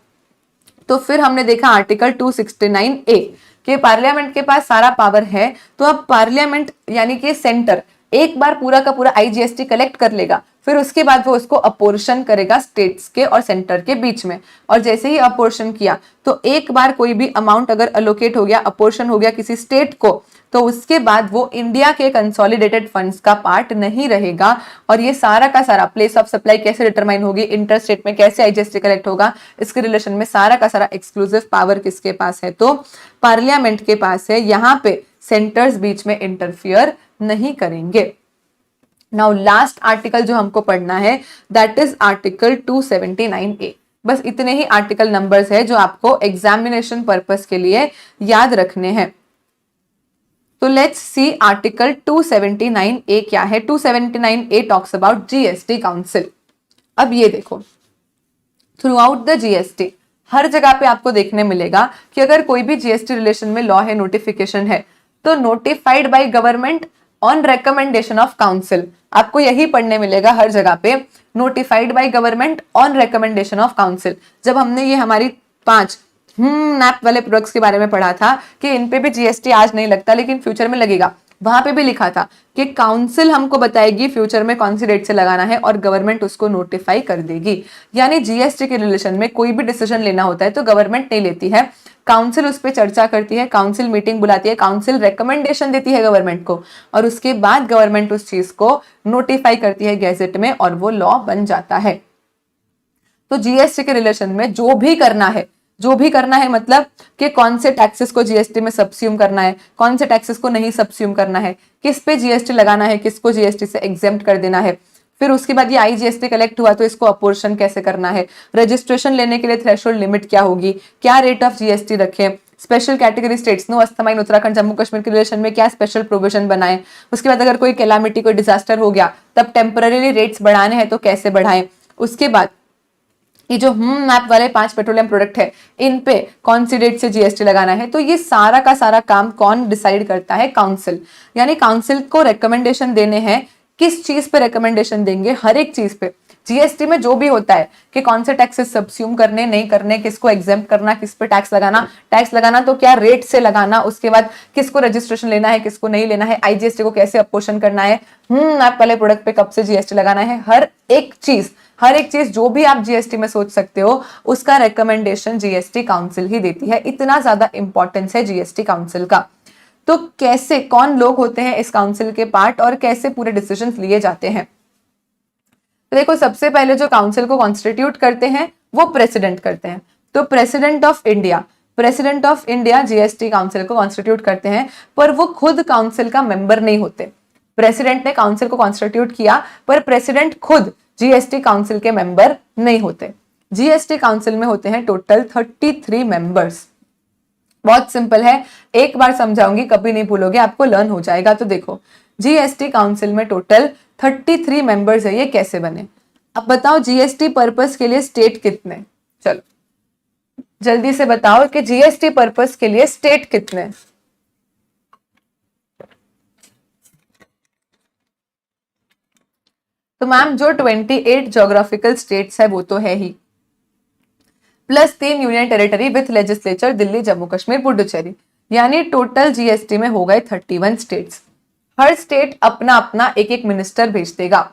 A: तो फिर हमने देखा आर्टिकल 269A कि पार्लियामेंट के पास सारा पावर है, तो अब पार्लियामेंट यानी कि सेंटर एक बार पूरा का पूरा आईजीएसटी कलेक्ट कर लेगा, फिर उसके बाद वो उसको अपोर्शन करेगा स्टेट्स के और सेंटर के बीच में। और जैसे ही अपोर्शन किया तो एक बार कोई भी अमाउंट अगर अलोकेट हो गया, अपोर्शन हो गया किसी स्टेट को, तो उसके बाद वो इंडिया के कंसोलिडेटेड फंड्स का पार्ट नहीं रहेगा। और ये सारा का सारा प्लेस ऑफ सप्लाई कैसे डिटरमाइन होगी, इंटर स्टेट में कैसे आईजीएसटी कलेक्ट होगा, इसके रिलेशन में सारा का सारा एक्सक्लूसिव पावर किसके पास है? तो पार्लियामेंट के पास है। यहाँ पे सेंटर्स बीच में इंटरफियर नहीं करेंगे। नाउ लास्ट आर्टिकल जो हमको पढ़ना है दैट इज आर्टिकल 279A। बस इतने ही आर्टिकल नंबर्स है जो आपको एग्जामिनेशन पर्पस के लिए याद रखने हैं। तो लेट्स सी आर्टिकल 279A क्या है। 279A talks about GST council. अब ये देखो, थ्रू आउट द जीएसटी हर जगह पे आपको देखने मिलेगा कि अगर कोई भी जीएसटी रिलेशन में लॉ है, नोटिफिकेशन है, तो notified by government on recommendation of council. आपको यही पढ़ने मिलेगा हर जगह पे, notified by government on recommendation of council. जब हमने ये हमारी 5 नैप वाले प्रोडक्ट्स के बारे में पढ़ा था कि इन पे भी जीएसटी आज नहीं लगता लेकिन फ्यूचर में लगेगा, वहां पे भी लिखा था कि काउंसिल हमको बताएगी फ्यूचर में कौन सी डेट से लगाना है और गवर्नमेंट उसको नोटिफाई कर देगी। यानी जीएसटी के रिलेशन में कोई भी डिसीजन लेना होता है तो गवर्नमेंट नहीं लेती है, काउंसिल उस पर चर्चा करती है, काउंसिल मीटिंग बुलाती है, काउंसिल रेकमेंडेशन देती है गवर्नमेंट को, और उसके बाद गवर्नमेंट उस चीज को नोटिफाई करती है गैजेट में और वो लॉ बन जाता है। तो जीएसटी के रिलेशन में जो भी करना है मतलब कि कौन से टैक्सेस को जीएसटी में सब्स्यूम करना है, कौन से टैक्सेस को नहीं सब्स्यूम करना है, किस पे जीएसटी लगाना है, किसको जीएसटी से एग्जेम्प्ट कर देना है। फिर उसके बाद ये आईजीएसटी कलेक्ट हुआ तो इसको अपोर्शन कैसे करना है, रजिस्ट्रेशन लेने के लिए थ्रेशोल्ड लिमिट क्या होगी, क्या रेट ऑफ जीएसटी रखें, स्पेशल कैटेगरी स्टेट्स नो अस्थमाइन उत्तराखंड जम्मू कश्मीर के रिलेशन में क्या स्पेशल प्रोविजन बनाए। उसके बाद अगर कोई कैलामिटी, कोई डिजास्टर हो गया तब टेम्पररी रेट्स बढ़ाने हैं तो कैसे बढ़ाएं। उसके बाद ये जो मैप वाले 5 पेट्रोलियम प्रोडक्ट है, इन पे कौन सी डेट से जीएसटी लगाना है, तो ये सारा का सारा काम कौन डिसाइड करता है? काउंसिल। यानी काउंसिल को रिकमेंडेशन देने हैं। किस चीज पे रिकमेंडेशन देंगे? हर एक चीज पे। जीएसटी में जो भी होता है कि कौन से टैक्सेस सब्स्यूम करने, नहीं करने, किसको एग्जेम्प्ट करना, किस पे टैक्स लगाना तो क्या रेट से लगाना, उसके बाद किसको रजिस्ट्रेशन लेना है, किसको नहीं लेना है, आईजीएसटी को कैसे अपोषण करना है, आप वाले प्रोडक्ट पे कब से जीएसटी लगाना है, हर एक चीज जो भी आप जीएसटी में सोच सकते हो उसका रिकमेंडेशन जीएसटी काउंसिल ही देती है। इतना ज्यादा इंपॉर्टेंस है जीएसटी काउंसिल का। तो कैसे, कौन लोग होते हैं इस काउंसिल के पार्ट और कैसे पूरे डिसीजंस लिए जाते हैं? तो देखो, सबसे पहले जो काउंसिल को कॉन्स्टिट्यूट करते हैं वो प्रेसिडेंट करते हैं। तो president of India GST council को कॉन्स्टिट्यूट करते हैं, पर वो खुद काउंसिल का मेंबर नहीं होते। प्रेसिडेंट ने काउंसिल को कॉन्स्टिट्यूट किया, पर प्रेसिडेंट खुद जीएसटी काउंसिल के मेंबर नहीं होते। जीएसटी काउंसिल में होते हैं टोटल 33 मेंबर्स। बहुत सिंपल है, एक बार समझाऊंगी, कभी नहीं भूलोगे, आपको लर्न हो जाएगा। तो देखो, जीएसटी काउंसिल में टोटल 33 मेंबर्स है। ये कैसे बने? अब बताओ जीएसटी पर्पस के लिए स्टेट कितने? चलो जल्दी से बताओ कि जीएसटी पर्पस के लिए स्टेट कितने? तो मैम जो 28 ज्योग्राफिकल स्टेट्स है वो तो है ही, plus 3 union territory with legislature, Delhi, Jammu Kashmir, Puducherry, यानी टोटल जीएसटी में हो गए 31 स्टेट्स। हर स्टेट अपना अपना एक एक मिनिस्टर भेज देगा।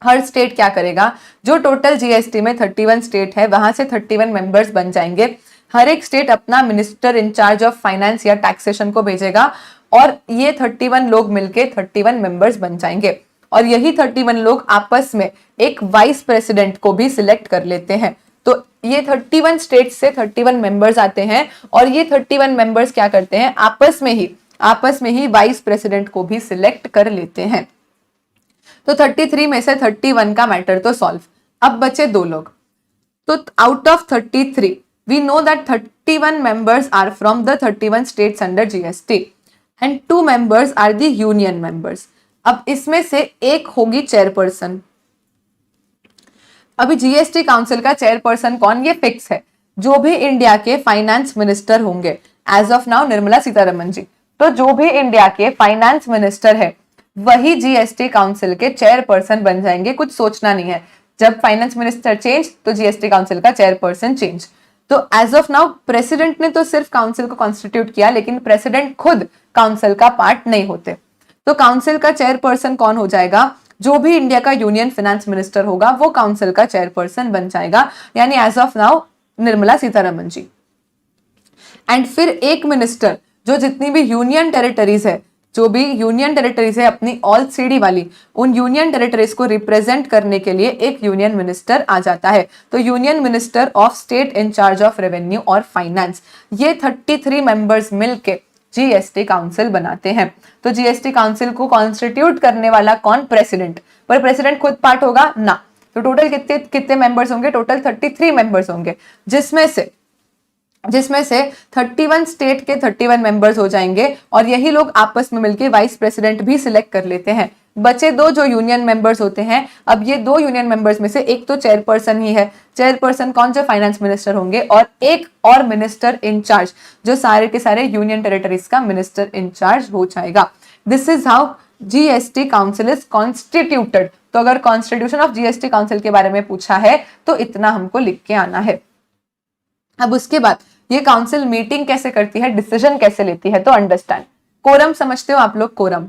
A: हर स्टेट क्या करेगा, जो टोटल जीएसटी में 31 स्टेट है वहां से 31 मेंबर्स बन जाएंगे। हर एक स्टेट अपना मिनिस्टर इंचार्ज ऑफ फाइनेंस या टैक्सेशन को भेजेगा और ये 31 लोग मिलके 31 मेंबर्स बन जाएंगे। और यही 31 लोग आपस में एक वाइस प्रेसिडेंट को भी सिलेक्ट कर लेते हैं। तो ये 31 स्टेट से 31 मेंबर्स आते हैं और ये 31 मेंबर्स क्या करते हैं, आपस में ही वाइस प्रेसिडेंट को भी सिलेक्ट कर लेते हैं। तो 33 में से 31 का मैटर तो सॉल्व। अब बचे 2 लोग। तो out of 33 we know that 31 members are from the 31 states under GST and 2 members are the union members. अब इसमें से एक होगी चेयरपर्सन। अभी जीएसटी काउंसिल का चेयरपर्सन कौन, ये फिक्स है। जो भी इंडिया के फाइनेंस मिनिस्टर होंगे, as of now Nirmala Sitharaman ji, तो जो भी इंडिया के फाइनेंस मिनिस्टर है वही जीएसटी काउंसिल के चेयरपर्सन बन जाएंगे। कुछ सोचना नहीं है, जब फाइनेंस मिनिस्टर चेंज तो जीएसटी काउंसिल का चेयरपर्सन चेंज। तो एज ऑफ नाउ प्रेसिडेंट ने तो सिर्फ काउंसिल को कॉन्स्टिट्यूट किया, लेकिन प्रेसिडेंट खुद काउंसिल का पार्ट नहीं होते। तो काउंसिल का चेयरपर्सन कौन हो जाएगा, जो भी इंडिया का यूनियन फाइनेंस मिनिस्टर होगा वो काउंसिल का चेयरपर्सन बन जाएगा, यानी as of now Nirmala Sitharaman ji. And फिर एक मिनिस्टर, जो जितनी भी यूनियन टेरिटरीज है अपनी ऑल सीडी वाली, उन यूनियन टेरिटरीज को रिप्रेजेंट करने के लिए एक यूनियन मिनिस्टर आ जाता है। तो union minister of state in charge of revenue और फाइनेंस, ये 33 मेंबर्स मिलके जीएसटी काउंसिल बनाते हैं। तो जीएसटी काउंसिल को कॉन्स्टिट्यूट करने वाला कौन, प्रेसिडेंट। पर प्रेसिडेंट खुद पार्ट होगा ना। तो टोटल कितने मेंबर्स होंगे, टोटल 33 मेंबर्स होंगे, जिसमें से 31 स्टेट के 31 मेंबर्स हो जाएंगे और यही लोग आपस में मिलकर वाइस प्रेसिडेंट भी सिलेक्ट कर लेते हैं। बचे 2 जो यूनियन मेंबर्स होते हैं। अब ये 2 यूनियन मेंबर्स में से एक तो चेयरपर्सन ही है। चेयरपर्सन कौन, जो फाइनेंस मिनिस्टर होंगे, और एक और मिनिस्टर इंचार्ज जो सारे के सारे यूनियन टेरिटरीज का मिनिस्टर इंचार्ज हो जाएगा। This is how GST council is constituted. तो अगर कॉन्स्टिट्यूशन ऑफ जीएसटी काउंसिल के बारे में पूछा है तो इतना हमको लिख के आना है। अब उसके बाद ये काउंसिल मीटिंग कैसे करती है, डिसीजन कैसे लेती है, तो अंडरस्टैंड। कोरम समझते हो आप लोग, कोरम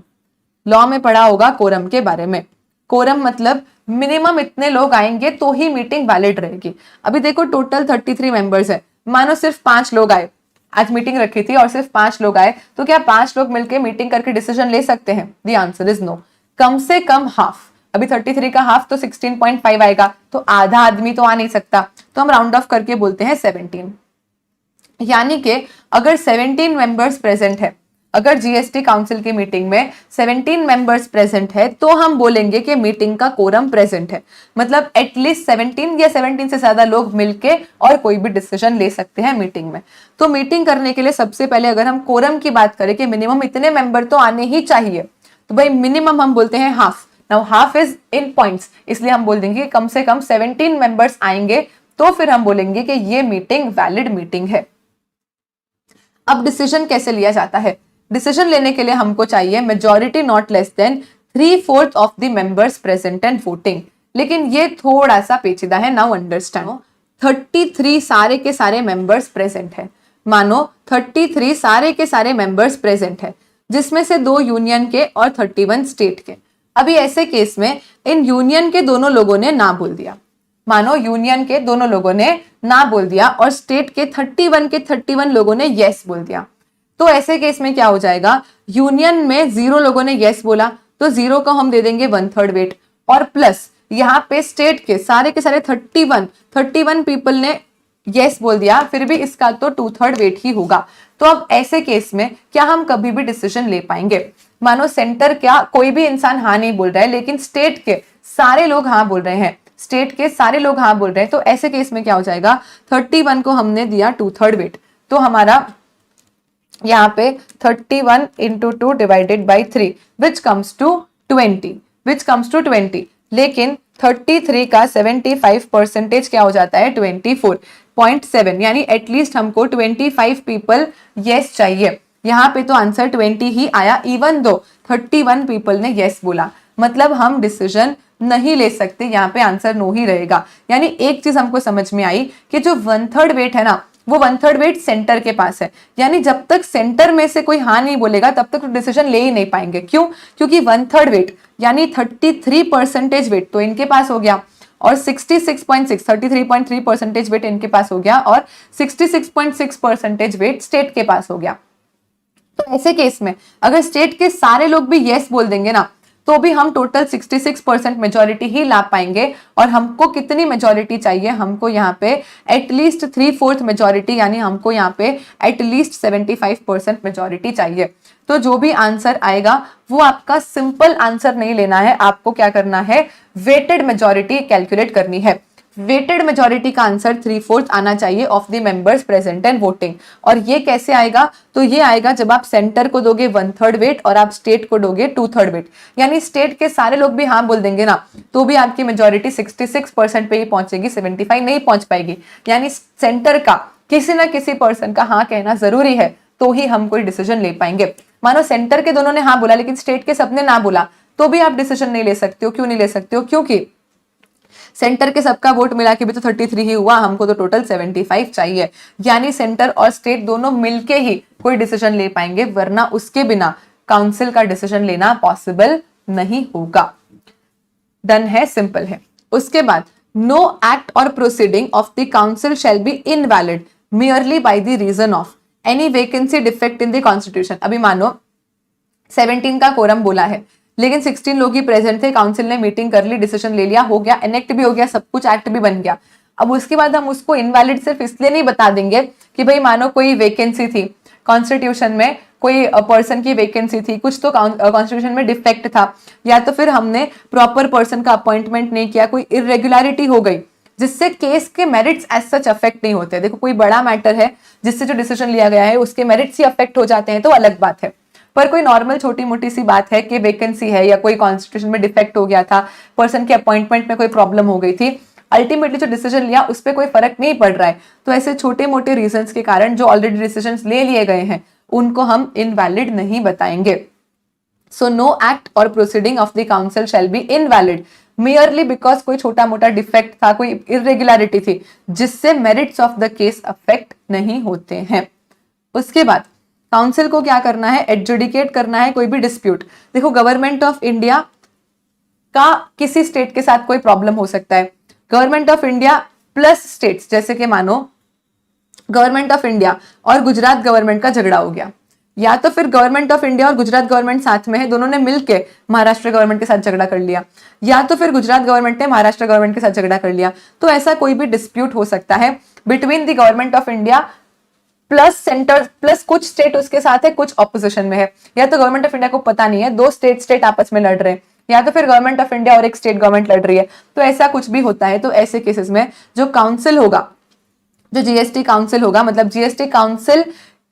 A: लॉ में पढ़ा होगा कोरम के बारे में। कोरम मतलब मिनिमम इतने लोग आएंगे तो ही मीटिंग वैलिड रहेगी। अभी देखो टोटल 33 मेंबर्स है, मानो सिर्फ 5 लोग आए, आज मीटिंग रखी थी और सिर्फ 5 लोग आए, तो क्या 5 लोग मिलकर मीटिंग करके डिसीजन ले सकते हैं? The answer is no. कम से कम हाफ, अभी 33 का हाफ तो 16.5 आएगा, तो आधा आदमी तो आ नहीं सकता, तो हम राउंड ऑफ करके बोलते हैं 17। यानी कि अगर 17 मेंबर्स प्रेजेंट है, अगर जीएसटी काउंसिल की मीटिंग में 17 मेंबर्स प्रेजेंट है तो हम बोलेंगे कि मीटिंग का कोरम प्रेजेंट है। मतलब एटलीस्ट 17 या 17 से ज्यादा लोग मिलके और कोई भी डिसीजन ले सकते हैं मीटिंग में। तो मीटिंग करने के लिए सबसे पहले अगर हम कोरम की बात करें कि मिनिमम इतने मेंबर तो आने ही चाहिए, तो भाई मिनिमम हम बोलते हैं half. Now half is in points, इसलिए हम बोल देंगे कम से कम 17 मेंबर्स आएंगे तो फिर हम बोलेंगे कि ये मीटिंग वैलिड मीटिंग है। अब डिसीजन कैसे लिया जाता है? डिसीजन लेने के लिए हमको चाहिए majority not less than 3/4 of the members present and voting. लेकिन ये थोड़ा सा पेचीदा है। नाउ अंडरस्टैंड, 33 सारे के सारे मेंबर्स प्रेजेंट है। मानो 33 सारे के सारे मेंबर्स प्रेजेंट है, जिसमें से 2 यूनियन के और 31 स्टेट के। अभी ऐसे केस में इन यूनियन के दोनों लोगों ने ना बोल दिया। मानो यूनियन के दोनों लोगों ने ना बोल दिया और स्टेट के 31 के 31 लोगों ने यस बोल दिया। तो ऐसे केस में क्या हो जाएगा? यूनियन में 0 लोगों ने यस बोला तो 0 को हम दे देंगे 1/3 वेट, और प्लस यहाँ पे स्टेट के सारे 31 पीपल ने यस बोल दिया, फिर भी इसका तो 2/3 वेट ही होगा। तो अब ऐसे केस में क्या हम कभी भी डिसीजन ले पाएंगे? मानो सेंटर क्या कोई भी इंसान हाँ नहीं बोल रहा है, लेकिन स्टेट के सारे लोग हाँ बोल रहे हैं, स्टेट के सारे लोग हाँ बोल रहे हैं। तो ऐसे केस में क्या हो जाएगा? 31 को हमने दिया 2/3 वेट, तो हमारा यहाँ पे 31 into 2 divided by 3 which comes to 20। लेकिन 33 का 75% क्या हो जाता है? 24.7, यानी एटलीस्ट हमको 25 पीपल यस चाहिए। यहाँ पे तो आंसर 20 ही आया, इवन दो 31 पीपल ने यस बोला। मतलब हम डिसीजन नहीं ले सकते, यहाँ पे आंसर नो ही रहेगा। यानी एक चीज हमको समझ में आई कि जो 1/3 वेट है ना, वो 1/3 वेट सेंटर के पास है। यानी जब तक सेंटर में से कोई हाँ नहीं बोलेगा तब तक डिसीजन ले ही नहीं पाएंगे। क्यों? क्योंकि 1/3 वेट यानी 33% वेट तो इनके पास हो गया, और 33.3% वेट इनके पास हो गया, और 66.6% वेट स्टेट के पास हो गया। तो ऐसे केस में अगर स्टेट के सारे लोग भी यस बोल देंगे ना, तो भी हम टोटल 66% मेजॉरिटी ही ला पाएंगे। और हमको कितनी मेजॉरिटी चाहिए? हमको यहाँ पे एटलीस्ट 3/4 मेजॉरिटी, यानी हमको यहाँ पे एटलीस्ट 75% मेजॉरिटी चाहिए। तो जो भी आंसर आएगा वो आपका सिंपल आंसर नहीं लेना है, आपको क्या करना है? वेटेड मेजॉरिटी कैलकुलेट करनी है। वेटेड मेजॉरिटी का आंसर 3/4 आना चाहिए of the members present and voting. और ये कैसे आएगा? तो ये आएगा जब आप सेंटर को दोगे 1/3 वेट और आप स्टेट को दोगे 2/3 वेट। यानी स्टेट के सारे लोग भी हाँ बोल देंगे ना, तो भी आपकी मेजॉरिटी 66% पे ही पहुंचेगी, 75 नहीं पहुंच पाएगी। यानी सेंटर का किसी ना किसी पर्सन का हाँ कहना जरूरी है, तो ही हम कोई डिसीजन ले पाएंगे। मानो सेंटर के दोनों ने हाँ बोला लेकिन स्टेट के सबने ना बोला, तो भी आप डिसीजन नहीं ले सकते हो। क्यों नहीं ले सकते हो? क्योंकि सेंटर के सबका वोट मिला के भी तो 33 ही हुआ, हमको तो टोटल 75 चाहिए। यानी सेंटर और स्टेट दोनों मिलके ही कोई डिसीजन ले पाएंगे, वरना उसके बिना काउंसिल का डिसीजन लेना पॉसिबल नहीं होगा। डन है, सिंपल है। उसके बाद नो एक्ट और proceeding of the council shall be invalid merely by the reason of any vacancy defect in the constitution। अभी मानो 17 का कोरम बोला है, लेकिन 16 लोग ही प्रेजेंट थे, काउंसिल ने मीटिंग कर ली, डिसीजन ले लिया, हो गया, एनेक्ट भी हो गया, सब कुछ एक्ट भी बन गया। अब उसके बाद हम उसको इनवैलिड सिर्फ इसलिए नहीं बता देंगे कि भाई मानो कोई वैकेंसी थी कॉन्स्टिट्यूशन में, कोई पर्सन की वैकेंसी थी, कुछ तो कॉन्स्टिट्यूशन में डिफेक्ट था, या तो फिर हमने प्रॉपर पर्सन का अपॉइंटमेंट नहीं किया, कोई इरेगुलरिटी हो गई, जिससे केस के मेरिट्स एज सच अफेक्ट नहीं होते। देखो कोई बड़ा मैटर है जिससे जो डिसीजन लिया गया है उसके मेरिट्स ही अफेक्ट हो जाते हैं तो अलग बात है, पर कोई नॉर्मल छोटी मोटी सी बात है कि वैकेंसी है या कोई कॉन्स्टिट्यूशन में डिफेक्ट हो गया था, पर्सन के अपॉइंटमेंट में कोई प्रॉब्लम हो गई थी, अल्टीमेटली जो डिसीजन लिया उस पर कोई फर्क नहीं पड़ रहा है, तो ऐसे छोटे मोटे रीजंस के कारण जो ऑलरेडी डिसीजन ले लिए गए हैं उनको हम इनवैलिड नहीं बताएंगे। सो नो एक्ट और proceeding of the council shall be invalid merely because कोई छोटा मोटा डिफेक्ट था, कोई इरेगुलरिटी थी, जिससे merits of the case affect नहीं होते हैं। उसके बाद काउंसिल को क्या करना है? एडजुडिकेट करना है कोई भी डिस्प्यूट। देखो गवर्नमेंट ऑफ इंडिया का किसी स्टेट के साथ कोई प्रॉब्लम हो सकता है, government of India plus states, जैसे कि मानो गवर्नमेंट ऑफ इंडिया और गुजरात गवर्नमेंट का झगड़ा हो गया, या तो फिर गवर्नमेंट ऑफ इंडिया और गुजरात गवर्नमेंट साथ में है, दोनों ने मिलकर महाराष्ट्र गवर्नमेंट के साथ झगड़ा कर लिया, या तो फिर गुजरात गवर्नमेंट ने महाराष्ट्र गवर्नमेंट के साथ झगड़ा कर लिया। तो ऐसा कोई भी डिस्प्यूट हो सकता है between the government of India plus centre plus कुछ स्टेट उसके साथ है, कुछ ऑपोजिशन में है, या तो गवर्नमेंट ऑफ इंडिया को पता नहीं है, दो स्टेट आपस में लड़ रहे हैं, या तो फिर गवर्नमेंट ऑफ इंडिया और एक स्टेट गवर्नमेंट लड़ रही है, तो ऐसा कुछ भी होता है। तो ऐसे केसेस में जो काउंसिल होगा, जो जीएसटी काउंसिल होगा, मतलब जीएसटी काउंसिल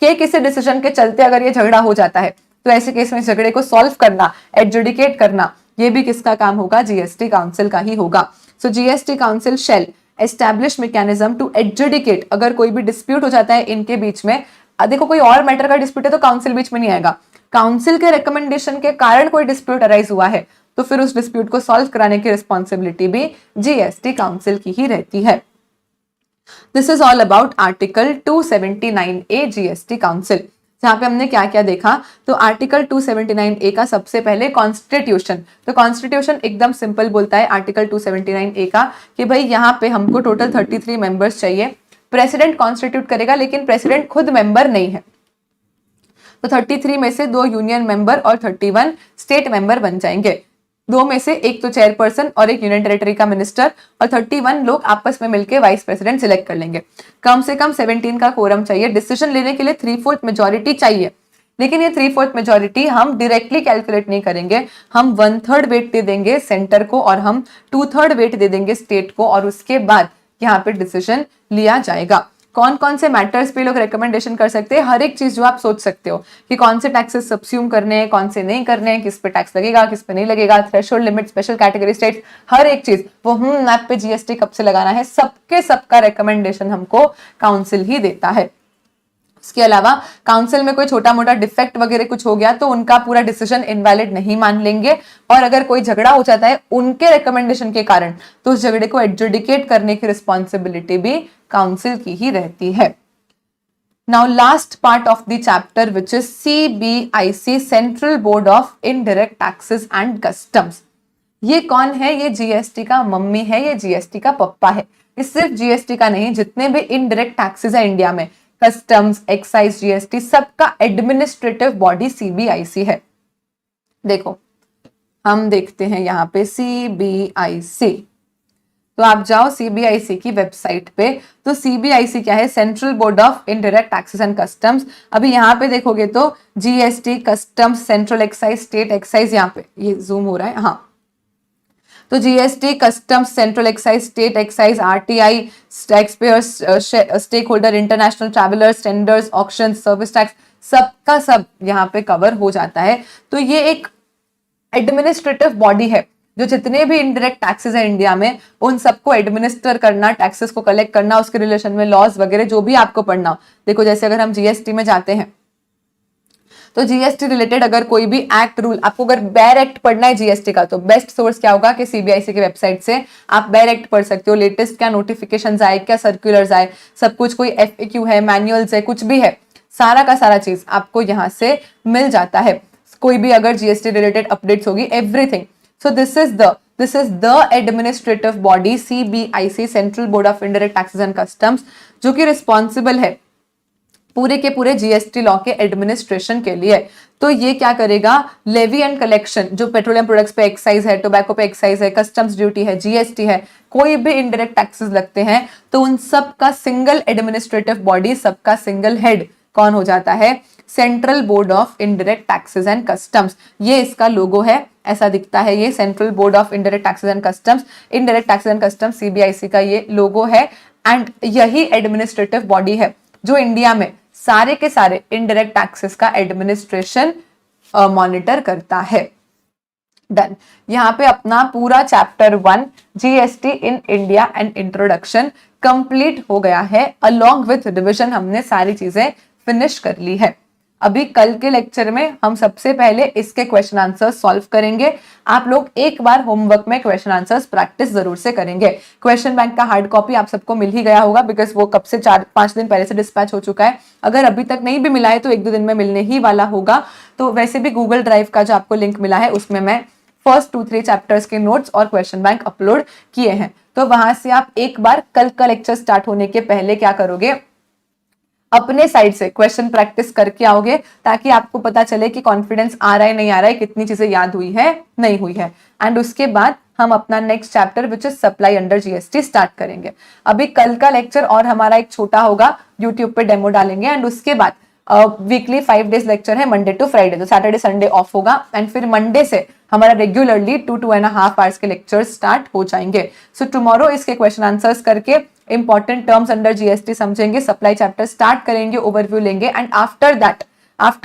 A: के किसी डिसीजन के चलते अगर ये झगड़ा हो जाता है, तो ऐसे केस में झगड़े को सॉल्व करना, एडजुडिकेट करना, ये भी किसका काम होगा? जीएसटी काउंसिल का ही होगा। So GST council shall establish mechanism to adjudicate, अगर कोई भी डिस्प्यूट हो जाता है इनके बीच में, देखो कोई और मैटर का डिस्प्यूट है तो काउंसिल बीच में नहीं आएगा, काउंसिल के रिकमेंडेशन के कारण कोई डिस्प्यूट अराइज हुआ है तो फिर उस डिस्प्यूट को सॉल्व कराने की रिस्पॉन्सिबिलिटी भी जीएसटी काउंसिल की ही रहती है। This is all about article 279A GST council. जहां पे हमने क्या क्या देखा, तो आर्टिकल 279A का सबसे पहले कॉन्स्टिट्यूशन, तो कॉन्स्टिट्यूशन एकदम सिंपल बोलता है आर्टिकल 279A का कि भाई यहाँ पे हमको टोटल 33 मेंबर्स चाहिए, प्रेसिडेंट कॉन्स्टिट्यूट करेगा लेकिन प्रेसिडेंट खुद मेंबर नहीं है, तो 33 में से 2 यूनियन मेंबर और 31 स्टेट मेंबर बन जाएंगे, 2 में से एक तो चेयरपर्सन और एक यूनियन टेरिटरी का मिनिस्टर, और 31 लोग आपस में मिलकर वाइस प्रेसिडेंट सिलेक्ट कर लेंगे। कम से कम 17 का कोरम चाहिए, डिसीजन लेने के लिए 3/4 मेजोरिटी चाहिए, लेकिन ये 3/4 मेजोरिटी हम डायरेक्टली कैलकुलेट नहीं करेंगे, हम 1/3 वेट दे देंगे सेंटर को और हम 2/3 वेट दे देंगे स्टेट को, और उसके बाद यहाँ पे डिसीजन लिया जाएगा। कौन कौन से मैटर्स पे लोग रिकमेंडेशन कर सकते हैं, हर एक चीज जो आप सोच सकते हो कि कौन से टैक्सेस सब्स्यूम करने हैं, कौन से नहीं करने हैं, किस पे टैक्स लगेगा, किस पे नहीं लगेगा, threshold limit, special category states, हर एक चीज वो मैप पे जीएसटी कब से लगाना है, सबके सबका रिकमेंडेशन हमको काउंसिल ही देता है। इसके अलावा काउंसिल में कोई छोटा मोटा डिफेक्ट वगैरह कुछ हो गया तो उनका पूरा डिसीजन इनवैलिड नहीं मान लेंगे, और अगर कोई झगड़ा हो जाता है उनके रिकमेंडेशन के कारण तो उस झगड़े को एडजुडिकेट करने की रिस्पॉन्सिबिलिटी भी काउंसिल की ही रहती है। Now last part of the chapter which is CBIC, central board of indirect taxes and customs. ये कौन है, ये जीएसटी का मम्मी है, ये जीएसटी का पप्पा है। ये सिर्फ जीएसटी का नहीं, जितने भी इनडायरेक्ट टैक्सेस है इंडिया में, कस्टम्स, एक्साइज, जीएसटी, सबका एडमिनिस्ट्रेटिव बॉडी सीबीआईसी है। देखो हम देखते हैं यहाँ पे सीबीआईसी, तो आप जाओ सीबीआईसी की वेबसाइट पे, तो सीबीआईसी क्या है, central board of indirect taxes and customs. अभी यहाँ पे देखोगे तो GST, customs, central excise, state excise, यहाँ पे ये जूम हो रहा है, हाँ, तो GST, customs, central excise, state excise, RTI, tax payers, stake holder, international travellers, tenders, auction, service tax, सबका सब यहाँ पे कवर हो जाता है। तो ये एक एडमिनिस्ट्रेटिव बॉडी है जो जितने भी इनडायरेक्ट टैक्सेस है इंडिया में उन सबको एडमिनिस्टर करना, टैक्सेस को कलेक्ट करना, उसके रिलेशन में लॉज वगैरह जो भी आपको पढ़ना हो। देखो जैसे अगर हम जीएसटी में जाते हैं तो जीएसटी रिलेटेड अगर कोई भी एक्ट रूल, आपको अगर बेयर एक्ट पढ़ना है जीएसटी का, तो बेस्ट सोर्स क्या होगा कि सीबीआईसी की वेबसाइट से आप बेयर एक्ट पढ़ सकते हो। लेटेस्ट क्या नोटिफिकेशंस आए, क्या सर्कुलर्स आए, सब कुछ, कोई एफएक्यू है, मैनुअल्स है, कुछ भी है, सारा का सारा चीज आपको यहाँ से मिल जाता है। कोई भी अगर जीएसटी रिलेटेड अपडेट्स होगी, everything. So this is the administrative body CBIC, central board of indirect taxes and customs, जो कि रिस्पॉन्सिबल है पूरे के पूरे जीएसटी लॉ के एडमिनिस्ट्रेशन के लिए। तो ये क्या करेगा, लेवी एंड कलेक्शन, जो पेट्रोलियम प्रोडक्ट्स पे एक्साइज है, टोबैको पे एक्साइज है, कस्टम्स ड्यूटी है, जीएसटी है, कोई भी इनडायरेक्ट टैक्सेस लगते हैं तो उन सब का सिंगल एडमिनिस्ट्रेटिव बॉडी, सबका सिंगल हेड कौन हो जाता है, central board of indirect taxes and customs. ये इसका लोगो है, ऐसा दिखता है ये, central board of indirect taxes and customs, indirect taxes and customs, CBIC का ये लोगो है। एंड यही एडमिनिस्ट्रेटिव बॉडी है जो इंडिया में सारे के सारे इनडायरेक्ट टैक्सेस का एडमिनिस्ट्रेशन मॉनिटर करता है। डन। यहाँ पे अपना पूरा chapter 1 GST in India and introduction complete हो गया है। अलोंग विथ रिविजन हमने सारी चीजें फिनिश कर ली है। अभी कल के लेक्चर में हम सबसे पहले इसके क्वेश्चन आंसर्स सॉल्व करेंगे। आप लोग एक बार होमवर्क में क्वेश्चन आंसर्स प्रैक्टिस जरूर से करेंगे। क्वेश्चन बैंक का हार्ड कॉपी आप सबको मिल ही गया होगा, बिकॉज वो कब से 4-5 दिन पहले से डिस्पैच हो चुका है। अगर अभी तक नहीं भी मिला है तो 1-2 दिन में मिलने ही वाला होगा। तो वैसे भी गूगल ड्राइव का जो आपको लिंक मिला है उसमें मैं फर्स्ट 2-3 चैप्टर्स के नोट्स और क्वेश्चन बैंक अपलोड किए हैं। तो वहां से आप एक बार कल का लेक्चर स्टार्ट होने के पहले क्या करोगे, अपने साइड से क्वेश्चन प्रैक्टिस करके आओगे, ताकि आपको पता चले कि कॉन्फिडेंस आ रहा है नहीं आ रहा है, कितनी चीजें याद हुई है नहीं हुई है। एंड उसके बाद हम अपना next chapter which is supply under GST start करेंगे। अभी कल का लेक्चर और हमारा एक छोटा होगा, यूट्यूब पे डेमो डालेंगे। एंड उसके बाद वीकली 5 डेज लेक्चर है, मंडे टू फ्राइडे, तो सैटरडे संडे ऑफ होगा। एंड फिर मंडे से हमारा रेगुलरली 2-2.5 आवर्स के लेक्चर्स स्टार्ट हो जाएंगे। सो टुमारो इसके क्वेश्चन आंसर्स करके इंपॉर्टेंट टर्म्स अंडर जीएसटी समझेंगे, सप्लाई चैप्टर स्टार्ट करेंगे, ओवरव्यू लेंगे। एंड आफ्टर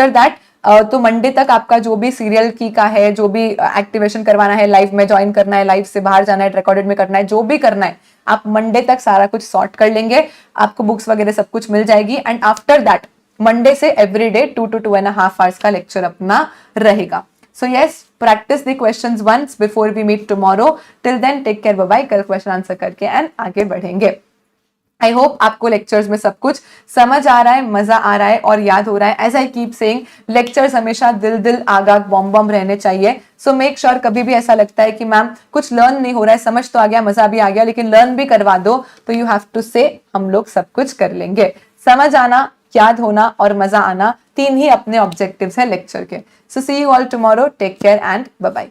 A: दैट तो मंडे तक आपका जो भी सीरियल की का है, जो भी एक्टिवेशन करवाना है, लाइव में ज्वाइन करना है, लाइव से बाहर जाना है, रिकॉर्डेड में करना है, जो भी करना है आप मंडे तक सारा कुछ सॉर्ट कर लेंगे, आपको बुक्स वगैरह सब कुछ मिल जाएगी। एंड आफ्टर दैट मंडे से एवरीडे 2 to 2.5 hours का लेक्चर अपना रहेगा। So yes, practice the questions once before we meet tomorrow. Till then, take care, bye bye. कल क्वेश्चन आंसर करके एंड आगे बढ़ेंगे। आई होप आपको लेक्चर्स में सब कुछ समझ आ रहा है, मजा आ रहा है और याद हो रहा है। As I keep saying, lectures हमेशा दिल दिल आगा बॉम बॉम रहने चाहिए। सो मेक श्योर कभी भी ऐसा लगता है कि मैम कुछ लर्न नहीं हो रहा है, समझ तो आ गया, मजा भी आ गया, लेकिन लर्न भी करवा दो, तो यू हैव टू से हम लोग सब कुछ कर लेंगे। समझ आना, याद होना और मजा आना, 3 ही अपने ऑब्जेक्टिव्स हैं लेक्चर के। So see you all tomorrow, take care and bye bye.